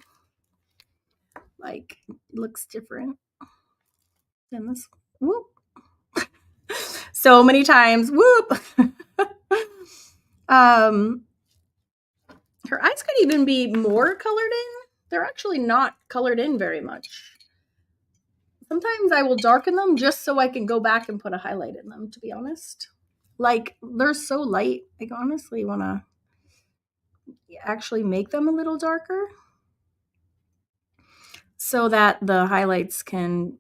looks different than this. Whoop. So many times. Whoop. Her eyes could even be more colored in. They're actually not colored in very much. Sometimes I will darken them just so I can go back and put a highlight in them, to be honest. Like, they're so light. I honestly want to actually make them a little darker so that the highlights can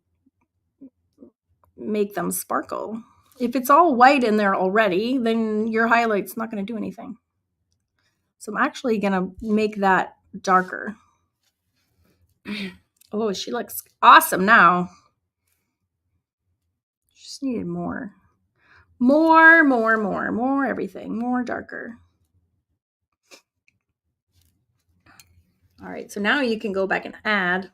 make them sparkle. If it's all white in there already, then your highlight's not going to do anything. So I'm actually going to make that darker. Oh, she looks awesome now. Just needed more everything, more darker. All right, so now you can go back and add.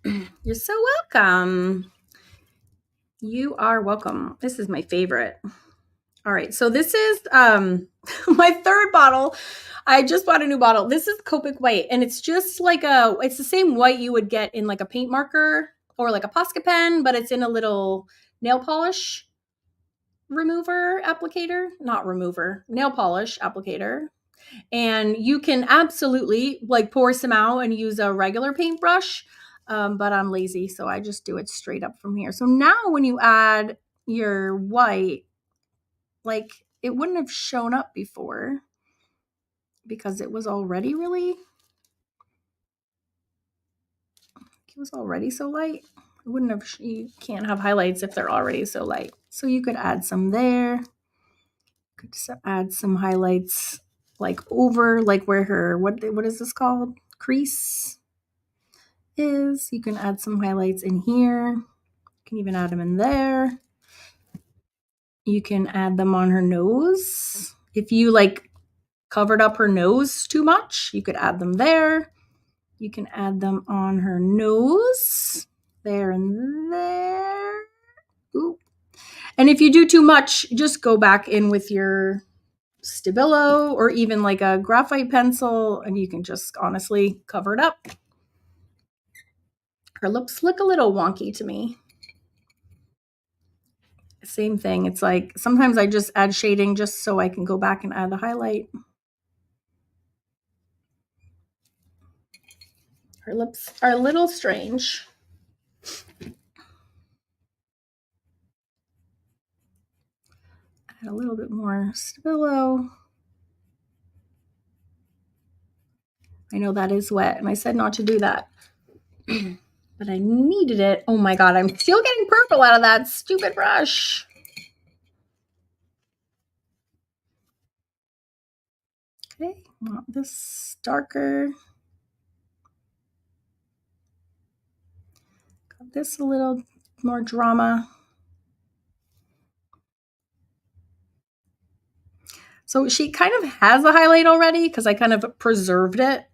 You're so welcome. You are welcome. This is my favorite. All right, so this is my third bottle. I just bought a new bottle. This is Copic White, and it's just like it's the same white you would get in like a paint marker or like a Posca pen, but it's in a little nail polish remover applicator, not remover, nail polish applicator. And you can absolutely like pour some out and use a regular paintbrush, but I'm lazy, so I just do it straight up from here. So now when you add your white, like it wouldn't have shown up before because it was already it was already so light. It wouldn't have, you can't have highlights if they're already so light. So you could add some there. Could add some highlights like over, like where her, what is this called? Crease is. You can add some highlights in here. You can even add them in there. You can add them on her nose. If you like covered up her nose too much, you could add them there. You can add them on her nose, there and there. Ooh. And if you do too much, just go back in with your Stabilo or even like a graphite pencil, and you can just honestly cover it up. Her lips look a little wonky to me. Same thing. It's like sometimes I just add shading just so I can go back and add the highlight. Her lips are a little strange. Add a little bit more Stabilo. I know that is wet, and I said not to do that. But I needed it. Oh my God, I'm still getting purple out of that stupid brush. Okay, I want this darker. Got this a little more drama. So she kind of has a highlight already because I kind of preserved it.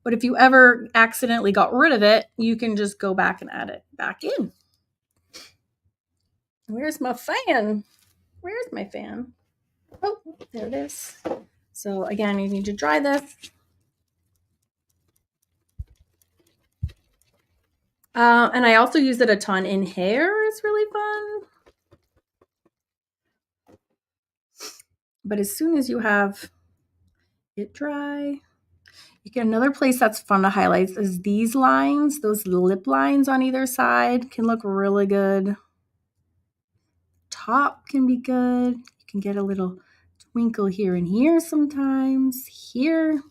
But if you ever accidentally got rid of it, you can just go back and add it back in. Where's my fan? Where's my fan? Oh, there it is. So again, you need to dry this. And I also use it a ton in hair. It's really fun. But as soon as you have it dry, you get another place that's fun to highlight is these lines. Those lip lines on either side can look really good. Top can be good. You can get a little twinkle here and here sometimes. Here.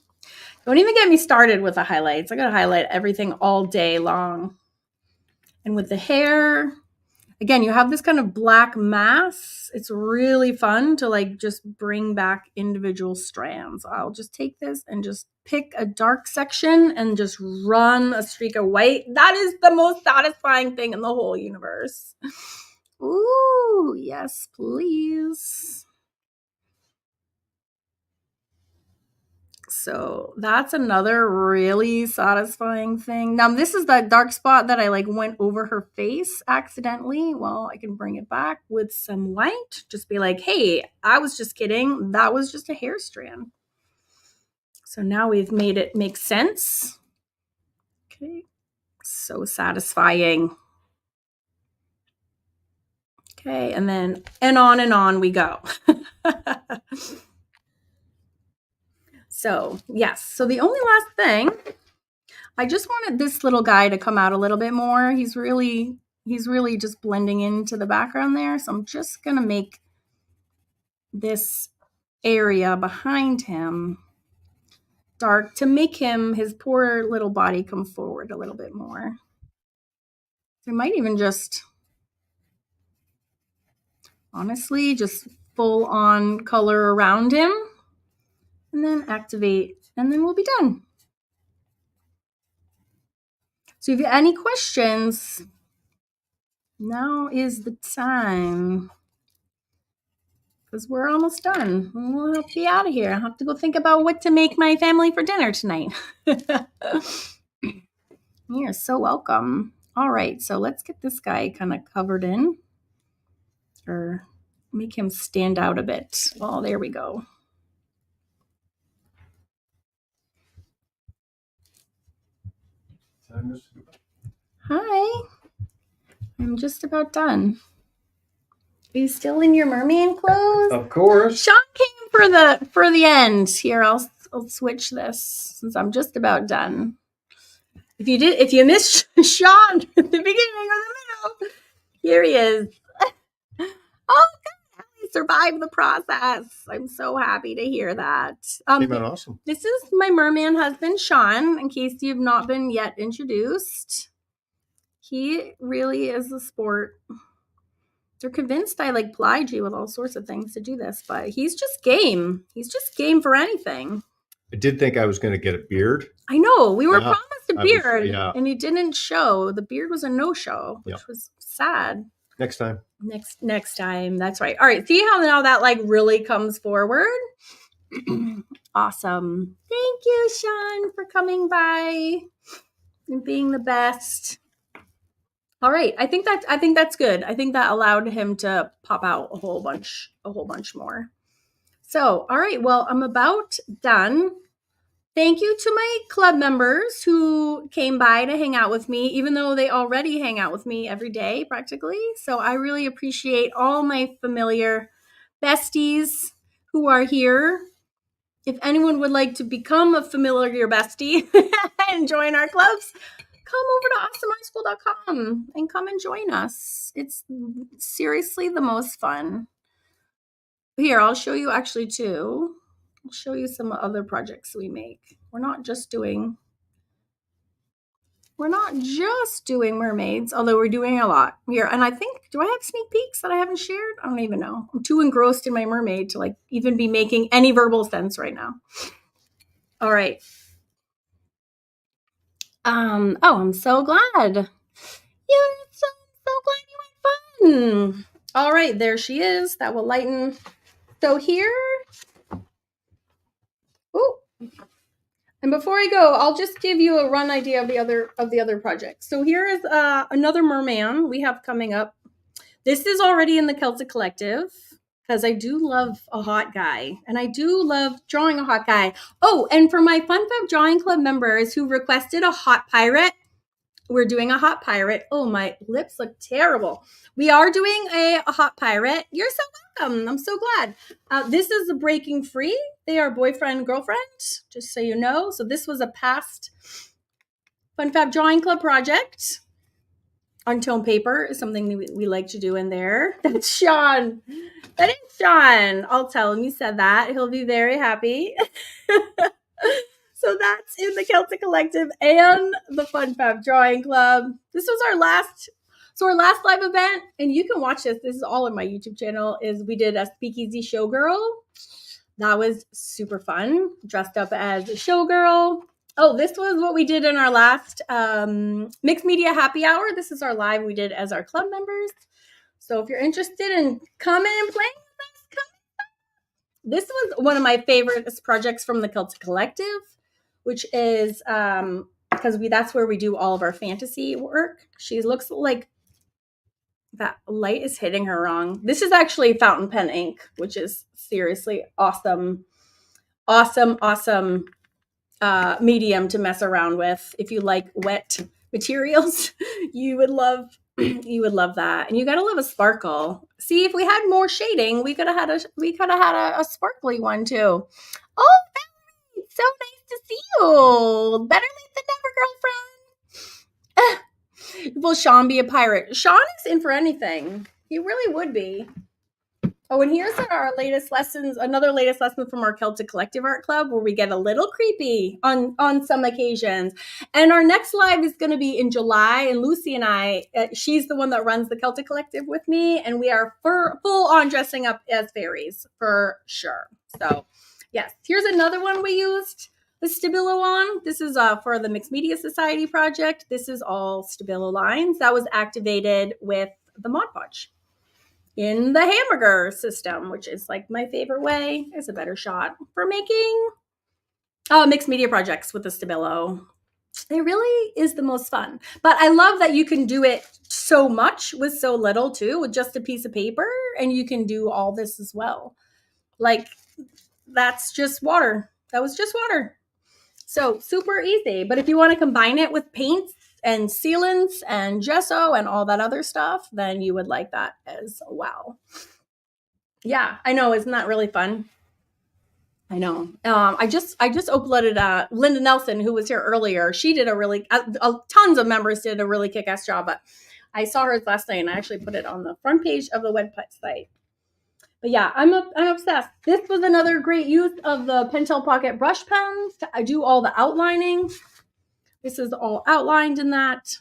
Don't even get me started with the highlights. I gotta highlight everything all day long. And with the hair, again, you have this kind of black mass. It's really fun to like just bring back individual strands. I'll just take this and just pick a dark section and just run a streak of white. That is the most satisfying thing in the whole universe. Ooh, yes, please. So that's another really satisfying thing. Now, this is that dark spot that I like went over her face accidentally. Well, I can bring it back with some white. Just be like, hey, I was just kidding. That was just a hair strand. So now we've made it make sense. Okay. So satisfying. Okay. And then, and on we go. So yes. So the only last thing I just wanted this little guy to come out a little bit more. He's really just blending into the background there. So I'm just going to make this area behind him dark to make his poor little body come forward a little bit more. I might even just, honestly, just full on color around him and then activate, and then we'll be done. So if you have any questions, now is the time, because we're almost done. We'll have to be out of here. I'll have to go think about what to make my family for dinner tonight. You're so welcome. All right, so let's get this guy kind of covered in, or make him stand out a bit. Oh, there we go. Hi. I'm just about done. Are you still in your mermaid clothes?
Of course.
Sean came for the end. Here, I'll switch this since I'm just about done. If you missed Sean at the beginning or the middle, here he is. Oh, God, he survived the process. I'm so happy to hear that.
Came out awesome.
This is my merman husband, Sean, in case you've not been yet introduced. He really is a sport. They're convinced I plied you with all sorts of things to do this, but he's just game. He's just game for anything.
I did think I was going to get a beard.
I know. We were promised a beard,
and
he didn't show. The beard was a no-show, which was sad.
Next time.
Next time. That's right. All right. See how now that really comes forward? Awesome. Thank you, Sean, for coming by and being the best. All right. I think that's good. I think that allowed him to pop out a whole bunch more. So, all right. Well, I'm about done. Thank you to my club members who came by to hang out with me, even though they already hang out with me every day practically. So I really appreciate all my familiar besties who are here. If anyone would like to become a familiar bestie and join our clubs, come over to awesomehighschool.com and come and join us. It's seriously the most fun. Here, I'll show you actually too. I'll show you some other projects we make. We're not just doing mermaids, although we're doing a lot here. And I think, do I have sneak peeks that I haven't shared? I don't even know. I'm too engrossed in my mermaid to even be making any verbal sense right now. All right. I'm so glad. You're so glad you had fun. All right, there she is. That will lighten. So here. Oh. And before I go, I'll just give you a run idea of the other projects. So here is another merman we have coming up. This is already in the Celtic Collective because I do love a hot guy and I do love drawing a hot guy. Oh, and for my Fun Fab Drawing Club members who requested a hot pirate, we're doing a hot pirate. Oh, my lips look terrible. We are doing a hot pirate. You're so welcome. I'm so glad. This is a Breaking Free. They are boyfriend, girlfriend, just so you know. So this was a past Fun Fab Drawing Club project. On tone paper is something we like to do in there. That's Sean. That is Sean. I'll tell him you said that. He'll be very happy. So that's in the Celtic Collective and the Fun Fab Drawing Club. This was our last live event, and you can watch this. This is all on my YouTube channel. Is we did a speakeasy showgirl. That was super fun. Dressed up as a showgirl. Oh, this was what we did in our last Mixed Media Happy Hour. This is our live we did as our club members. So if you're interested in coming and playing with us, come. This was one of my favorite projects from the Celtic Collective, which is because that's where we do all of our fantasy work. She looks like that light is hitting her wrong. This is actually fountain pen ink, which is seriously awesome medium to mess around with. If you like wet materials, you would love that. And you gotta love a sparkle. See, if we had more shading, we could have had a sparkly one too. Oh, So nice to see you. Better late than never, girlfriend. Will Sean be a pirate? Sean is in for anything. He really would be. Oh, and here's our latest lessons, another latest lesson from our Celtic Collective Art Club, where we get a little creepy on some occasions. And our next live is going to be in July, and Lucy and I, she's the one that runs the Celtic Collective with me, and we are full on dressing up as fairies for sure. So yes, here's another one we used, the Stabilo on. This is for the Mixed Media Society project. This is all Stabilo lines that was activated with the Mod Podge in the hamburger system, which is like my favorite way. It's a better shot for making mixed media projects with the Stabilo. It really is the most fun. But I love that you can do it so much with so little too, with just a piece of paper, and you can do all this as well. Like, that's just water. That was just water. So super easy. But if you want to combine it with paints and sealants and gesso and all that other stuff, then you would like that as well. Yeah, I know. Isn't that really fun? I know. I just uploaded Linda Nelson, who was here earlier. She did a really, tons of members did a really kick-ass job, but I saw hers last night and I actually put it on the front page of the website. But yeah, I'm obsessed. This was another great use of the Pentel Pocket brush pens. I do all the outlining. This is all outlined in that.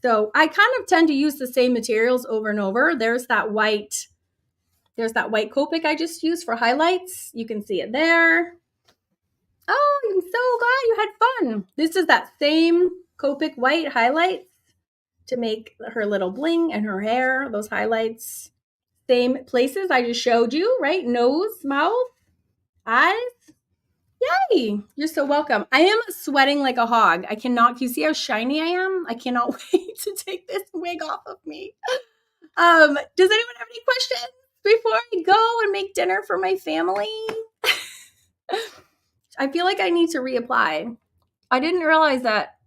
So I kind of tend to use the same materials over and over. There's that white Copic I just used for highlights. You can see it there. Oh, I'm so glad you had fun. This is that same Copic white highlights to make her little bling and her hair, those highlights. Same places I just showed you, right? Nose, mouth, eyes. Yay! You're so welcome. I am sweating like a hog. I cannot, you see how shiny I am? I cannot wait to take this wig off of me. Does anyone have any questions before I go and make dinner for my family? I feel like I need to reapply. I didn't realize that.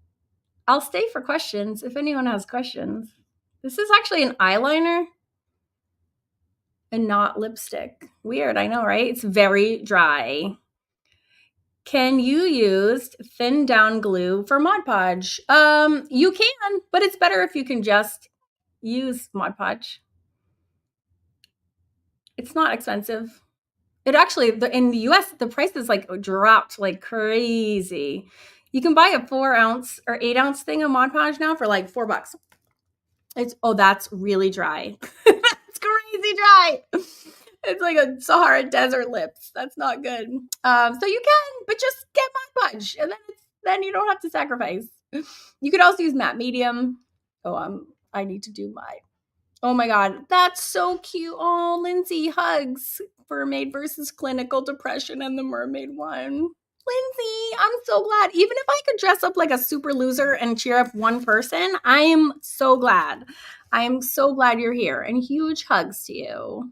I'll stay for questions if anyone has questions. This is actually an eyeliner and not lipstick. Weird, I know, right? It's very dry. Can you use thin down glue for Mod Podge? You can, but it's better if you can just use Mod Podge. It's not expensive. It actually, in the US, the price is like dropped like crazy. You can buy a 4-ounce or 8-ounce thing of Mod Podge now for like $4. That's really dry. That's crazy dry. It's like a Sahara Desert lips. That's not good. So you can, but just get Mod Podge, and then you don't have to sacrifice. You could also use matte medium. I need to do my. Oh my God, that's so cute. Oh, Lindsay, hugs for Mermaid versus Clinical Depression and the Mermaid one. Lindsay, I'm so glad. Even if I could dress up like a super loser and cheer up one person, I am so glad. I am so glad you're here, and huge hugs to you.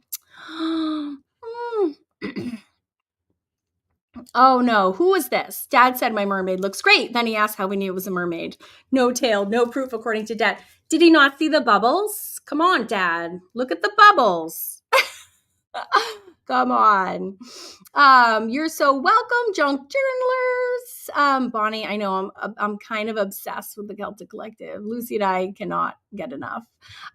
Oh no, who was this? Dad said my mermaid looks great. Then he asked how we knew it was a mermaid. No tail, no proof according to Dad. Did he not see the bubbles? Come on, Dad. Look at the bubbles. Come on. You're so welcome, junk journalers. Bonnie, I know I'm kind of obsessed with the Celtic Collective. Lucy and I cannot get enough.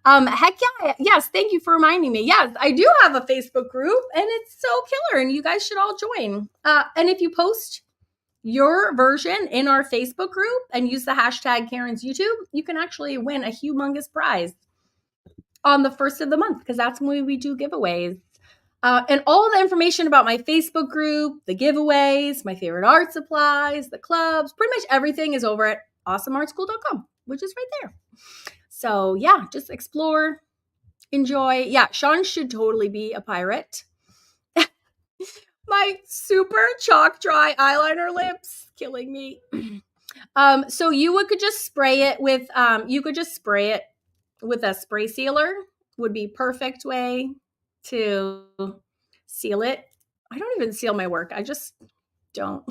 Heck yeah. Yes, thank you for reminding me. Yes, I do have a Facebook group, and it's so killer, and you guys should all join. And if you post your version in our Facebook group and use the hashtag Karen's YouTube, you can actually win a humongous prize on the first of the month, because that's when we do giveaways. And all the information about my Facebook group, the giveaways, my favorite art supplies, the clubs, pretty much everything is over at awesomeartschool.com, which is right there. So yeah, just explore, enjoy. Yeah, Sean should totally be a pirate. My super chalk dry eyeliner lips killing me. So you could just spray it with a spray sealer. Would be perfect way to seal it. I don't even seal my work. I just don't.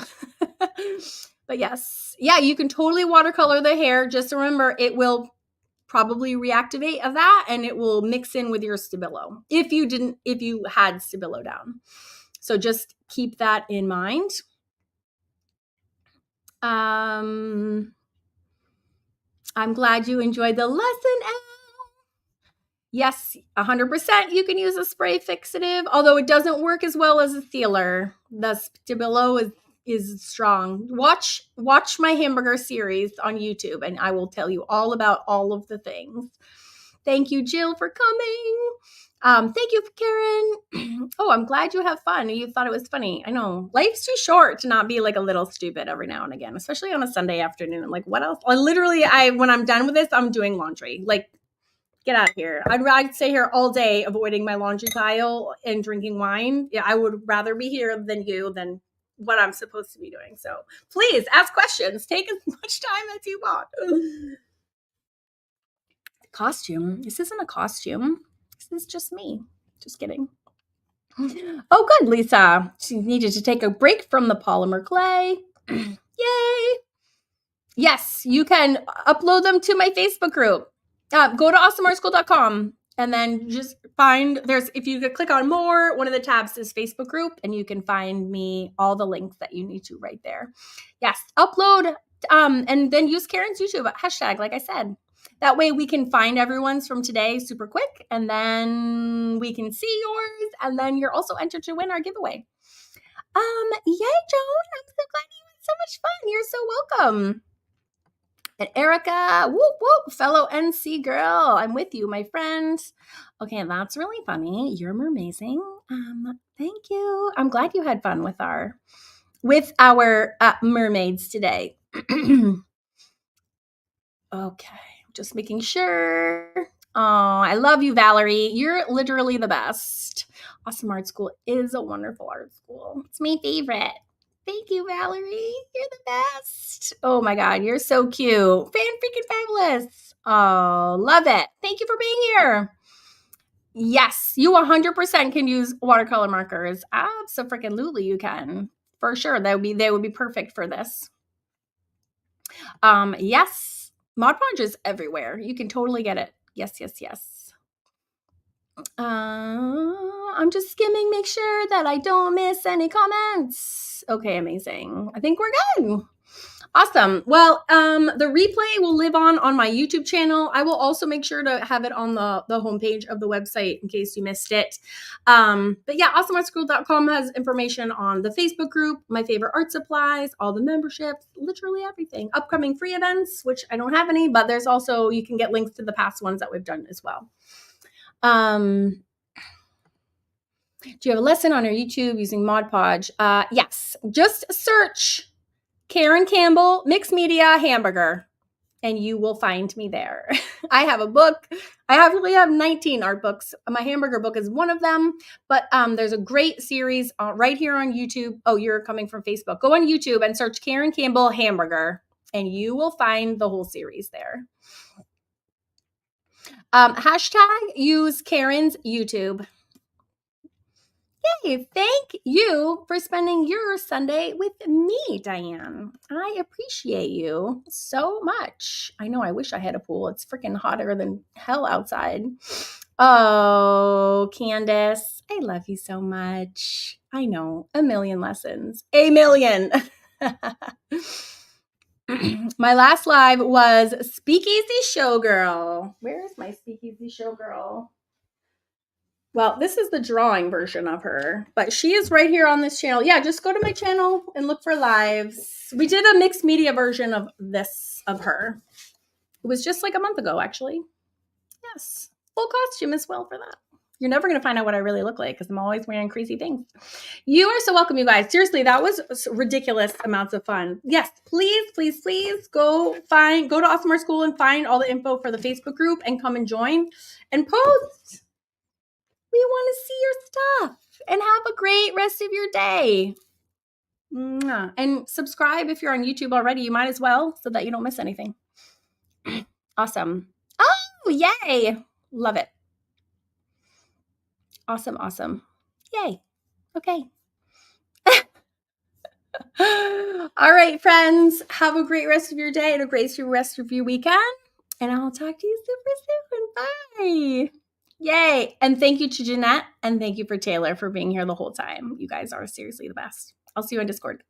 But yes. Yeah, you can totally watercolor the hair. Just remember, it will probably reactivate of that, and it will mix in with your Stabilo if you had Stabilo down. So just keep that in mind. I'm glad you enjoyed the lesson, Al. Yes, 100% you can use a spray fixative, although it doesn't work as well as a sealer. The Stabilo is strong. Watch my hamburger series on YouTube, and I will tell you all about all of the things. Thank you, Jill, for coming. Thank you, Karen. Oh, I'm glad you have fun. You thought it was funny. I know. Life's too short to not be like a little stupid every now and again, especially on a Sunday afternoon. Like, what else? When I'm done with this, I'm doing laundry. Like, get out of here. I'd rather stay here all day avoiding my laundry pile and drinking wine. Yeah, I would rather be here than what I'm supposed to be doing. So please ask questions. Take as much time as you want. Costume. This isn't a costume. This is just me. Just kidding. Oh, good, Lisa. She needed to take a break from the polymer clay. Yay. Yes, you can upload them to my Facebook group. Go to awesomeartschool.com and then just if you click on more, one of the tabs is Facebook group, and you can find me all the links that you need to right there. Yes, upload and then use Karen's YouTube hashtag, like I said. That way we can find everyone's from today super quick, and then we can see yours, and then you're also entered to win our giveaway. Yay, Joan, I'm so glad you had so much fun. You're so welcome. And Erica, whoop, whoop, fellow NC girl. I'm with you, my friend. Okay, that's really funny. You're amazing. Thank you. I'm glad you had fun with our mermaids today. Okay, just making sure. Oh, I love you, Valerie. You're literally the best. Awesome Art School is a wonderful art school. It's my favorite. Thank you, Valerie. You're the best. Oh my God, you're so cute. Fan-freaking-fabulous. Oh, love it. Thank you for being here. Yes, you 100% can use watercolor markers. Absolutely, you can. For sure, they would be perfect for this. Yes, Mod Podge is everywhere. You can totally get it. Yes, yes, yes. I'm just skimming, make sure that I don't miss any comments. Okay, amazing. I think we're good. Awesome. Well, the replay will live on my YouTube channel. I will also make sure to have it on the homepage of the website in case you missed it. But yeah, awesomeartschool.com has information on the Facebook group, my favorite art supplies, all the memberships, literally everything. Upcoming free events, which I don't have any, but there's also, you can get links to the past ones that we've done as well. Do you have a lesson on our YouTube using Mod Podge? Yes, just search Karen Campbell, Mixed Media Hamburger, and you will find me there. I have a book. I actually have 19 art books. My hamburger book is one of them, but there's a great series right here on YouTube. Oh, you're coming from Facebook. Go on YouTube and search Karen Campbell Hamburger, and you will find the whole series there. Hashtag use Karen's YouTube. Yay, thank you for spending your Sunday with me, Diane. I appreciate you so much. I know, I wish I had a pool. It's freaking hotter than hell outside. Oh, Candace, I love you so much. I know, a million lessons. A million. My last live was Speakeasy Showgirl. Where is my Speakeasy Showgirl? Well, this is the drawing version of her, but she is right here on this channel. Yeah, just go to my channel and look for lives. We did a mixed media version of her. It was just like a month ago, actually. Yes, full costume as well for that. You're never going to find out what I really look like because I'm always wearing crazy things. You are so welcome, you guys. Seriously, that was ridiculous amounts of fun. Yes, please, please, please go to Awesome Art School and find all the info for the Facebook group and come and join and post. We want to see your stuff and have a great rest of your day. And subscribe if you're on YouTube already. You might as well so that you don't miss anything. Awesome. Oh, yay. Love it. Awesome, awesome. Yay. Okay. All right, friends. Have a great rest of your day and a great rest of your weekend. And I'll talk to you super soon. Bye. Yay. And thank you to Jeanette. And thank you for Taylor for being here the whole time. You guys are seriously the best. I'll see you on Discord.